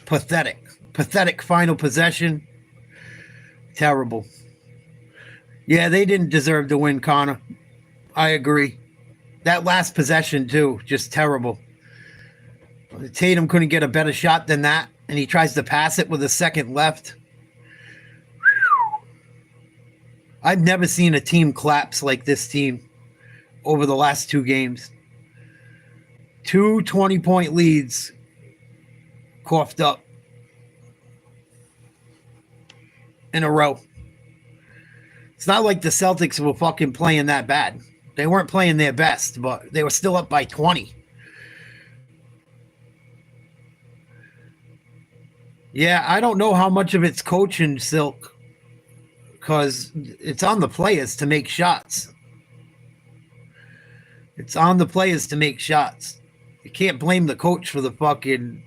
Pathetic. Pathetic final possession. Terrible. Yeah, they didn't deserve to win, Connor. I agree. That last possession, too, just terrible. Tatum couldn't get a better shot than that, and he tries to pass it with a second left. I've never seen a team collapse like this team over the last 2 games. 2 20-point leads coughed up in a row. It's not like the Celtics were fucking playing that bad. They weren't playing their best, but they were still up by 20. Yeah, I don't know how much of it's coaching, Silk, because it's on the players to make shots. It's on the players to make shots. You can't blame the coach for the fucking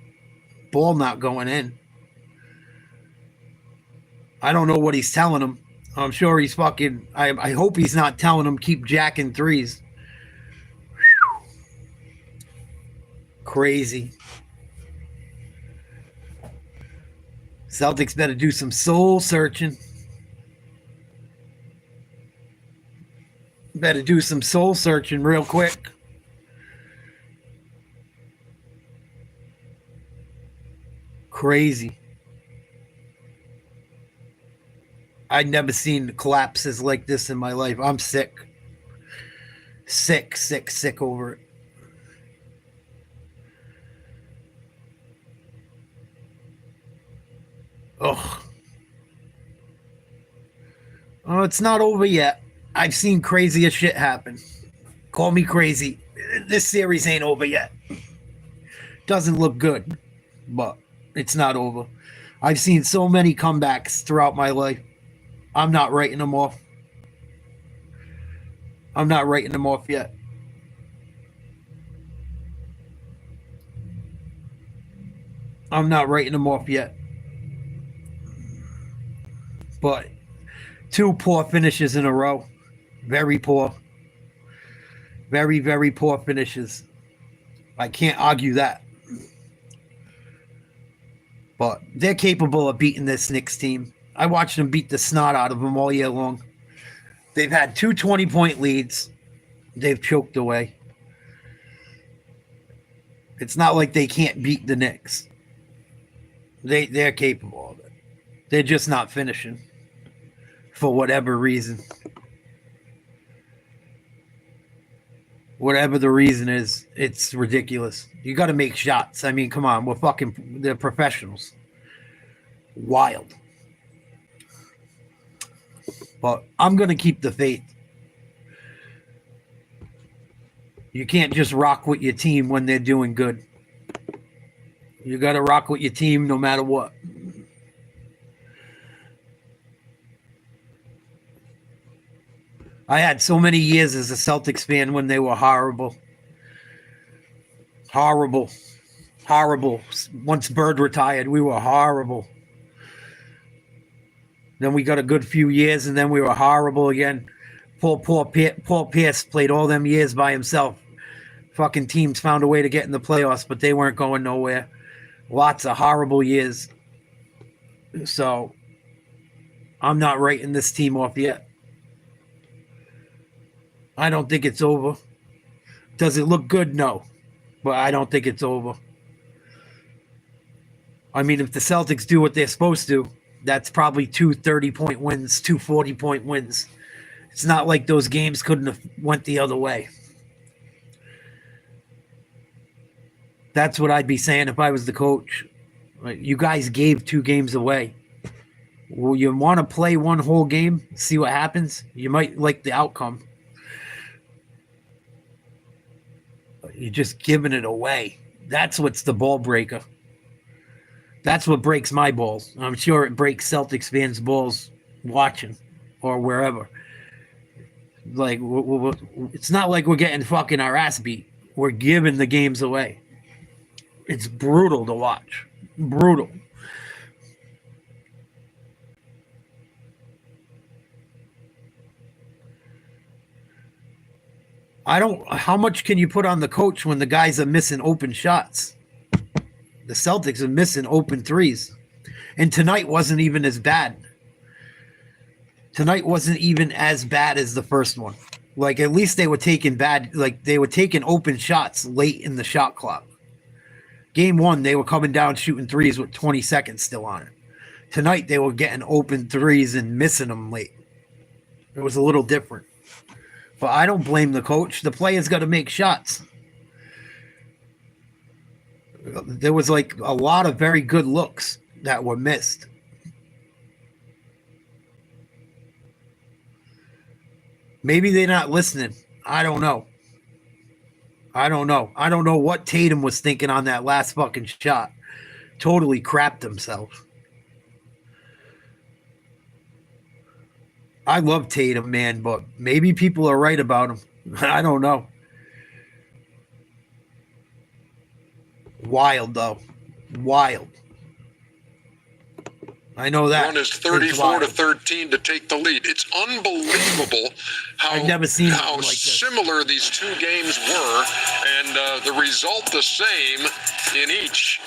ball not going in. I don't know what he's telling them. I'm sure he's fucking... I hope he's not telling them keep jacking threes. Crazy. Celtics better do some soul searching. Better do some soul searching real quick. Crazy. I'd never seen collapses like this in my life. I'm sick. Sick over it. Ugh. Oh, it's not over yet. I've seen crazier shit happen. Call me crazy. This series ain't over yet. Doesn't look good, but it's not over. I've seen so many comebacks throughout my life. I'm not writing them off. I'm not writing them off yet. I'm not writing them off yet. But 2 poor finishes in a row. Very poor. Very, very poor finishes. I can't argue that. But they're capable of beating this Knicks team. I watched them beat the snot out of them all year long. They've had 2 20-point leads. They've choked away. It's not like they can't beat the Knicks. They're capable of it. They're just not finishing. for whatever reason. Whatever the reason is, it's ridiculous. You got to make shots. I mean, come on. They're professionals. Wild. But I'm going to keep the faith. You can't just rock with your team when they're doing good. You got to rock with your team no matter what. I had so many years as a Celtics fan when they were horrible. Horrible. Horrible. Once Bird retired, we were horrible. Then we got a good few years, and then we were horrible again. Paul Pierce played all them years by himself. Fucking teams found a way to get in the playoffs, but they weren't going nowhere. Lots of horrible years. So, I'm not writing this team off yet. I don't think it's over. Does it look good? No. But I don't think it's over. I mean, if the Celtics do what they're supposed to, that's probably 2 30-point wins, 2 40-point wins. It's not like those games couldn't have went the other way. That's what I'd be saying if I was the coach. You guys gave 2 games away. Well, you want to play one whole game, see what happens? You might like the outcome. You're just giving it away. That's what's the ball breaker. That's what breaks my balls. I'm sure it breaks Celtics fans' balls watching or wherever. Like, it's not like we're getting fucking our ass beat. We're giving the games away. It's brutal to watch. Brutal. How much can you put on the coach when the guys are missing open shots? The Celtics are missing open threes. And tonight wasn't even as bad. Tonight wasn't even as bad as the first one. Like, at least they were taking open shots late in the shot clock. Game 1, they were coming down shooting threes with 20 seconds still on it. Tonight, they were getting open threes and missing them late. It was a little different. But I don't blame the coach. The players got to make shots. There was like a lot of very good looks that were missed. Maybe they're not listening. I don't know. I don't know what Tatum was thinking on that last fucking shot. Totally crapped himself. I love Tatum, man, but maybe people are right about him. I don't know. Wild, though. Wild. I know that. Run is 34-13 to take the lead. It's unbelievable how I've never seen how like similar these 2 games were, and the result the same in each.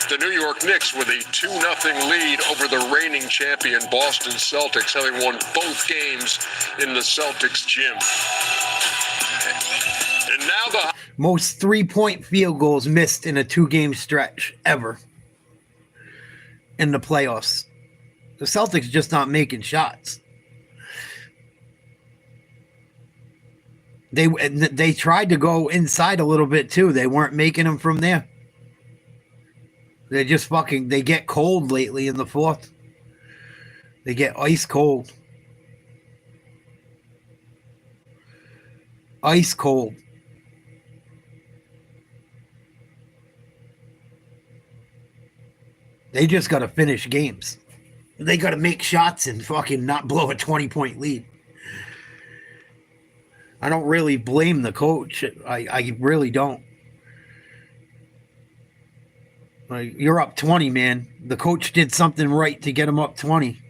The New York Knicks with a 2-0 lead over the reigning champion Boston Celtics, having won both games in the Celtics gym. And now the most 3-point field goals missed in a 2-game stretch ever in the playoffs. The Celtics just not making shots. They tried to go inside a little bit too. They weren't making them from there. They get cold lately in the fourth. They get ice cold. Ice cold. They just got to finish games. They got to make shots and fucking not blow a 20-point lead. I don't really blame the coach. I really don't. Like, you're up 20, man. The coach did something right to get him up 20.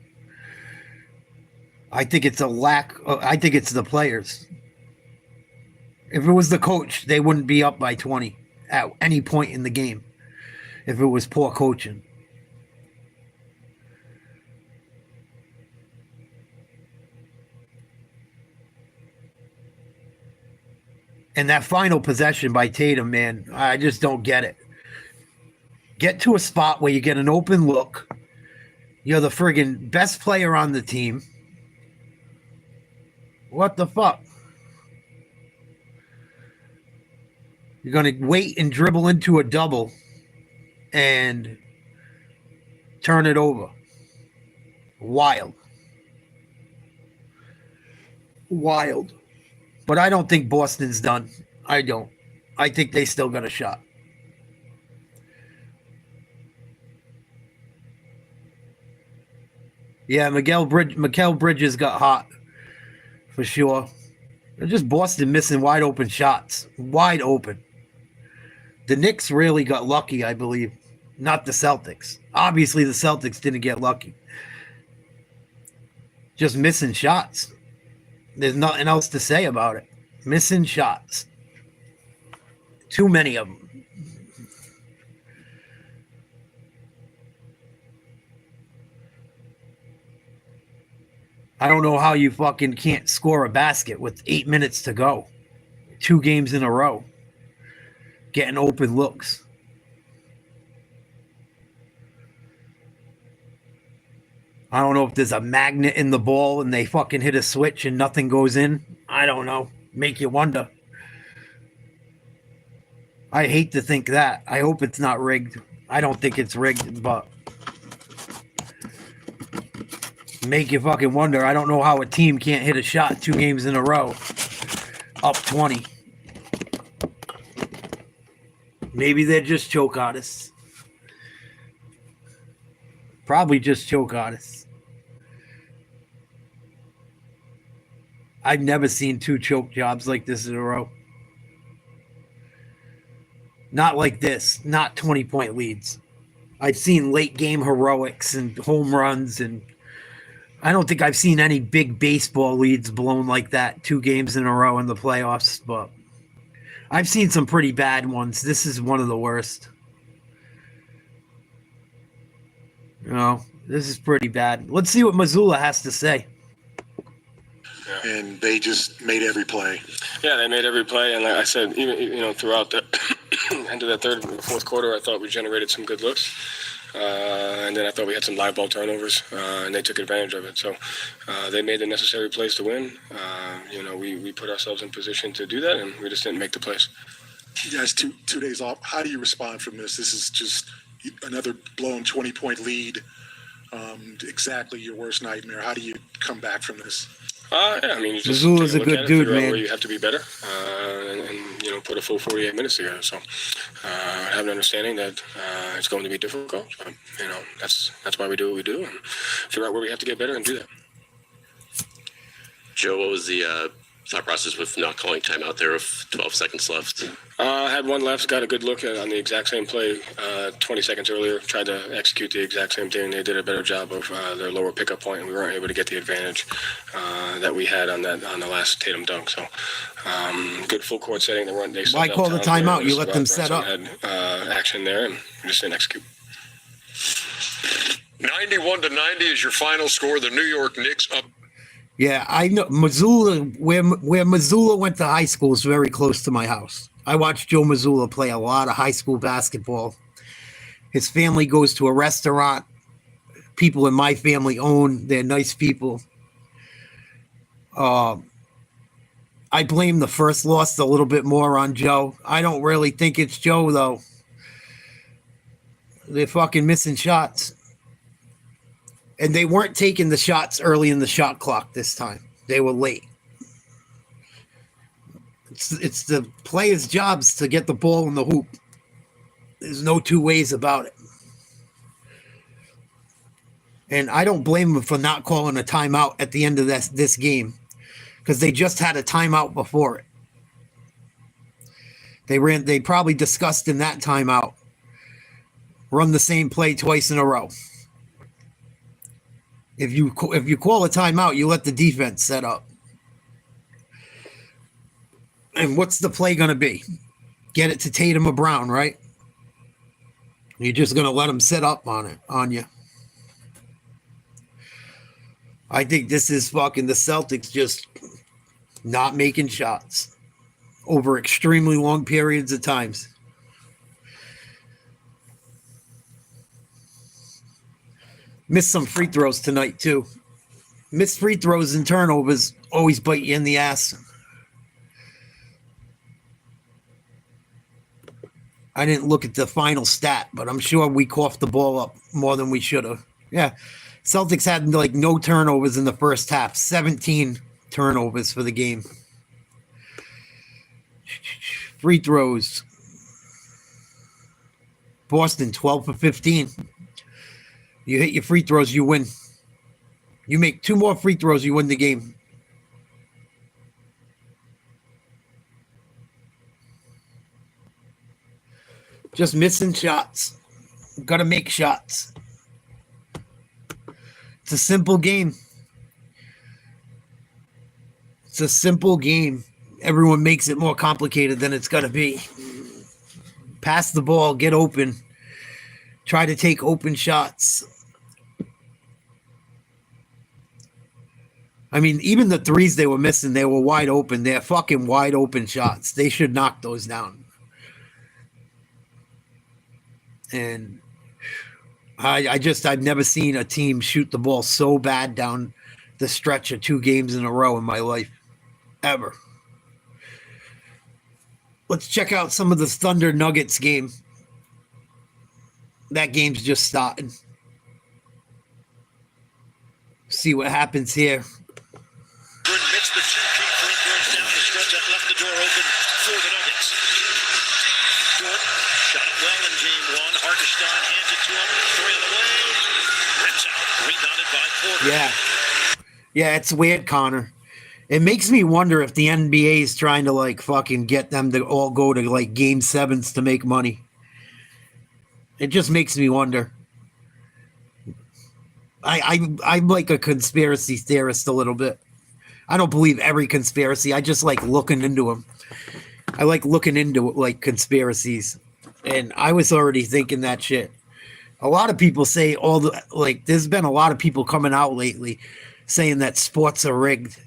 I think it's I think it's the players. If it was the coach, they wouldn't be up by 20 at any point in the game if it was poor coaching. And that final possession by Tatum, man, I just don't get it. Get to a spot where you get an open look. You're the friggin' best player on the team. What the fuck? You're going to wait and dribble into a double and turn it over. Wild. Wild. But I don't think Boston's done. I don't. I think they still got a shot. Yeah, Mikal Bridges got hot. For sure. They're just Boston missing wide open shots. Wide open. The Knicks really got lucky, I believe. Not the Celtics. Obviously, the Celtics didn't get lucky. Just missing shots. There's nothing else to say about it. Missing shots. Too many of them. I don't know how you fucking can't score a basket with 8 minutes to go. 2 games in a row. Getting open looks. I don't know if there's a magnet in the ball and they fucking hit a switch and nothing goes in. I don't know. Make you wonder. I hate to think that. I hope it's not rigged. I don't think it's rigged, but make you fucking wonder. I don't know how a team can't hit a shot 2 games in a row. Up 20. Maybe they're just choke artists. Probably just choke artists. I've never seen 2 choke jobs like this in a row. Not like this. Not 20-point leads. I've seen late game heroics and home runs, and I don't think I've seen any big baseball leads blown like that 2 games in a row in the playoffs, but I've seen some pretty bad ones. This is one of the worst. You know, this is pretty bad. Let's see what Missoula has to say. And they just made every play. Yeah, they made every play, and like I said, even throughout the end of that third and fourth quarter, I thought we generated some good looks, and then I thought we had some live ball turnovers, and they took advantage of it. So they made the necessary plays to win. We put ourselves in position to do that, and we just didn't make the plays. You guys, two days off. How do you respond from this? This is just another blown 20-point lead. Exactly your worst nightmare. How do you come back from this? You just Missoula's a good dude, man. Where you have to be better, and put a full 48 minutes together. So I have an understanding that it's going to be difficult. But, that's why we do what we do, and figure out where we have to get better and do that. Joe, what was the thought process with not calling timeout there with 12 seconds left? I had one left, got a good look on the exact same play 20 seconds earlier, tried to execute the exact same thing. They did a better job of their lower pickup point, and we weren't able to get the advantage that we had on the last Tatum dunk. So good full court setting. Why call the timeout? You let them set up. Had action there, and we just didn't execute. 91-90 is your final score. The New York Knicks up. Yeah, I know Missoula, where Missoula went to high school is very close to my house. I watched Joe Missoula play a lot of high school basketball. His family goes to a restaurant. People in my family own. They're nice people. I blame the first loss a little bit more on Joe. I don't really think it's Joe, though. They're fucking missing shots. And they weren't taking the shots early in the shot clock this time. They were late. It's the players' jobs to get the ball in the hoop. There's no 2 ways about it. And I don't blame them for not calling a timeout at the end of this game, because they just had a timeout before it. They probably discussed in that timeout, run the same play twice in a row. If you call a timeout, you let the defense set up. And what's the play going to be? Get it to Tatum or Brown, right? You're just going to let them set up on you. I think this is fucking the Celtics just not making shots over extremely long periods of times. Missed some free throws tonight, too. Missed free throws and turnovers always bite you in the ass. I didn't look at the final stat, but I'm sure we coughed the ball up more than we should have. Yeah. Celtics had like no turnovers in the first half. 17 turnovers for the game. Free throws. Boston, 12 for 15. You hit your free throws, you win. You make 2 more free throws, you win the game. Just missing shots. Got to make shots. It's a simple game. It's a simple game. Everyone makes it more complicated than it's got to be. Pass the ball, get open. Try to take open shots. I mean, even the threes they were missing, they were wide open. They're fucking wide open shots. They should knock those down. And I've never seen a team shoot the ball so bad down the stretch of 2 games in a row in my life. Ever. Let's check out some of the Thunder Nuggets game. That game's just starting. See what happens here. Missed the 2 key free throws down the stretch that left the door open for the Nuggets. Good. Shot it well in game 1. Hartenstein hands it to him. 3 on the way. Rips out. Rebounded by Porter. Yeah, it's weird, Connor. It makes me wonder if the NBA is trying to like fucking get them to all go to like game 7s to make money. It just makes me wonder. I'm like a conspiracy theorist a little bit. I don't believe every conspiracy. I just like looking into them. I like looking into like conspiracies. And I was already thinking that shit. A lot of people say there's been a lot of people coming out lately saying that sports are rigged.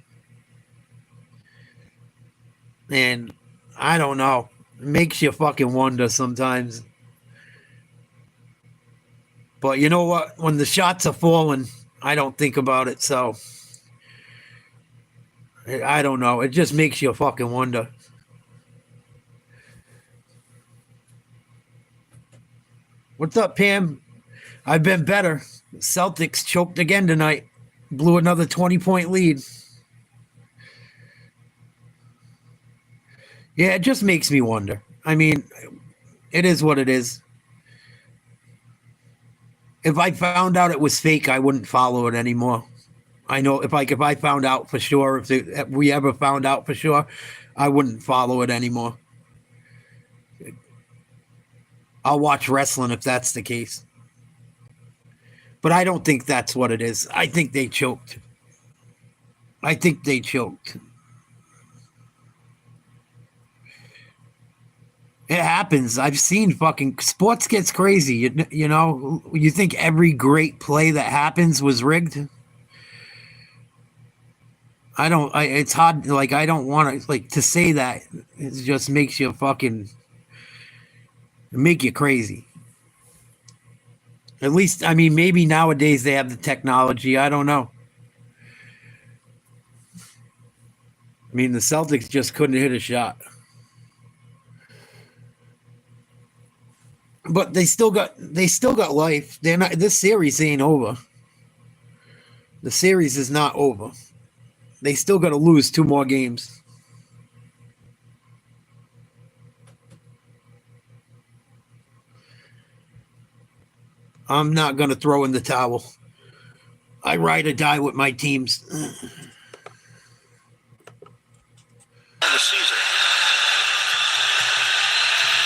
And I don't know. It makes you fucking wonder sometimes. But you know what? When the shots are falling, I don't think about it. So I don't know. It just makes you fucking wonder. What's up, Pam? I've been better. Celtics choked again tonight. Blew another 20-point lead. Yeah, it just makes me wonder. I mean, it is what it is. If I found out it was fake, I wouldn't follow it anymore. I know if I found out for sure, if we ever found out for sure, I wouldn't follow it anymore. I'll watch wrestling if that's the case. But I don't think that's what it is. I think they choked. It happens. I've seen fucking sports gets crazy. You know, you think every great play that happens was rigged? It's hard. Like, I don't want to, like, to say that. It just makes you make you crazy. At least, I mean, maybe nowadays they have the technology. I don't know. I mean, the Celtics just couldn't hit a shot. But they still got life. They're not. This series ain't over. The series is not over. They still got to lose 2 more games. I'm not gonna throw in the towel. I ride or die with my teams. The season.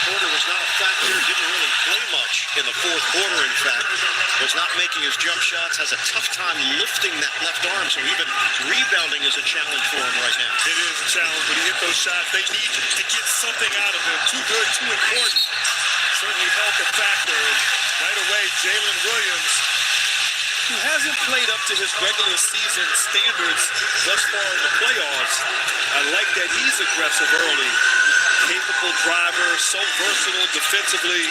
Porter was not a factor, didn't really play much in the 4th quarter, in fact. Was not making his jump shots, has a tough time lifting that left arm, so even rebounding is a challenge for him right now. It is a challenge, but he hit those shots. They need to get something out of him. Too good, too important. Certainly helped a factor. And right away, Jalen Williams, who hasn't played up to his regular season standards thus far in the playoffs. I like that he's aggressive early. Capable driver, so versatile defensively.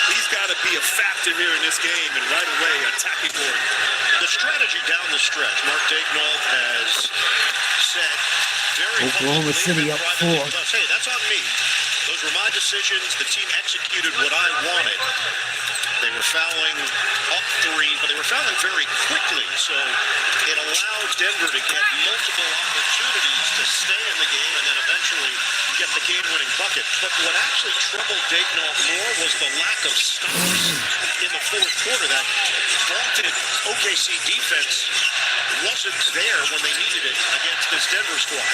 He's got to be a factor here in this game and right away attacking for it. The strategy down the stretch, Mark Daigneault has said very Oklahoma City up 4. Hey, that's on me. Those were my decisions. The team executed what I wanted. They were fouling up 3, but they were fouling very quickly, so it allowed Denver to get multiple opportunities to stay in the game and then eventually get the game-winning bucket. But what actually troubled Daigneault more was the lack of stops in the fourth quarter. That vaunted OKC defense wasn't there when they needed it against this Denver squad.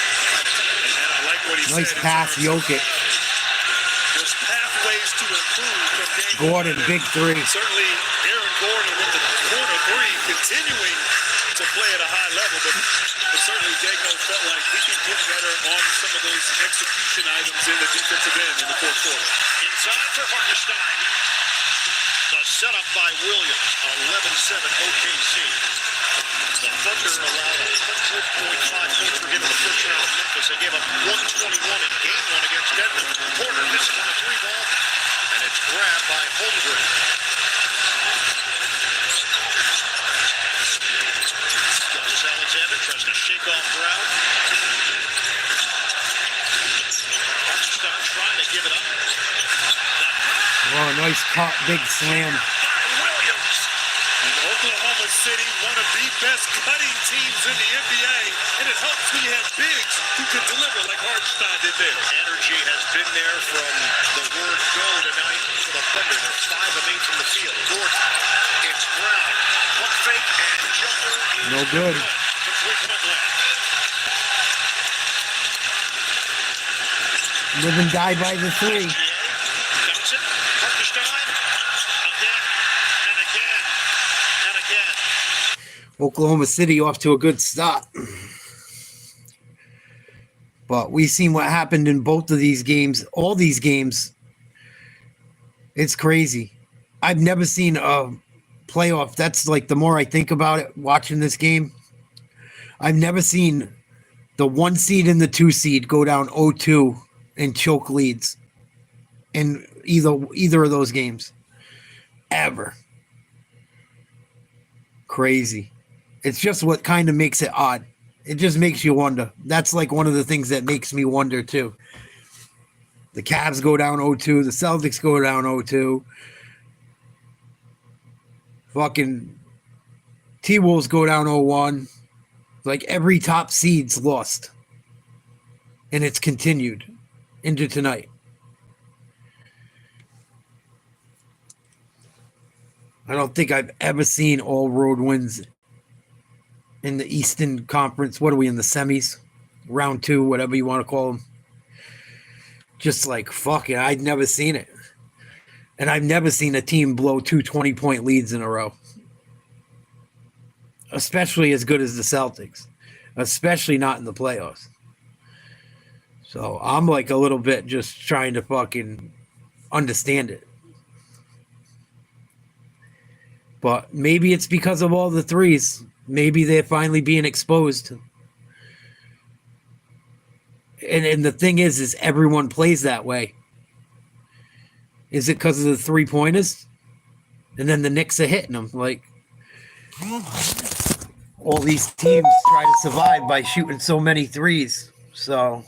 And I like what he said. Nice pass, Jokic. There's pathways to improve from Daigneault. Gordon, big 3. Certainly, Aaron Gordon with the corner 3 continuing to play at a high level, but certainly Daigneault felt like he could get better on some of those execution items in the defensive end in the fourth quarter. Inside for Hartenstein. The setup by Williams. 11-7 OKC. The Thunder allowed 100.5 points per game in the first round of Memphis. They gave up 121 in game 1 against Denver. Porter misses on a 3-ball, and it's grabbed by Holmgren. Douglas Alexander tries to shake off Brown. Hartenstein trying to give it up. Oh, nice cut, big slam. Williams. Oklahoma City, one of the best cutting teams in the NBA, and it helps when you have bigs who can deliver like Hartenstein did there. Energy has been there from the word go tonight for the Thunder. They're 5 of 8 from the field. Gordon, it's Brown. Pump fake and jumper. No good. For 3-point land. Live and die by the 3. Johnson, Hartenstein, again and again and again. Oklahoma City off to a good start. But we've seen what happened in both of these games, all these games. It's crazy. I've never seen a playoff. That's like the more I think about it, watching this game, I've never seen the 1 seed and the 2 seed go down 0-2 and choke leads in either of those games. Ever. Crazy. It's just what kind of makes it odd. It just makes you wonder. That's like one of the things that makes me wonder too. The Cavs go down 0-2. The Celtics go down 0-2. Fucking T-Wolves go down 0-1. Like every top seed's lost. And it's continued into tonight. I don't think I've ever seen all road wins in the Eastern Conference. What are we in the semis? Round 2, whatever you want to call them. Just like, fuck it. I'd never seen it. And I've never seen a team blow 2 20-point leads in a row. Especially as good as the Celtics. Especially not in the playoffs. So I'm like a little bit just trying to fucking understand it. But maybe it's because of all the threes. Maybe they're finally being exposed. And the thing is everyone plays that way. Is it because of the 3-pointers? And then the Knicks are hitting them. Like, all these teams try to survive by shooting so many threes. So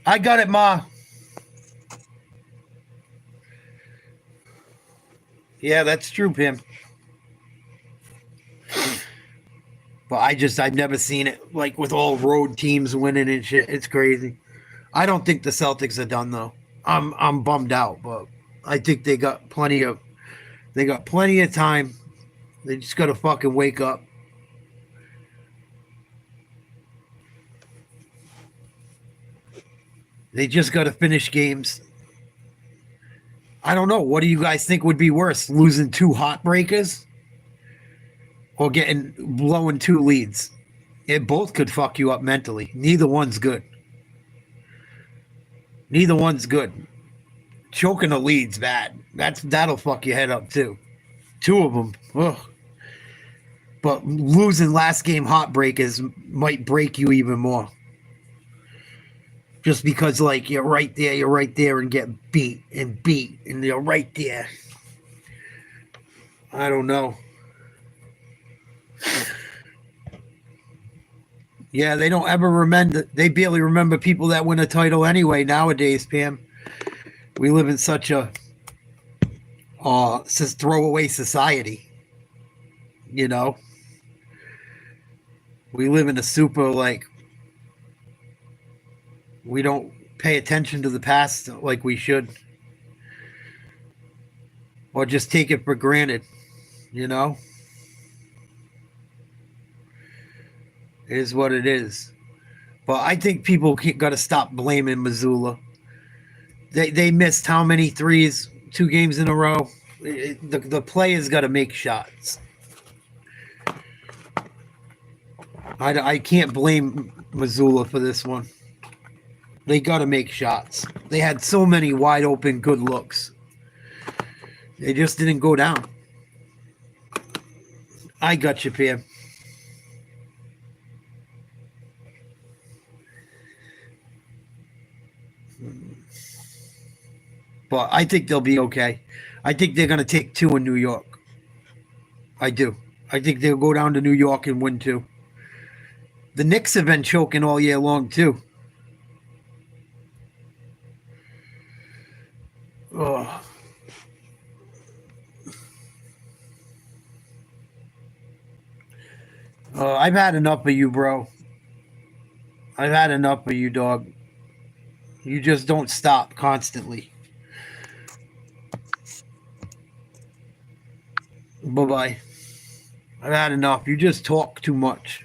I got it, Ma. Yeah, that's true, Pim. But I've never seen it like with all road teams winning and shit. It's crazy. I don't think the Celtics are done though. I'm bummed out, but I think they got plenty of time. They just gotta fucking wake up. They just gotta finish games. I don't know. What do you guys think would be worse? Losing 2 heartbreakers? Or blowing 2 leads? It both could fuck you up mentally. Neither one's good. Neither one's good. Choking a lead's bad. That'll fuck your head up too. 2 of them. Ugh. But losing last game heartbreakers might break you even more. Just because, like, you're right there, and get beat, and you're right there. I don't know. Yeah, they don't ever remember. They barely remember people that win a title anyway nowadays, Pam. We live in such a throwaway society. You know? We live in a super, like, we don't pay attention to the past like we should. Or just take it for granted, you know? It is what it is. But I think people got to stop blaming Missoula. They missed how many threes? 2 games in a row? The players got to make shots. I can't blame Missoula for this one. They got to make shots. They had so many wide open good looks. They just didn't go down. I got you, Pam. But I think they'll be okay. I think they're going to take 2 in New York. I do. I think they'll go down to New York and win 2. The Knicks have been choking all year long, too. Oh. I've had enough of you, bro. I've had enough of you, dog. You just don't stop constantly. Bye-bye. I've had enough. You just talk too much.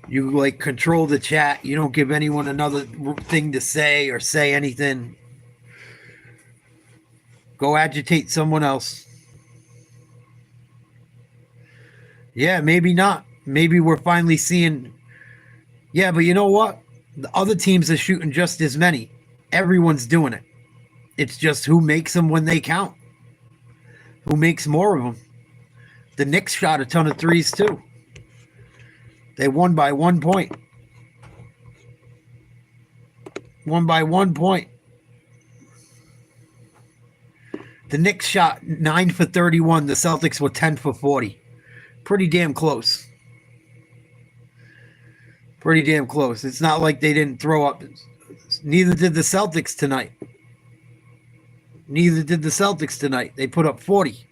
You, like, control the chat. You don't give anyone another thing to say or say anything. Go agitate someone else. Yeah, maybe not. Maybe we're finally seeing... Yeah, but you know what? The other teams are shooting just as many. Everyone's doing it. It's just who makes them when they count. Who makes more of them? The Knicks shot a ton of threes, too. They won by 1 point. Won by 1 point. The Knicks shot 9 for 31. The Celtics were 10 for 40. Pretty damn close. Pretty damn close. It's not like they didn't throw up. Neither did the Celtics tonight. Neither did the Celtics tonight. They put up 40.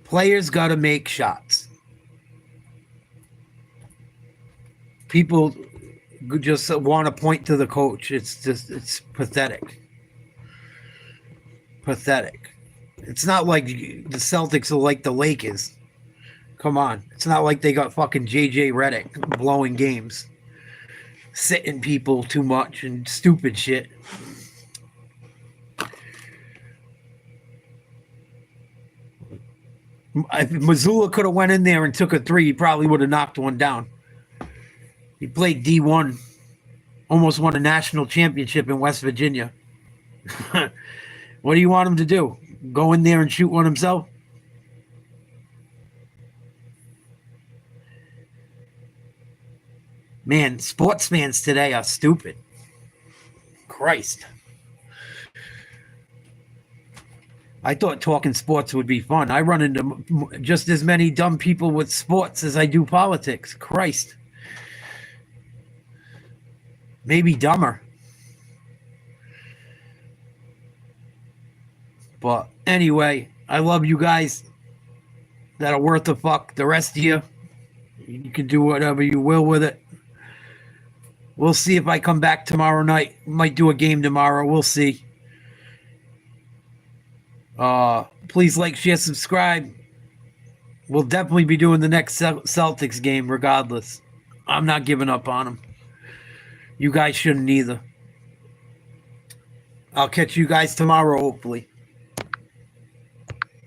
Players got to make shots. People just want to point to the coach. It's pathetic. Pathetic. It's not like the Celtics are like the Lakers. Come on. It's not like they got fucking JJ Redick blowing games. Sitting people too much and stupid shit. If Missoula could have went in there and took a 3, he probably would have knocked one down. He played D1. Almost won a national championship in West Virginia. What do you want him to do? Go in there and shoot one himself? Man, sports fans today are stupid. Christ. I thought talking sports would be fun. I run into just as many dumb people with sports as I do politics. Christ. Maybe dumber. But anyway, I love you guys that are worth a fuck. The rest of you, you can do whatever you will with it. We'll see if I come back tomorrow night. Might do a game tomorrow. We'll see. Please like, share, subscribe. We'll definitely be doing the next Celtics game regardless. I'm not giving up on them. You guys shouldn't either. I'll catch you guys tomorrow, hopefully.